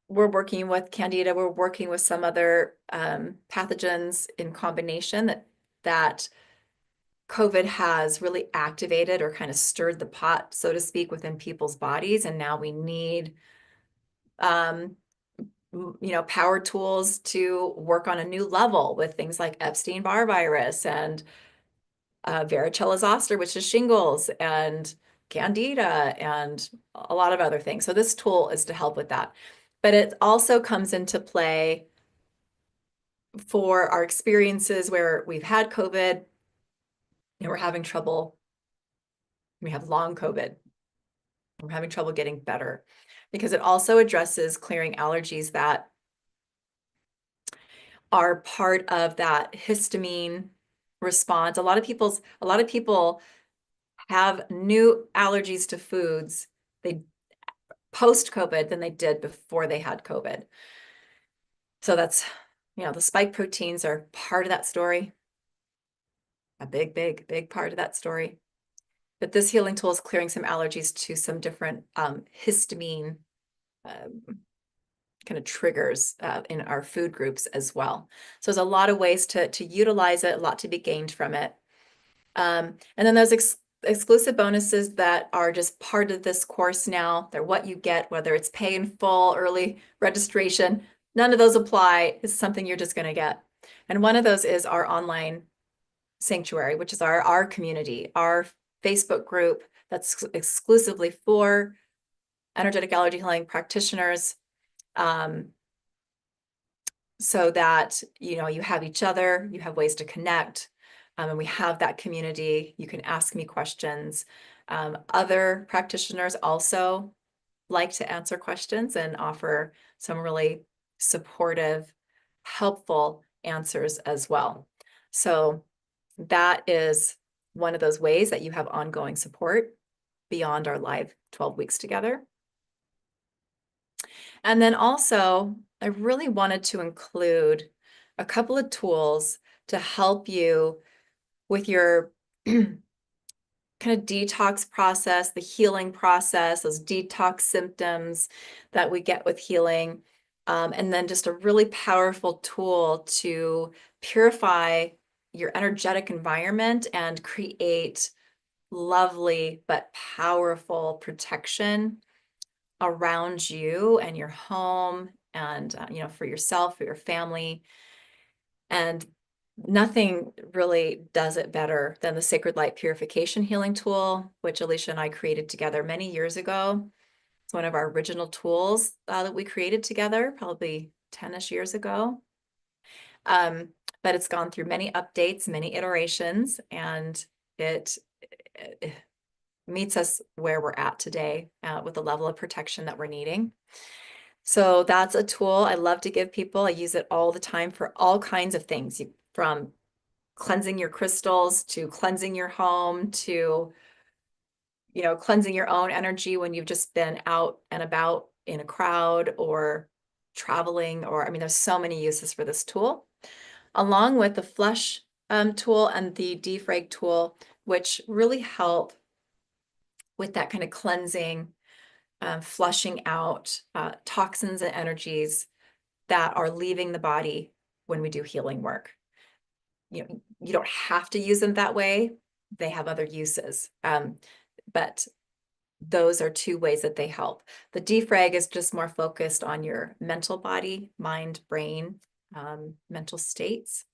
We're working with candida. We're working with some other pathogens in combination that COVID has really activated or kind of stirred the pot, so to speak, within people's bodies. And now we need power tools to work on a new level with things like Epstein-Barr virus and varicella zoster, which is shingles, and candida, and a lot of other things. So this tool is to help with that. But it also comes into play for our experiences where we've had COVID and we're having trouble. We have long COVID. We're having trouble getting better because it also addresses clearing allergies that are part of that histamine response. A lot of people have new allergies to foods they post-COVID than they did before they had COVID. So that's, the spike proteins are part of that story, a big, big, big part of that story. But this healing tool is clearing some allergies to some different histamine kind of triggers in our food groups as well. So there's a lot of ways to utilize it, a lot to be gained from it. And then there's exclusive bonuses that are just part of this course now. They're what you get, whether it's pay in full, early registration. None of those apply. It's something you're just going to get. And one of those is our online sanctuary, which is our community, our Facebook group that's exclusively for energetic allergy healing practitioners. So that, you have each other, you have ways to connect, and we have that community. You can ask me questions. Other practitioners also like to answer questions and offer some really supportive, helpful answers as well. So that is one of those ways that you have ongoing support beyond our live 12 weeks together. And then also, I really wanted to include a couple of tools to help you with your kind of detox process, the healing process, those detox symptoms that we get with healing. And then just a really powerful tool to purify your energetic environment and create lovely but powerful protection around you and your home and, for yourself, for your family. And nothing really does it better than the Sacred Light Purification Healing Tool, which Alicia and I created together many years ago. It's one of our original tools that we created together, probably 10-ish years ago. But it's gone through many updates, many iterations, and it meets us where we're at today with the level of protection that we're needing. So that's a tool I love to give people. I use it all the time for all kinds of things, from cleansing your crystals to cleansing your home to, cleansing your own energy when you've just been out and about in a crowd or traveling, or, there's so many uses for this tool, along with the flush tool and the defrag tool, which really help with that kind of cleansing, flushing out toxins and energies that are leaving the body when we do healing work. You don't have to use them that way. They have other uses. But those are two ways that they help. The defrag is just more focused on your mental body, mind, brain, mental states.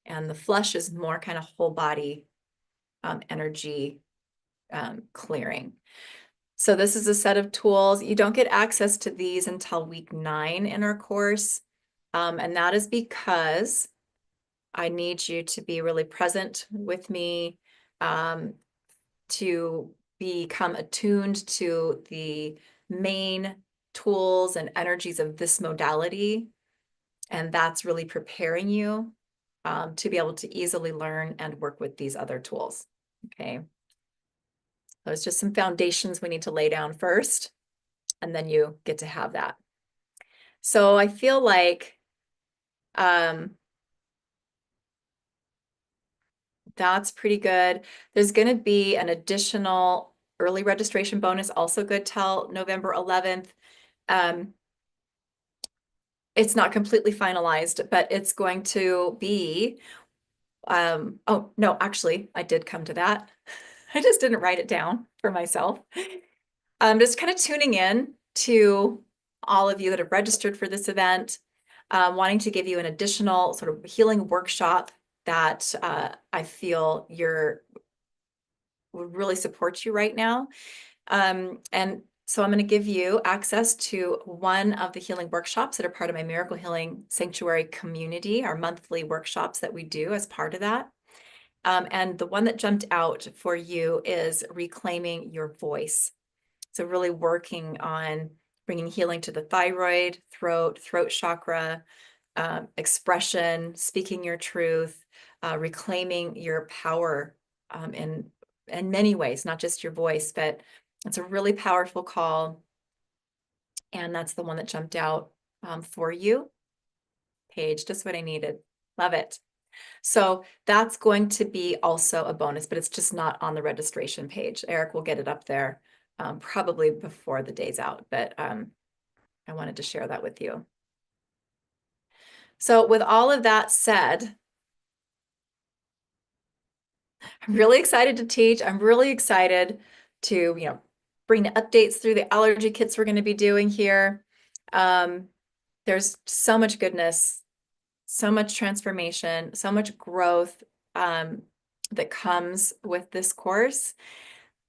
And the flush is more kind of whole body energy clearing. So this is a set of tools. You don't get access to these until week 9 in our course. And that is because I need you to be really present with me, to become attuned to the main tools and energies of this modality. And that's really preparing you to be able to easily learn and work with these other tools. Okay. There's just some foundations we need to lay down first, and then you get to have that. So I feel like that's pretty good. There's going to be an additional early registration bonus, also good till November 11th. It's not completely finalized, but it's going to be, oh, no, actually, I did come to that. I just didn't write it down for myself. I'm just kind of tuning in to all of you that have registered for this event, wanting to give you an additional sort of healing workshop that I feel would really support you right now. And so I'm going to give you access to one of the healing workshops that are part of my Miracle Healing Sanctuary community, our monthly workshops that we do as part of that. And the one that jumped out for you is reclaiming your voice. So really working on bringing healing to the thyroid, throat chakra, expression, speaking your truth, reclaiming your power in many ways, not just your voice, but it's a really powerful call. And that's the one that jumped out for you. Paige, just what I needed. Love it. So that's going to be also a bonus, but it's just not on the registration page. Eric will get it up there probably before the day's out, but I wanted to share that with you. So with all of that said, I'm really excited to teach. I'm really excited to, bring the updates through the allergy kits we're going to be doing here. There's so much goodness, so much transformation, so much growth that comes with this course.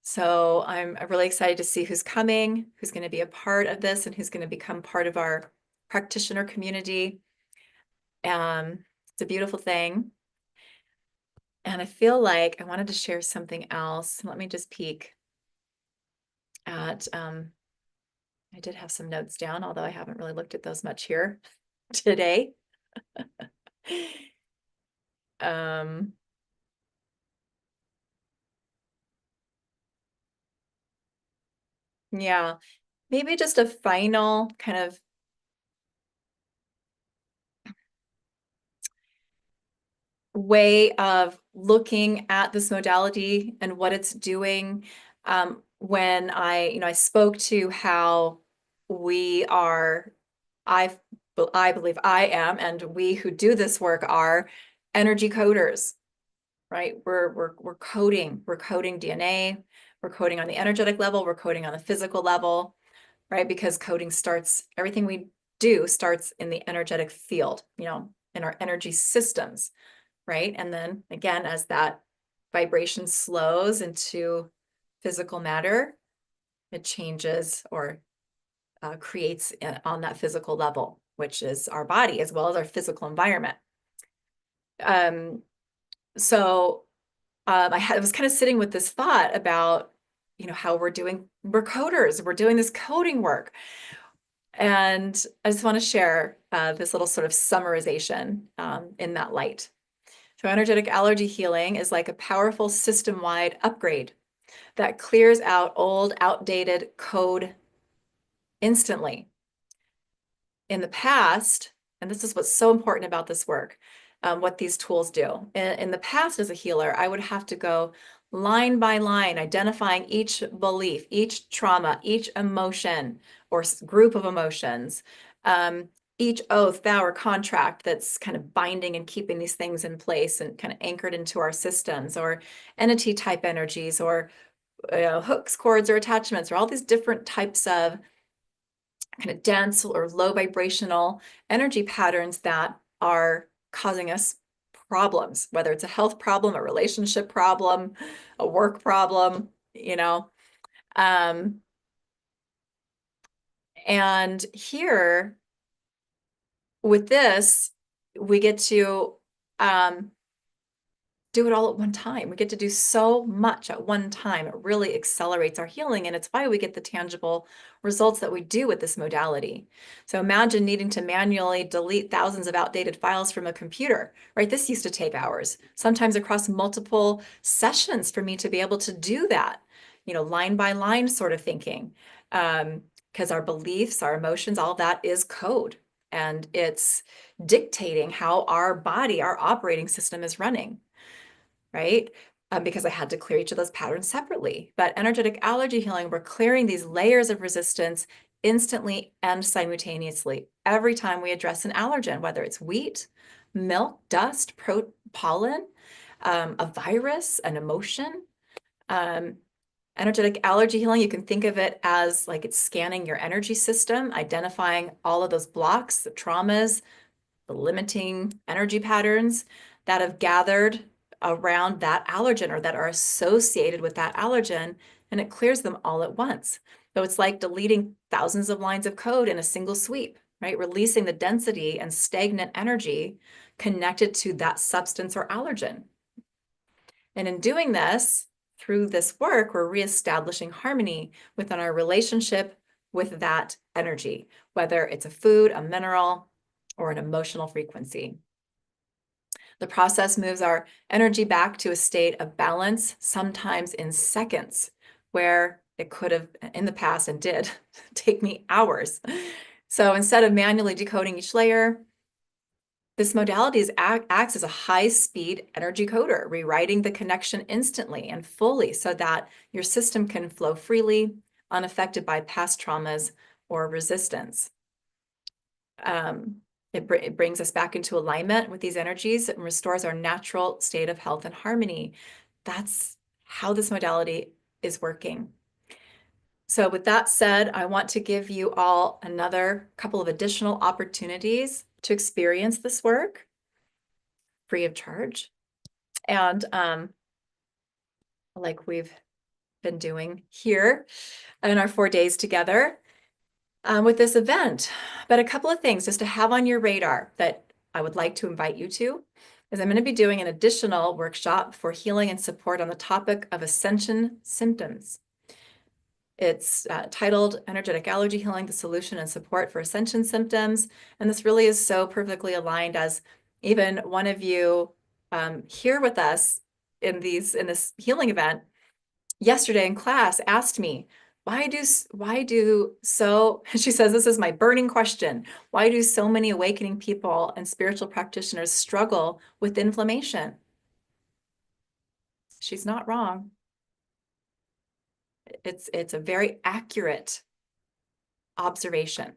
So I'm really excited to see who's coming, who's going to be a part of this, and who's going to become part of our practitioner community. It's a beautiful thing. And I feel like I wanted to share something else. Let me just peek at, I did have some notes down, although I haven't really looked at those much here today. Yeah, maybe just a final kind of way of looking at this modality and what it's doing. When I spoke to how we are, I believe I am, and we who do this work are energy coders, right? We're coding DNA, we're coding on the energetic level, we're coding on the physical level, right? Because coding starts, everything we do starts in the energetic field, in our energy systems, right? And then again, as that vibration slows into physical matter, it changes or creates on that physical level, which is our body as well as our physical environment. So I was kind of sitting with this thought about, how we're coders, we're doing this coding work. And I just want to share this little sort of summarization in that light. So energetic allergy healing is like a powerful system-wide upgrade that clears out old, outdated code instantly. In the past, and this is what's so important about this work, what these tools do. In the past, as a healer, I would have to go line by line, identifying each belief, each trauma, each emotion or group of emotions, each oath, vow, or contract that's kind of binding and keeping these things in place and kind of anchored into our systems, or entity type energies, or hooks, cords, or attachments, or all these different types of kind of dense or low vibrational energy patterns that are causing us problems, whether it's a health problem, a relationship problem, a work problem, and here with this, we get to do it all at one time. We get to do so much at one time. It really accelerates our healing, and it's why we get the tangible results that we do with this modality. So imagine needing to manually delete thousands of outdated files from a computer, right? This used to take hours, sometimes across multiple sessions for me to be able to do that, line by line sort of thinking, because our beliefs, our emotions, all of that is code, and it's dictating how our body, our operating system is running. Right? Because I had to clear each of those patterns separately. But energetic allergy healing, we're clearing these layers of resistance instantly and simultaneously every time we address an allergen, whether it's wheat, milk, dust, pollen, a virus, an emotion. Energetic allergy healing, you can think of it as like it's scanning your energy system, identifying all of those blocks, the traumas, the limiting energy patterns that have gathered around that allergen or that are associated with that allergen, and it clears them all at once. So it's like deleting thousands of lines of code in a single sweep, right? Releasing the density and stagnant energy connected to that substance or allergen. And in doing this, through this work, we're reestablishing harmony within our relationship with that energy, whether it's a food, a mineral, or an emotional frequency. The process moves our energy back to a state of balance, sometimes in seconds, where it could have in the past and did take me hours. So instead of manually decoding each layer, this modality acts as a high-speed energy coder, rewriting the connection instantly and fully so that your system can flow freely, unaffected by past traumas or resistance. It brings us back into alignment with these energies and restores our natural state of health and harmony. That's how this modality is working. So with that said, I want to give you all another couple of additional opportunities to experience this work free of charge. And like we've been doing here in our 4 days together with this event. But a couple of things just to have on your radar that I would like to invite you to is I'm going to be doing an additional workshop for healing and support on the topic of ascension symptoms. It's titled Energetic Allergy Healing, the Solution and Support for Ascension Symptoms. And this really is so perfectly aligned, as even one of you here with us in this healing event yesterday in class asked me, she says, this is my burning question. Why do so many awakening people and spiritual practitioners struggle with inflammation? She's not wrong. It's a very accurate observation.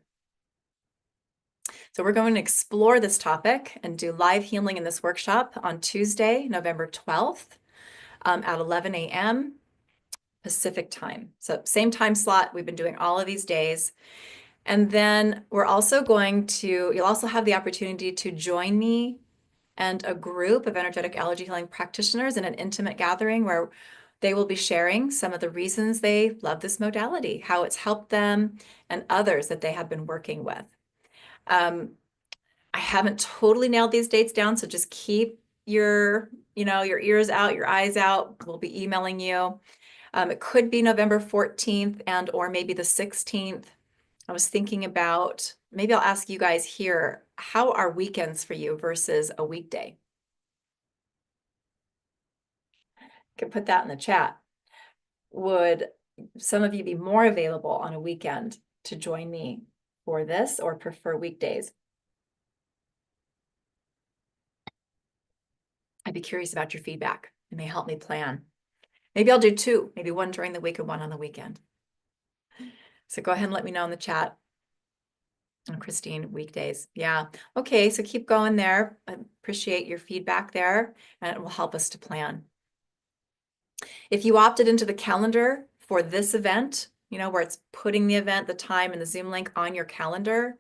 So we're going to explore this topic and do live healing in this workshop on Tuesday, November 12th at 11 a.m. Pacific time. So same time slot we've been doing all of these days. And then we're also you'll also have the opportunity to join me and a group of energetic allergy healing practitioners in an intimate gathering where they will be sharing some of the reasons they love this modality, how it's helped them, and others that they have been working with. I haven't totally nailed these dates down, so just keep your ears out, your eyes out. We'll be emailing you. It could be November 14th or maybe the 16th. I was thinking about, maybe I'll ask you guys here, how are weekends for you versus a weekday? You can put that in the chat. Would some of you be more available on a weekend to join me for this or prefer weekdays? I'd be curious about your feedback. It may help me plan. Maybe I'll do two, maybe one during the week and one on the weekend. So go ahead and let me know in the chat. And Christine, weekdays. Yeah. Okay, so keep going there. I appreciate your feedback there, and it will help us to plan. If you opted into the calendar for this event, where it's putting the event, the time, and the Zoom link on your calendar,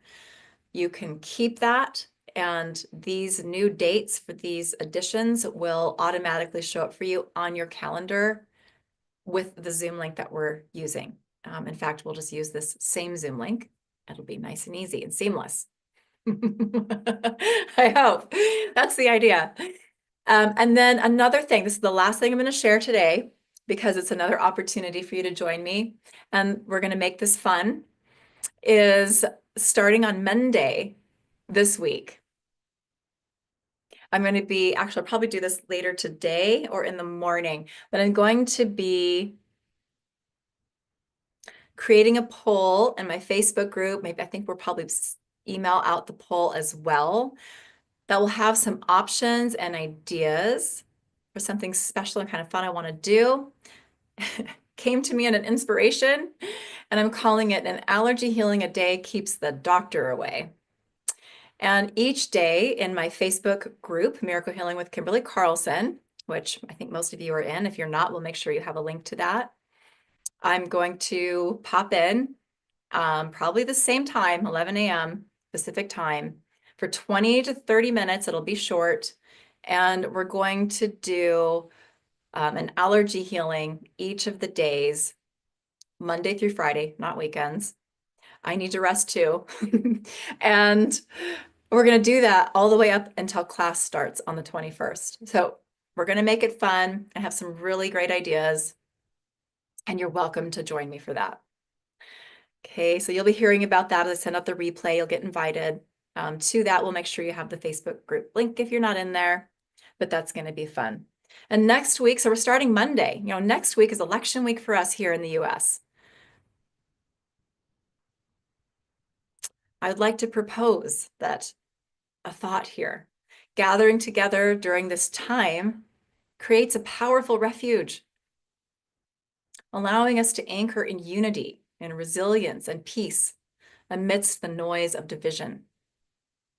you can keep that. And these new dates for these editions will automatically show up for you on your calendar with the Zoom link that we're using. In fact, we'll just use this same Zoom link. It'll be nice and easy and seamless. I hope. That's the idea. And then another thing, this is the last thing I'm going to share today because it's another opportunity for you to join me. And we're going to make this fun, is starting on Monday this week. I'm going to be, actually, I'll probably do this later today or in the morning, but I'm going to be creating a poll in my Facebook group. Maybe I think we'll probably email out the poll as well. That will have some options and ideas for something special and kind of fun I want to do. Came to me in an inspiration, and I'm calling it An Allergy Healing a Day Keeps the Doctor Away. And each day in my Facebook group, Miracle Healing with Kimberly Carlson, which I think most of you are in. If you're not, we'll make sure you have a link to that. I'm going to pop in probably the same time, 11 a.m. Pacific time, for 20 to 30 minutes. It'll be short. And we're going to do an allergy healing each of the days, Monday through Friday, not weekends. I need to rest too. And we're going to do that all the way up until class starts on the 21st. So we're going to make it fun and have some really great ideas. And you're welcome to join me for that. Okay, so you'll be hearing about that as I send out the replay. You'll get invited to that. We'll make sure you have the Facebook group link if you're not in there, but that's going to be fun. And next week, so we're starting Monday. Next week is election week for us here in the US. I would like to propose that a thought here. Gathering together during this time creates a powerful refuge, allowing us to anchor in unity and resilience and peace amidst the noise of division.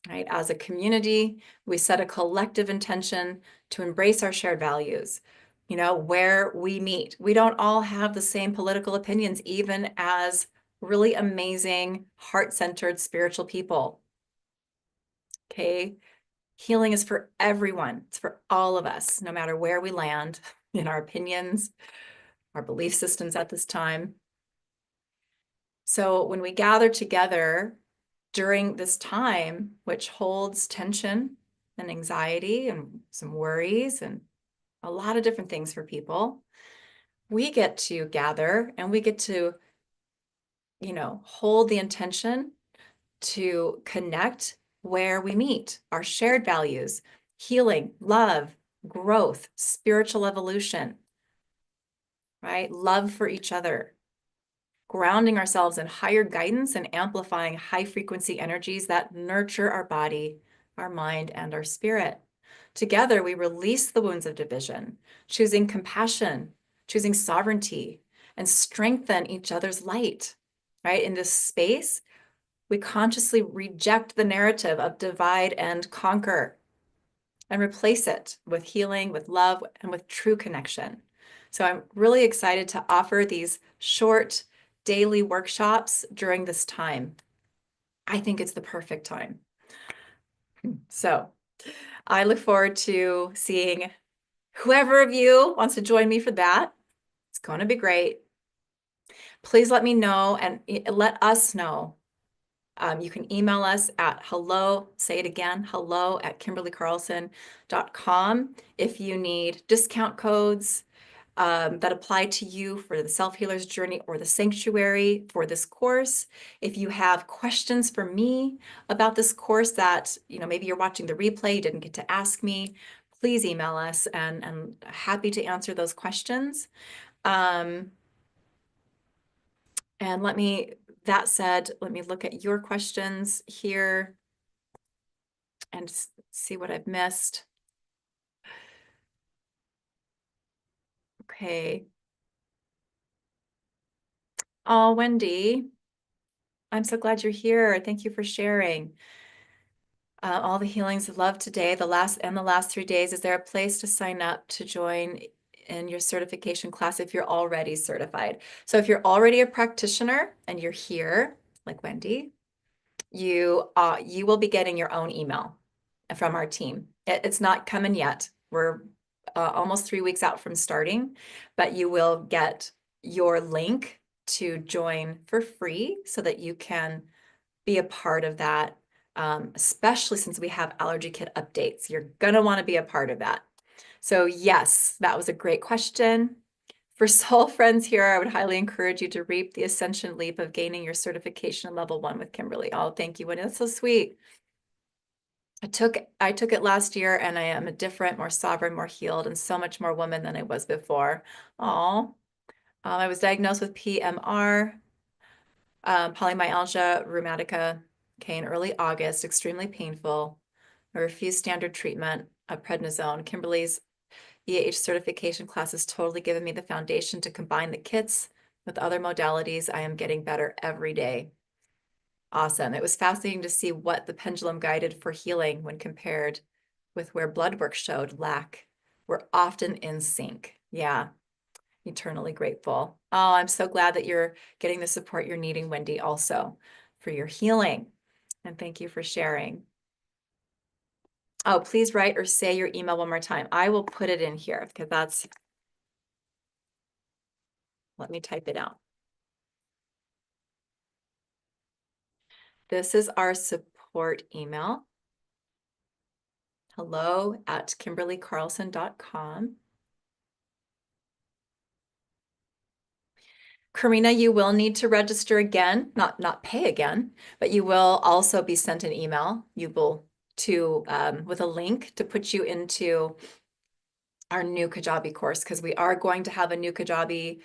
Right? As a community, we set a collective intention to embrace our shared values, where we meet. We don't all have the same political opinions, even as really amazing, heart-centered spiritual people. Okay? Healing is for everyone. It's for all of us, no matter where we land in our opinions, our belief systems at this time. So when we gather together during this time, which holds tension and anxiety and some worries and a lot of different things for people, we get to gather and we get to, hold the intention to connect where we meet our shared values, healing, love, growth, spiritual evolution, right? Love for each other, grounding ourselves in higher guidance and amplifying high frequency energies that nurture our body, our mind, and our spirit. Together, we release the wounds of division, choosing compassion, choosing sovereignty, and strengthen each other's light, right? In this space, we consciously reject the narrative of divide and conquer and replace it with healing, with love, and with true connection. So I'm really excited to offer these short daily workshops during this time. I think it's the perfect time. So I look forward to seeing whoever of you wants to join me for that. It's going to be great. Please let me know and let us know. You can email us at say it again, hello@kimberlycarlson.com if you need discount codes that apply to you for the Self-Healer's Journey or the Sanctuary for this course. If you have questions for me about this course that, maybe you're watching the replay, you didn't get to ask me, please email us and I'm happy to answer those questions. And that said, let me look at your questions here and see what I've missed. Okay. Oh, Wendy, I'm so glad you're here. Thank you for sharing. All the healings of love today, the last 3 days. Is there a place to sign up to join in your certification class if you're already certified? So if you're already a practitioner and you're here, like Wendy, you will be getting your own email from our team. It's not coming yet. We're almost 3 weeks out from starting, but you will get your link to join for free so that you can be a part of that, especially since we have allergy kit updates. You're going to want to be a part of that. So yes, that was a great question. For soul friends here, I would highly encourage you to reap the ascension leap of gaining your certification in level 1 with Kimberly. Oh, thank you, Winnie. That's so sweet. I took it last year and I am a different, more sovereign, more healed, and so much more woman than I was before. Oh, I was diagnosed with PMR, polymyalgia rheumatica, okay, in early August, extremely painful. I refused standard treatment of prednisone. Kimberly's EAH certification class has totally given me the foundation to combine the kits with other modalities. I am getting better every day. Awesome. It was fascinating to see what the pendulum guided for healing when compared with where blood work showed lack. We're often in sync. Yeah, eternally grateful. Oh, I'm so glad that you're getting the support you're needing, Wendy, also for your healing. And thank you for sharing. Oh, please write or say your email one more time. I will put it in here because let me type it out. This is our support email. hello@kimberlycarlson.com. Karina, you will need to register again, not pay again, but you will also be sent an email. You will with a link to put you into our new Kajabi course, because we are going to have a new Kajabi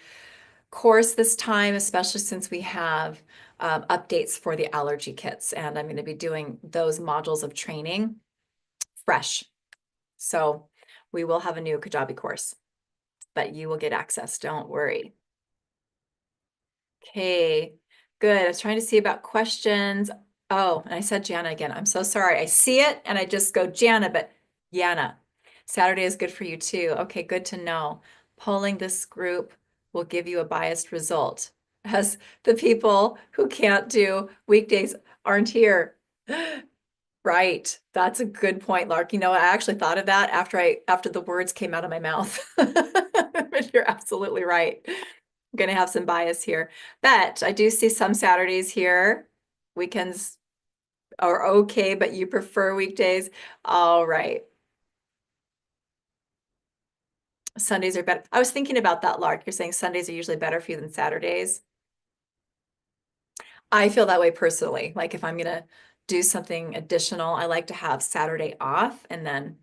course this time, especially since we have updates for the allergy kits, and I'm going to be doing those modules of training fresh. So we will have a new Kajabi course, but you will get access. Don't worry. Okay, good. I was trying to see about questions. Oh, and I said Jana again. I'm so sorry. I see it and I just go Jana, but Yana. Saturday is good for you too. Okay, good to know. Polling this group will give you a biased result, as the people who can't do weekdays aren't here. Right. That's a good point, Lark. You know, I actually thought of that after the words came out of my mouth. But you're absolutely right. I'm gonna have some bias here. But I do see some Saturdays here. Weekends are okay, but you prefer weekdays. All right. Sundays are better. I was thinking about that, Lark. You're saying Sundays are usually better for you than Saturdays. I feel that way personally. Like if I'm gonna do something additional, I like to have Saturday off and then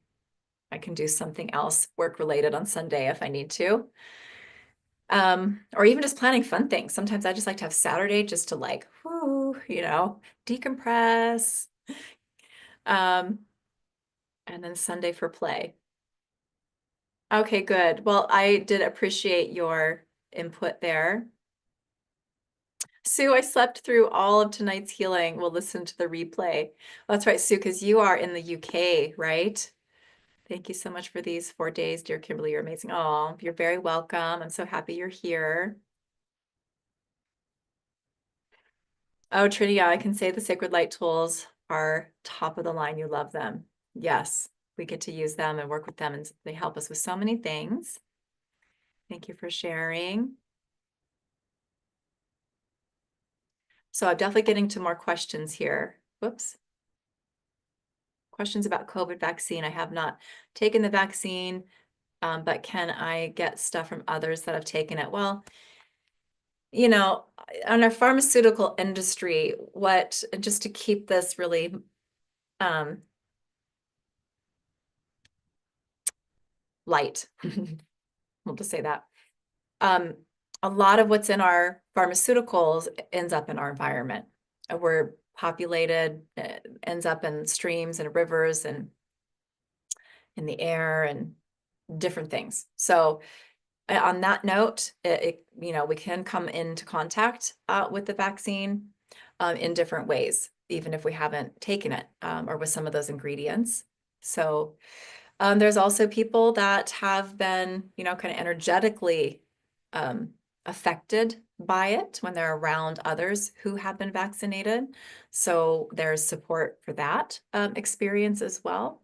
I can do something else work related on Sunday if I need to. Or even just planning fun things. Sometimes I just like to have Saturday just to like, whoo, decompress. Um, and then Sunday for play. Okay, good. Well, I did appreciate your input there. Sue, I slept through all of tonight's healing. We'll listen to the replay. That's right, Sue, because you are in the UK, right? Thank you so much for these 4 days, dear Kimberly. You're amazing. Oh, you're very welcome. I'm so happy you're here. Oh, Trinity, yeah, I can say the Sacred Light tools are top of the line. You love them. Yes, we get to use them and work with them, and they help us with so many things. Thank you for sharing. So I'm definitely getting to more questions here. Whoops. Questions about COVID vaccine. I have not taken the vaccine, but can I get stuff from others that have taken it? Well, you know, on our pharmaceutical industry, just to keep this really light, we'll just say that. A lot of what's in our pharmaceuticals ends up in our environment. We're populated, ends up in streams and rivers and in the air and different things. So on that note, we can come into contact with the vaccine in different ways, even if we haven't taken it or with some of those ingredients. So there's also people that have been, kind of energetically affected by it when they're around others who have been vaccinated. So there's support for that experience as well.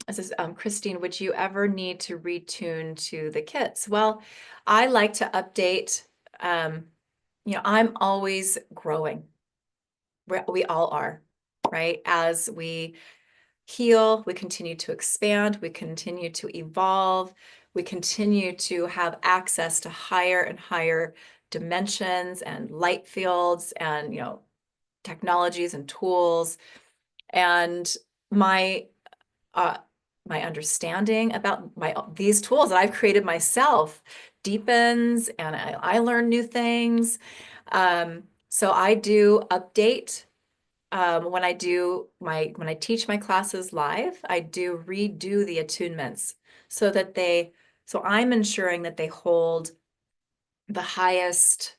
This is Christine, would you ever need to retune to the kits? Well, I like to update. I'm always growing. We all are, right? As we heal, we continue to expand, we continue to evolve, we continue to have access to higher and higher dimensions and light fields and, technologies and tools. And my my understanding about these tools that I've created myself deepens, and I learn new things. So I do update when I teach my classes live. I do redo the attunements so I'm ensuring that they hold the highest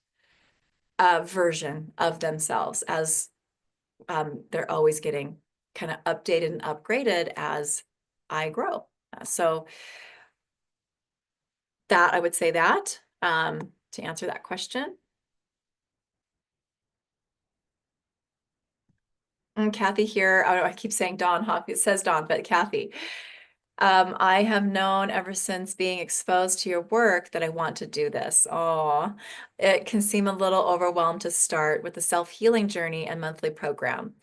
version of themselves as they're always getting kind of updated and upgraded as I grow. So that I would say that to answer that question. And Kathy here, I keep saying Dawn, it says Dawn, but Kathy. I have known ever since being exposed to your work that I want to do this. Oh, it can seem a little overwhelmed to start with the self-healing journey and monthly program.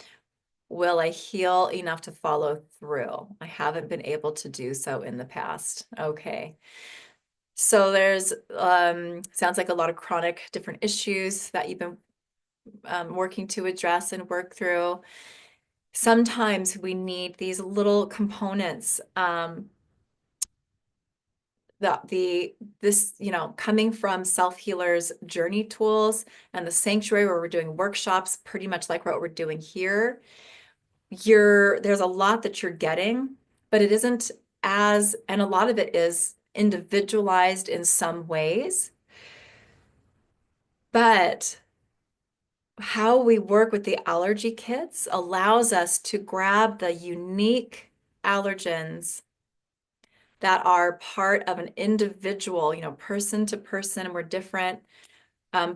Will I heal enough to follow through? I haven't been able to do so in the past. Okay. So there's sounds like a lot of chronic different issues that you've been working to address and work through. Sometimes we need these little components this coming from self-healers journey tools and the sanctuary where we're doing workshops pretty much like what we're doing here. There's a lot that you're getting, but it isn't and a lot of it is individualized in some ways. But how we work with the allergy kits allows us to grab the unique allergens that are part of an individual, person to person, we're different,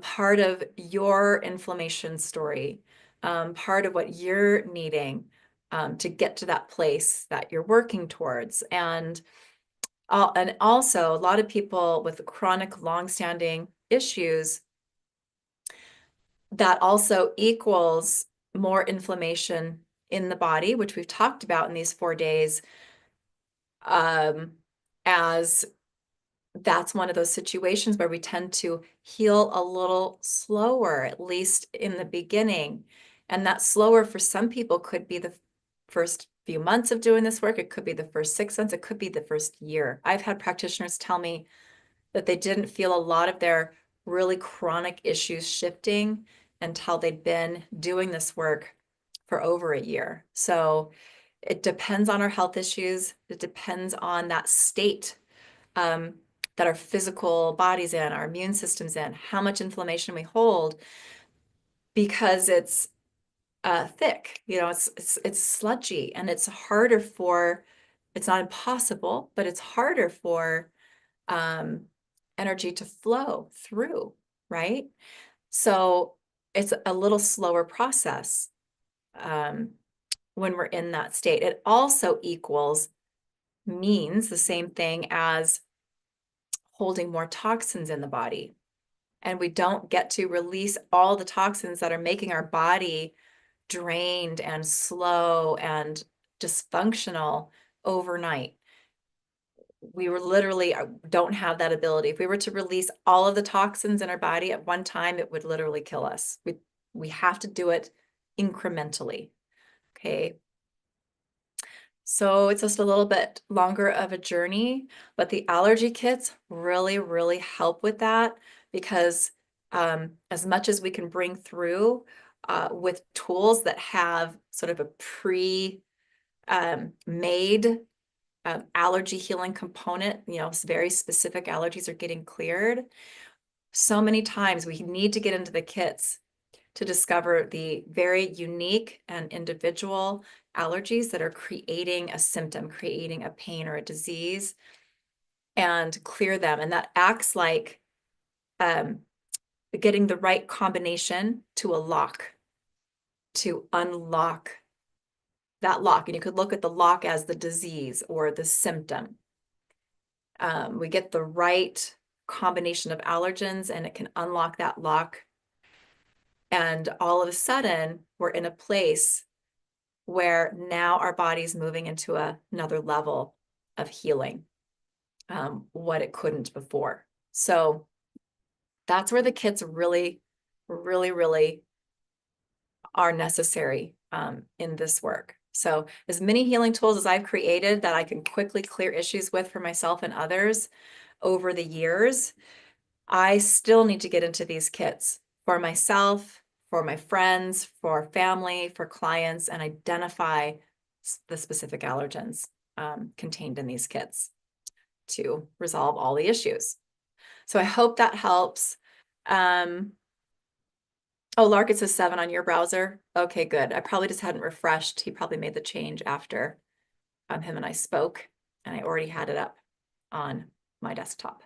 part of your inflammation story, part of what you're needing to get to that place that you're working towards. And also, a lot of people with chronic, long-standing issues, that also equals more inflammation in the body, which we've talked about in these 4 days, as that's one of those situations where we tend to heal a little slower, at least in the beginning. And that slower for some people could be the first few months of doing this work. It could be the first 6 months. It could be the first year. I've had practitioners tell me that they didn't feel a lot of their really chronic issues shifting until they'd been doing this work for over a year. So it depends on our health issues. It depends on that state that our physical bodies in, our immune system's in, how much inflammation we hold, because it's thick, it's sludgy, and it's harder it's not impossible, but it's harder for energy to flow through, right? So it's a little slower process when we're in that state. It also means the same thing as holding more toxins in the body. And we don't get to release all the toxins that are making our body drained and slow and dysfunctional overnight. We were literally don't have that ability. If we were to release all of the toxins in our body at one time, it would literally kill us. We have to do it incrementally. Okay. So it's just a little bit longer of a journey, but the allergy kits really, really help with that, because as much as we can bring through with tools that have sort of a made allergy healing component, very specific allergies are getting cleared. So many times we need to get into the kits to discover the very unique and individual allergies that are creating a symptom, creating a pain or a disease, and clear them. And that acts like getting the right combination to unlock that lock. And you could look at the lock as the disease or the symptom. We get the right combination of allergens and it can unlock that lock. And all of a sudden, we're in a place where now our body's moving into another level of healing, what it couldn't before. So that's where the kits really, really, really are necessary in this work. So as many healing tools as I've created that I can quickly clear issues with for myself and others over the years, I still need to get into these kits for myself, for my friends, for family, for clients, and identify the specific allergens contained in these kits to resolve all the issues. So I hope that helps. Oh, Lark, it says 7 on your browser. Okay, good. I probably just hadn't refreshed. He probably made the change after. him and I spoke, and I already had it up on my desktop.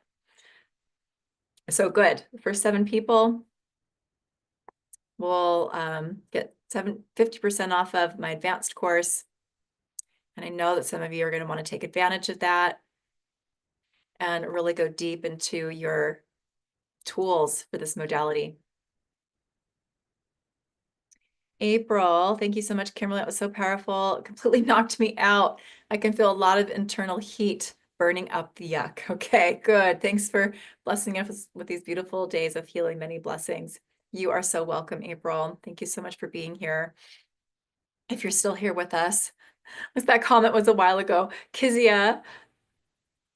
So good. For 7 people, we'll get 50% off of my advanced course. And I know that some of you are going to want to take advantage of that and really go deep into your tools for this modality. April, thank you so much, Kimberly. That was so powerful. It completely knocked me out. I can feel a lot of internal heat burning up the yuck. Okay, good. Thanks for blessing us with these beautiful days of healing. Many blessings. You are so welcome, April. Thank you so much for being here. If you're still here with us, that comment was a while ago. Kizia,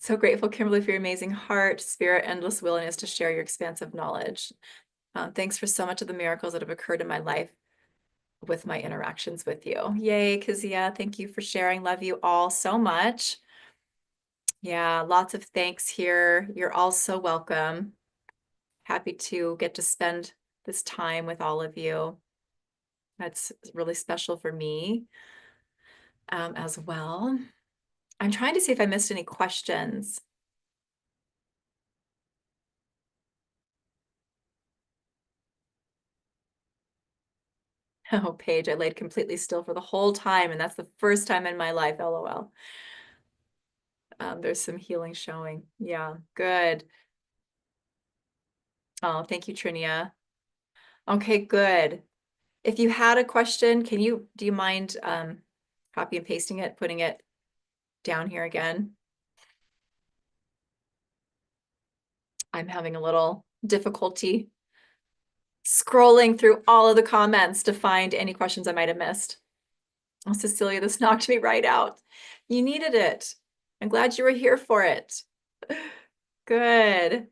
so grateful, Kimberly, for your amazing heart, spirit, endless willingness to share your expansive knowledge. Thanks for so much of the miracles that have occurred in my life with my interactions with you. Yay, Kizia. Thank you for sharing. Love you all so much. Yeah, lots of thanks here. You're all so welcome. Happy to get to spend this time with all of you. That's really special for me as well. I'm trying to see if I missed any questions. Oh, Paige, I laid completely still for the whole time, and that's the first time in my life, LOL. There's some healing showing. Yeah, good. Oh, thank you, Trinia. Okay, good. If you had a question, do you mind copy and pasting it, putting it down here again? I'm having a little difficulty scrolling through all of the comments to find any questions I might have missed. Oh, Cecilia, this knocked me right out. You needed it. I'm glad you were here for it. Good.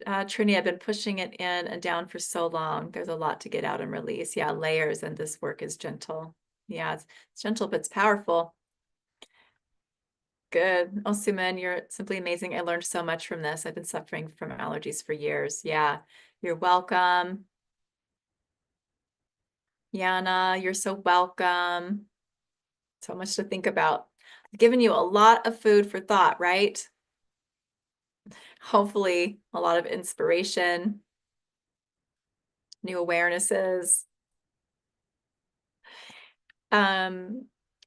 Trini, I've been pushing it in and down for so long. There's a lot to get out and release. Yeah, layers, and this work is gentle. Yeah, it's gentle, but it's powerful. Good. Oh, Suman, you're simply amazing. I learned so much from this. I've been suffering from allergies for years. Yeah, you're welcome. Yana, you're so welcome. So much to think about. I've given you a lot of food for thought, right? Hopefully, a lot of inspiration, new awarenesses.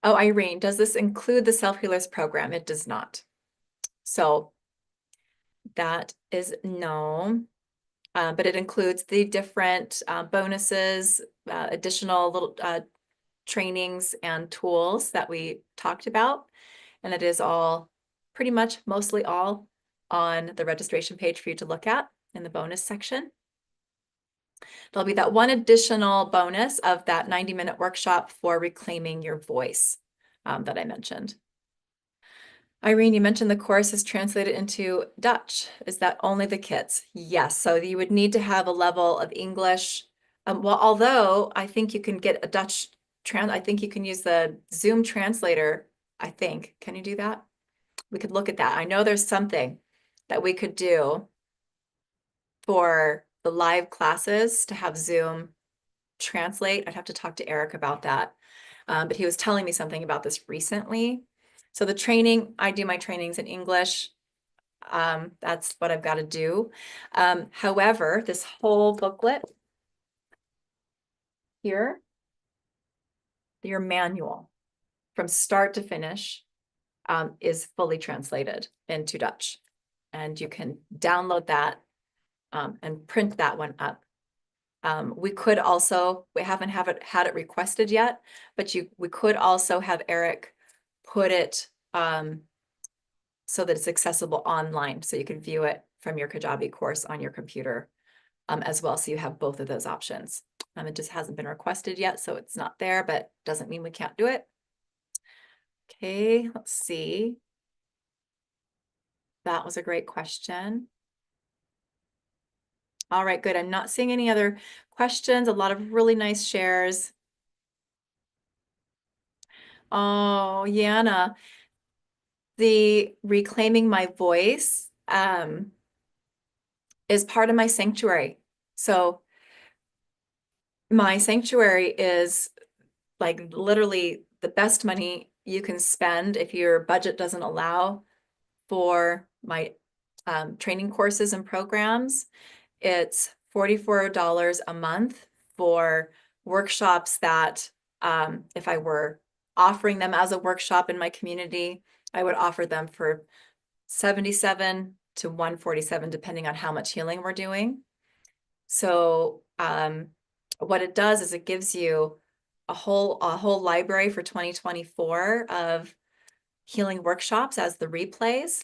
Oh, Irene, does this include the Self Healers program? It does not. So that is no. But it includes the different bonuses, additional little trainings and tools that we talked about. And it is all pretty much mostly all on the registration page for you to look at in the bonus section. There'll be that one additional bonus of that 90-minute workshop for reclaiming your voice that I mentioned. Irene, you mentioned the course is translated into Dutch. Is that only the kids? Yes. So you would need to have a level of English. Well, although I think you can get a Dutch I think you can use the Zoom translator, I think. Can you do that? We could look at that. I know there's something that we could do for the live classes to have Zoom translate. I'd have to talk to Eric about that. But he was telling me something about this recently. So the training, I do my trainings in English. That's what I've got to do. However, this whole booklet here, your manual from start to finish is fully translated into Dutch. And you can download that and print that one up. We could also, we haven't had it requested yet, but we could also have Eric put it so that it's accessible online, so you can view it from your Kajabi course on your computer as well. So you have both of those options. It just hasn't been requested yet, so it's not there, but doesn't mean we can't do it. Okay, let's see. That was a great question. All right, good. I'm not seeing any other questions. A lot of really nice shares. Oh, Yana, the reclaiming my voice is part of my sanctuary. So my sanctuary is like literally the best money you can spend if your budget doesn't allow for my training courses and programs. It's $44 a month for workshops that if I were offering them as a workshop in my community, I would offer them for $77 to $147, depending on how much healing we're doing. So what it does is it gives you a whole library for 2024 of healing workshops as the replays,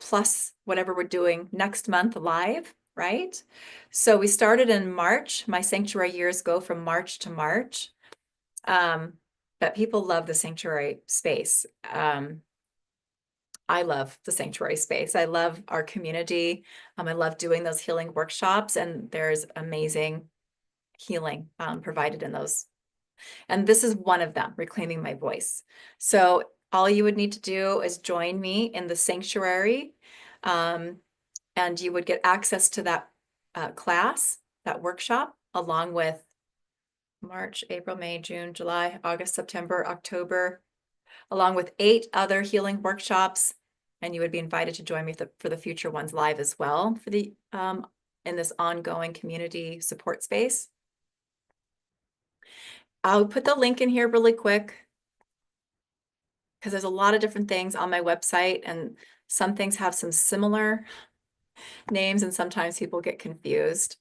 plus whatever we're doing next month live, right? So we started in March. My sanctuary years go from March to March. But people love the sanctuary space. I love the sanctuary space. I love our community. I love doing those healing workshops, and there's amazing healing provided in those. And this is one of them, Reclaiming My Voice. So all you would need to do is join me in the sanctuary, and you would get access to that class, that workshop, along with March, April, May, June, July, August, September, October, along with 8 other healing workshops. And you would be invited to join me for the future ones live as well for the in this ongoing community support space. I'll put the link in here really quick because there's a lot of different things on my website, and some things have some similar names and sometimes people get confused.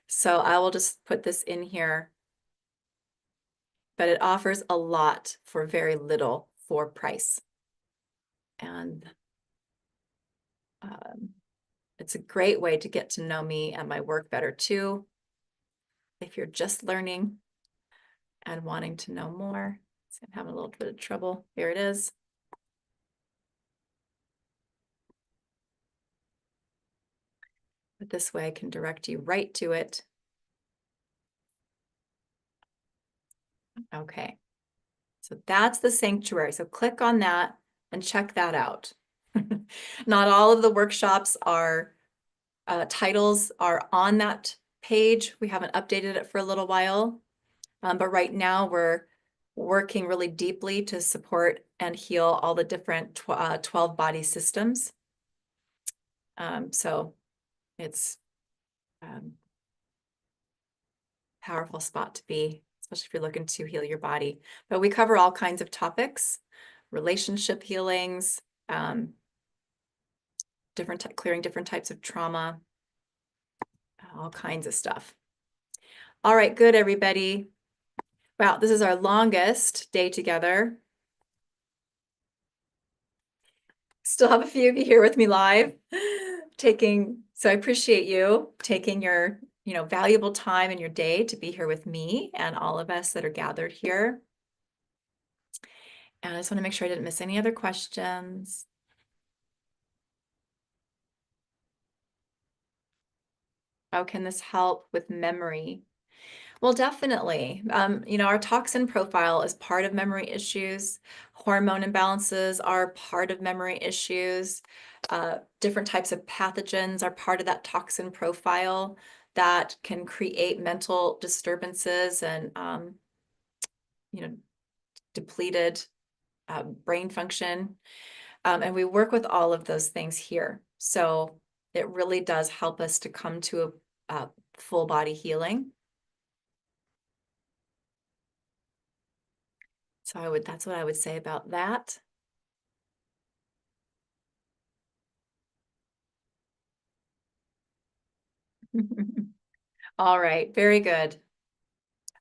So I will just put this in here, but it offers a lot for very little for price. And it's a great way to get to know me and my work better too. If you're just learning and wanting to know more. So I'm having a little bit of trouble. Here it is. But this way I can direct you right to it. Okay. So that's the sanctuary. So click on that and check that out. Not all of the workshops are titles are on that page. We haven't updated it for a little while, but right now we're working really deeply to support and heal all the different 12 body systems. So it's powerful spot to be, especially if you're looking to heal your body. But we cover all kinds of topics, relationship healings, clearing different types of trauma, all kinds of stuff. All right, good, everybody. Wow, this is our longest day together. Still have a few of you here with me live, so I appreciate you taking your, valuable time in your day to be here with me and all of us that are gathered here. And I just want to make sure I didn't miss any other questions. How can this help with memory? Well, definitely. Our toxin profile is part of memory issues. Hormone imbalances are part of memory issues. Different types of pathogens are part of that toxin profile that can create mental disturbances and, depleted brain function. And we work with all of those things here. So it really does help us to come to a full body healing. So that's what I would say about that. All right, very good.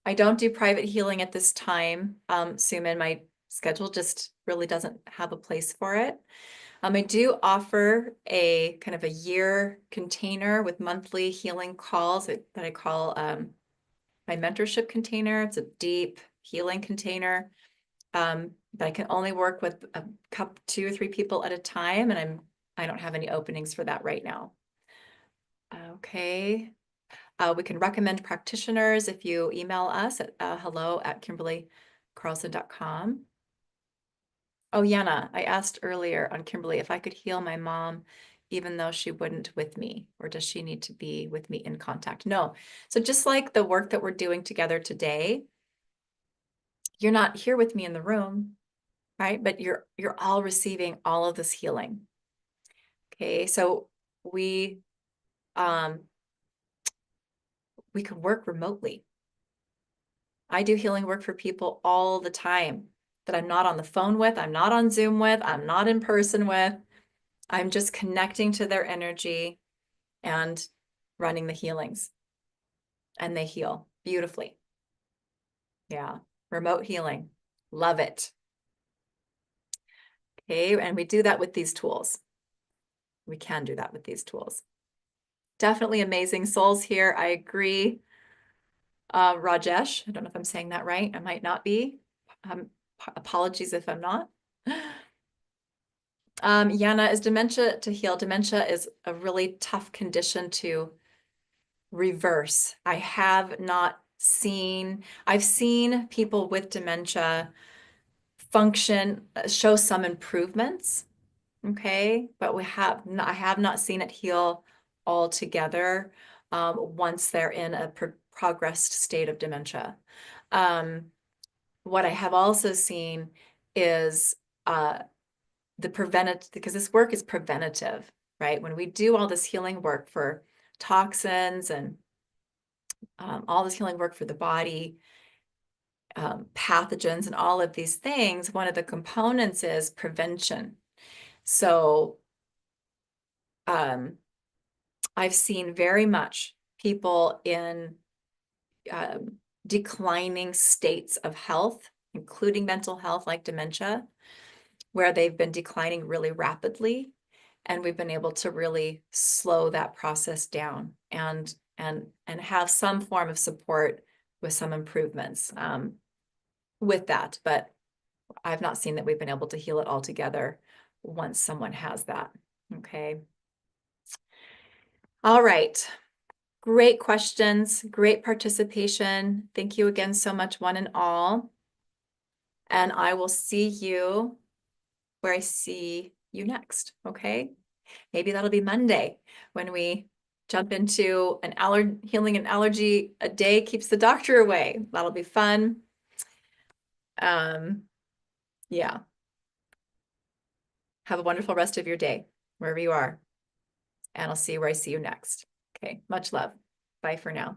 I don't do private healing at this time, Suman. My schedule just really doesn't have a place for it. I do offer a kind of a year container with monthly healing calls that I call my mentorship container. It's a deep healing container. But I can only work with a couple, 2 or 3 people at a time, and I don't have any openings for that right now. Okay. We can recommend practitioners if you email us at hello@kimberlycarlson.com. Oh, Yana, I asked earlier on Kimberly if I could heal my mom even though she wouldn't with me, or does she need to be with me in contact? No. So just like the work that we're doing together today, you're not here with me in the room, right? But you're all receiving all of this healing. Okay, so we we can work remotely. I do healing work for people all the time that I'm not on the phone with, I'm not on Zoom with, I'm not in person with. I'm just connecting to their energy and running the healings. And they heal beautifully. Yeah, remote healing. Love it. Okay, and we do that with these tools. We can do that with these tools. Definitely amazing souls here. I agree. Rajesh, I don't know if I'm saying that right. I might not be. Apologies if I'm not. Yana, is dementia to heal? Dementia is a really tough condition to reverse. I've seen people with dementia function, show some improvements, okay? But I have not seen it heal altogether once they're in a progressed state of dementia. What I have also seen is the preventative, because this work is preventative, right? When we do all this healing work for toxins and all this healing work for the body, pathogens and all of these things, one of the components is prevention. So I've seen very much people in declining states of health, including mental health like dementia, where they've been declining really rapidly. And we've been able to really slow that process down and have some form of support with some improvements with that. But I've not seen that we've been able to heal it altogether once someone has that. Okay. All right. Great questions, great participation. Thank you again so much, one and all. And I will see you where I see you next. Okay. Maybe that'll be Monday when we jump into healing an allergy a day keeps the doctor away. That'll be fun. Yeah. Have a wonderful rest of your day, wherever you are. And I'll see you where I see you next. Okay. Much love. Bye for now.